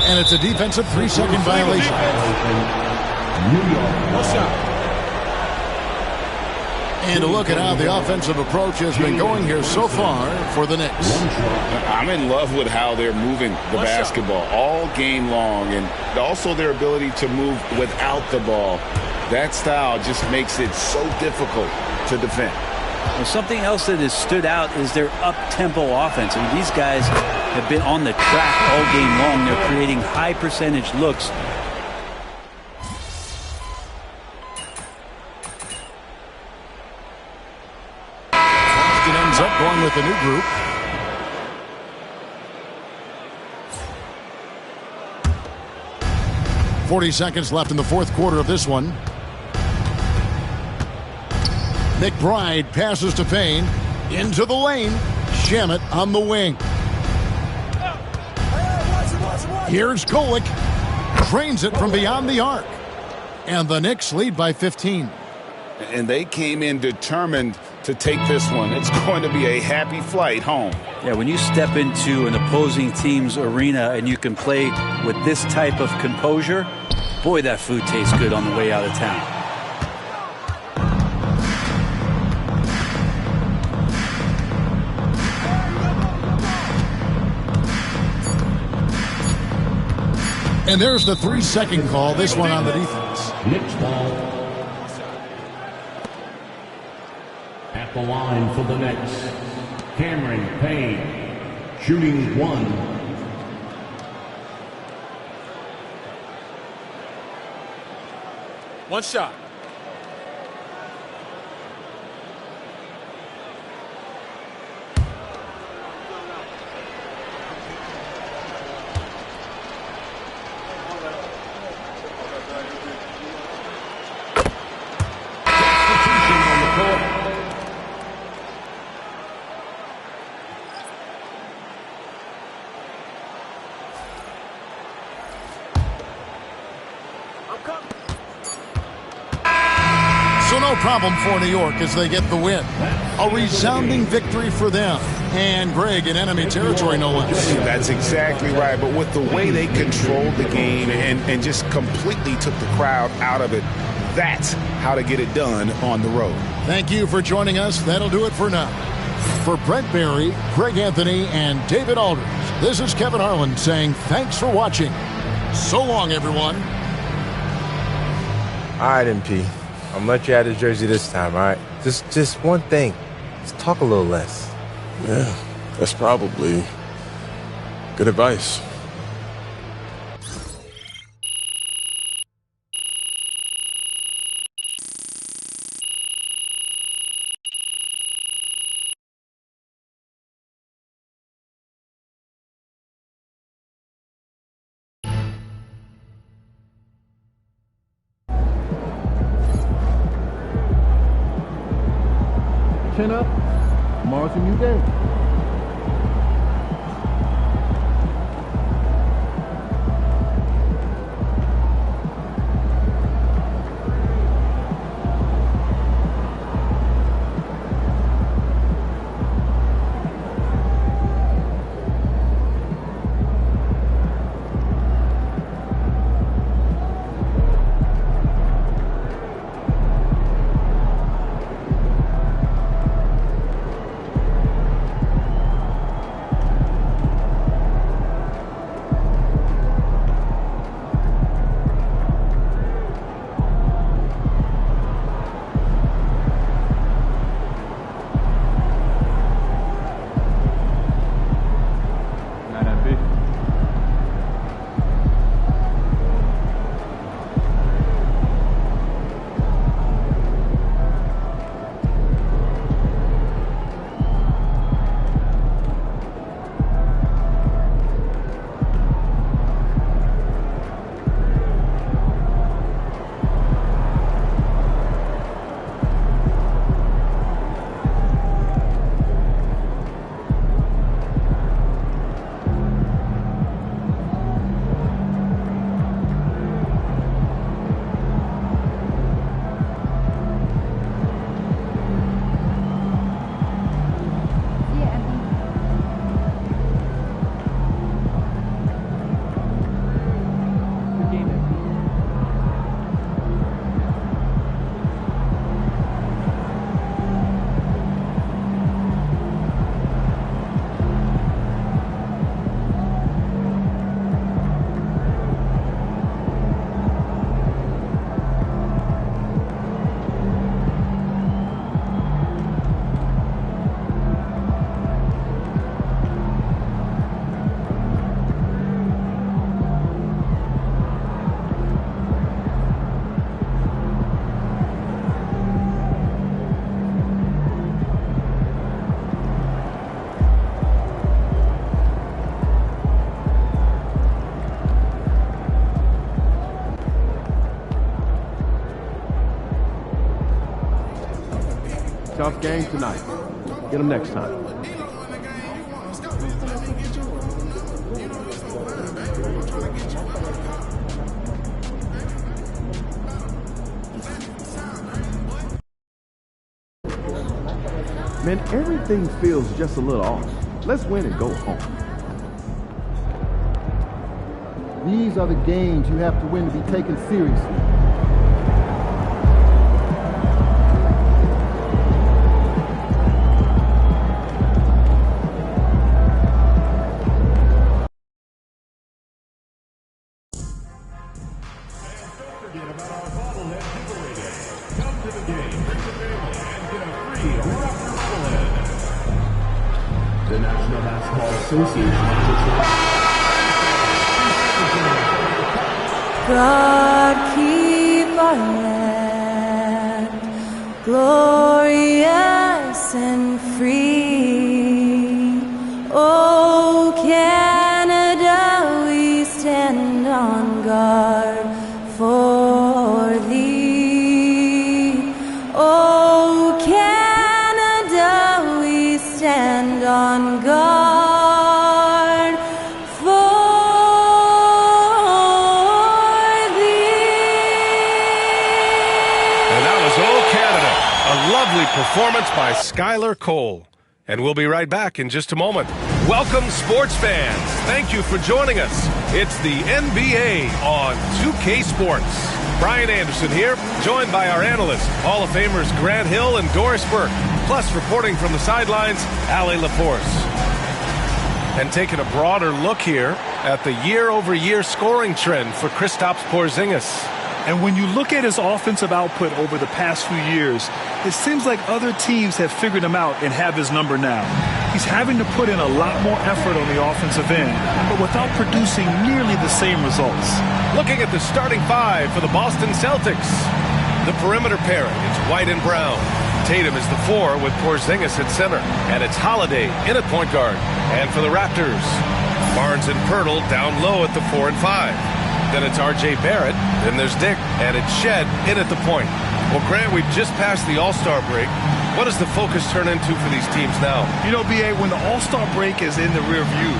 And it's a defensive 3-second violation. And to look at how the offensive approach has been going here so far for the Knicks. I'm in love with how they're moving the basketball all game long, and also their ability to move without the ball. That style just makes it so difficult to defend. Well, something else that has stood out is their up-tempo offense. I mean, these guys have been on the track all game long. They're creating high-percentage looks. Boston ends up going with the new group. .40 seconds left in the fourth quarter of this one. McBride passes to Payne. Into the lane. Shamet on the wing. Here's Golick. Trains it from beyond the arc. And the Knicks lead by 15. And they came in determined to take this one. It's going to be a happy flight home. Yeah, when you step into an opposing team's arena and you can play with this type of composure, boy, that food tastes good on the way out of town. And there's the 3-second call, this one on the defense. Knicks ball. At the line for the Knicks, Cameron Payne, shooting 1. One shot. So no problem for New York as they get the win. A resounding victory for them. And Greg in enemy territory, no less. That's exactly right. But with the way they controlled the game and just completely took the crowd out of it, that's how to get it done on the road. Thank you for joining us. That'll do it for now. For Brent Barry, Greg Anthony, and David Aldridge, this is Kevin Harlan saying thanks for watching. So long, everyone. All right, MP. I'm gonna let you out of the jersey this time, all right? Just one thing. Just talk a little less. Yeah, that's probably good advice. Chin up. Tomorrow's a new day. Tough game tonight. Get them next time. Man, everything feels just a little off. Let's win and go home. These are the games you have to win to be taken seriously. The National Basketball Association. God keep our land glorious and free. Oh, Canada, we stand on guard for thee. Oh, Canada, we stand on guard for lovely performance by Skylar Cole. And we'll be right back in just a moment. Welcome, sports fans. Thank you for joining us. It's the NBA on 2K Sports. Brian Anderson here, joined by our analysts, Hall of Famers Grant Hill and Doris Burke. Plus, reporting from the sidelines, Allie LaForce. And taking a broader look here at the year-over-year scoring trend for Kristaps Porzingis. And when you look at his offensive output over the past few years, it seems like other teams have figured him out and have his number now. He's having to put in a lot more effort on the offensive end, but without producing nearly the same results. Looking at the starting five for the Boston Celtics. The perimeter pairing is White and Brown. Tatum is the 4 with Porzingis at center. And it's Holiday in at point guard. And for the Raptors, Barnes and Pirtle down low at the 4 and 5. Then it's R.J. Barrett, then there's Dick, and it's Shed in at the point. Well, Grant, we've just passed the All-Star break. What does the focus turn into for these teams now? You know, B.A., when the All-Star break is in the rear view,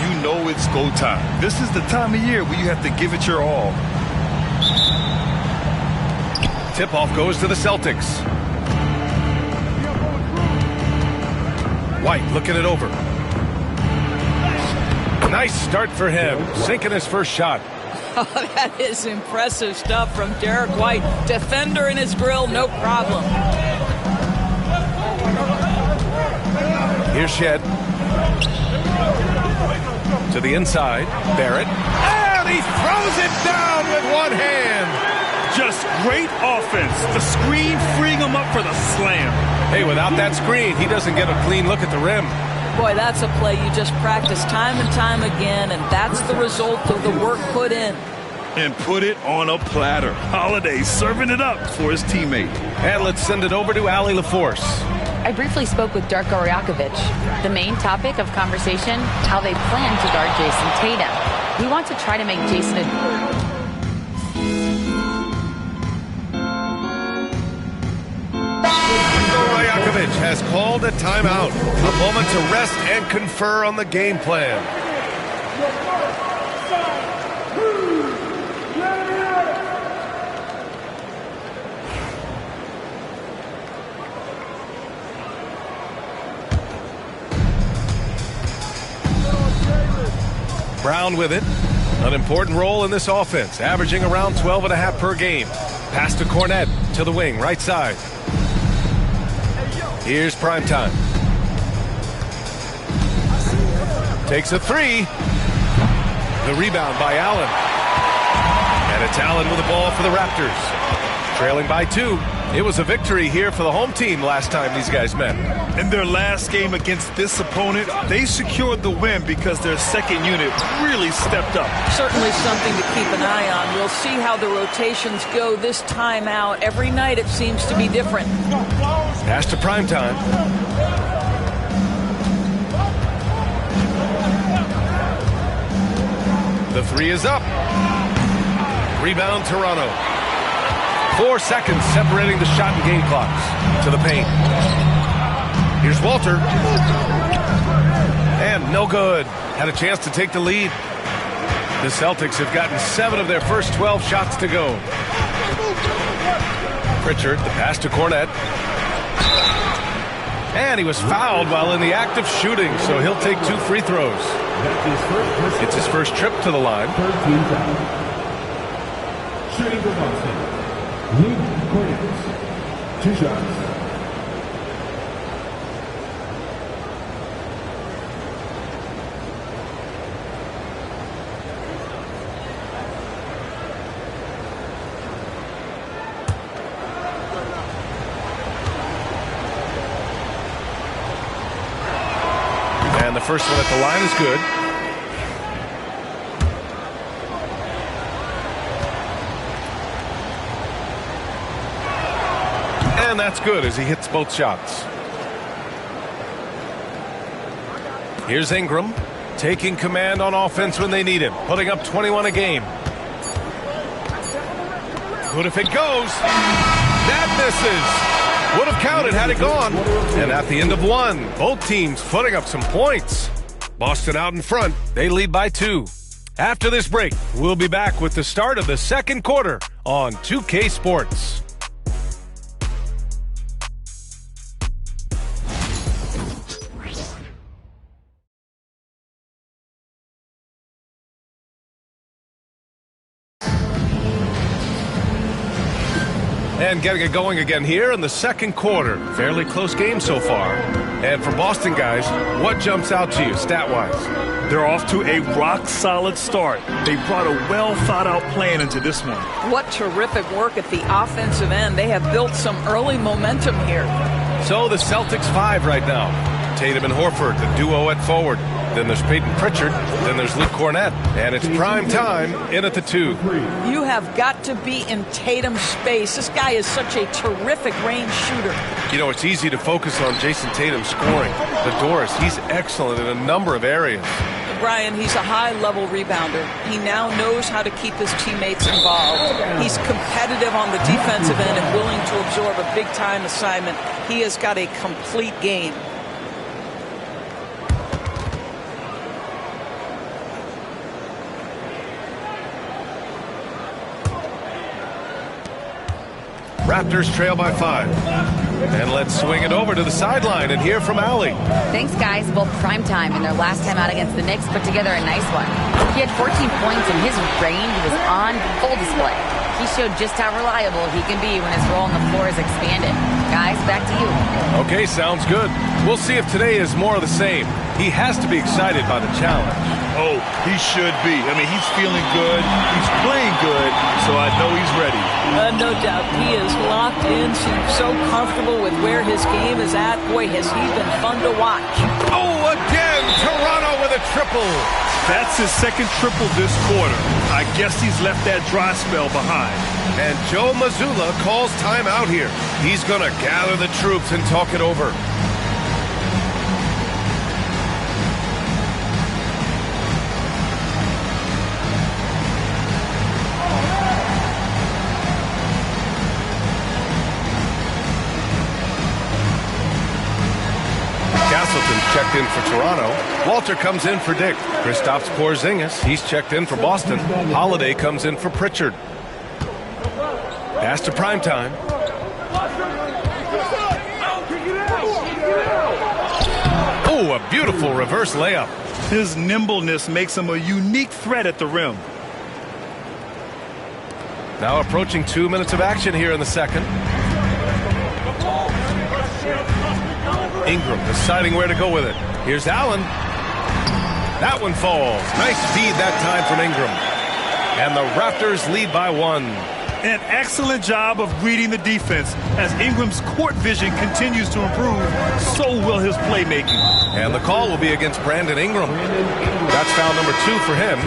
you know it's go time. This is the time of year where you have to give it your all. Tip-off goes to the Celtics. White looking it over. Nice start for him, sinking his first shot. Oh, that is impressive stuff from Derek White. Defender in his grill, no problem. Here's Shed. To the inside, Barrett. And he throws it down with one hand. Just great offense. The screen freeing him up for the slam. Hey, without that screen, he doesn't get a clean look at the rim. Boy, that's a play you just practice time and time again, and that's the result of the work put in. And put it on a platter. Holiday serving it up for his teammate. And let's send it over to Allie LaForce. I briefly spoke with Darko Rajakovic. The main topic of conversation, how they plan to guard Jason Tatum. We want to try to make Jason Rajakovic has called a timeout. A moment to rest and confer on the game plan. Brown with it. An important role in this offense, averaging around 12.5 per game. Pass to Cornette to the wing, right side. Here's Primetime. Takes a 3. The rebound by Allen. And it's Allen with the ball for the Raptors. Trailing by 2. It was a victory here for the home team last time these guys met. In their last game against this opponent, they secured the win because their second unit really stepped up. Certainly something to keep an eye on. We'll see how the rotations go this time out. Every night it seems to be different. Pass to Primetime. The 3 is up. Rebound Toronto. 4 seconds separating the shot and game clocks. To the paint. Here's Walter. And no good. Had a chance to take the lead. The Celtics have gotten 7 of their first 12 shots to go. Pritchard, the pass to Cornette. And he was fouled while in the act of shooting, so he'll take 2 free throws. It's his first trip to the line. Shooting for Boston, Luke Cornette. 2 shots. And the first one at the line is good. And that's good as he hits both shots. Here's Ingram taking command on offense when they need him, putting up 21 a game. Good if it goes. That misses. Would have counted had it gone. And at the end of 1, both teams putting up some points. Boston out in front. They lead by 2. After this break, we'll be back with the start of the second quarter on 2K Sports. And getting it going again here in the second quarter. Fairly close game so far. And for Boston guys, what jumps out to you stat-wise? They're off to a rock-solid start. They brought a well-thought-out plan into this one. What terrific work at the offensive end. They have built some early momentum here. So the Celtics 5 right now. Tatum and Horford, the duo at forward. Then there's Peyton Pritchard. Then there's Luke Cornette. And it's prime time in at the 2. You have got to be in Tatum's space. This guy is such a terrific range shooter. You know, it's easy to focus on Jason Tatum scoring. But Doris, he's excellent in a number of areas. Brian, he's a high-level rebounder. He now knows how to keep his teammates involved. He's competitive on the defensive end and willing to absorb a big-time assignment. He has got a complete game. Raptors trail by 5. And let's swing it over to the sideline and hear from Allie. Thanks, guys. Both primetime and their last time out against the Knicks put together a nice one. He had 14 points and his range was on full display. He showed just how reliable he can be when his role on the floor is expanded. Guys, back to you. Okay, sounds good. We'll see if today is more of the same. He has to be excited by the challenge. Oh, he should be. I mean, he's feeling good. He's playing good, so I know he's ready. No doubt. He is locked in, seems so comfortable with where his game is at. Boy, has he been fun to watch. Oh, again, Toronto with a triple. That's his second triple this quarter. I guess he's left that dry spell behind. And Joe Mazzulla calls timeout here. He's going to gather the troops and talk it over. Checked in for Toronto. Walter comes in for Dick. Kristaps Porzingis, he's checked in for Boston. Holiday comes in for Pritchard. Pass to primetime. Oh, a beautiful reverse layup. His nimbleness makes him a unique threat at the rim. Now approaching 2 minutes of action here in the second. Ingram deciding where to go with it. Here's Allen. That one falls. Nice feed that time from Ingram. And the Raptors lead by 1. An excellent job of reading the defense. As Ingram's court vision continues to improve, so will his playmaking. And the call will be against Brandon Ingram. That's foul number 2 for him.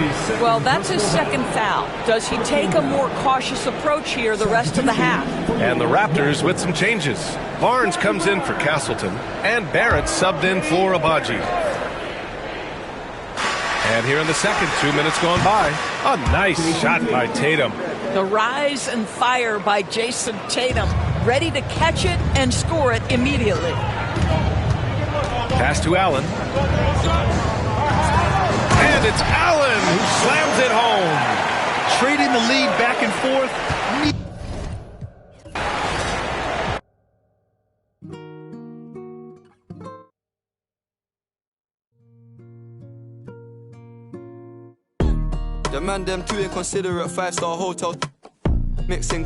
Well, that's his second foul. Does he take a more cautious approach here the rest of the half? And the Raptors with some changes. Barnes comes in for Castleton, and Barrett subbed in for Abaji. And here in the second, 2 minutes gone by. A nice shot by Tatum. The rise and fire by Jason Tatum, ready to catch it and score it immediately. Pass to Allen. And it's Allen who slams it home. Trading the lead back and forth. The man them too inconsiderate, 5-star hotel mixing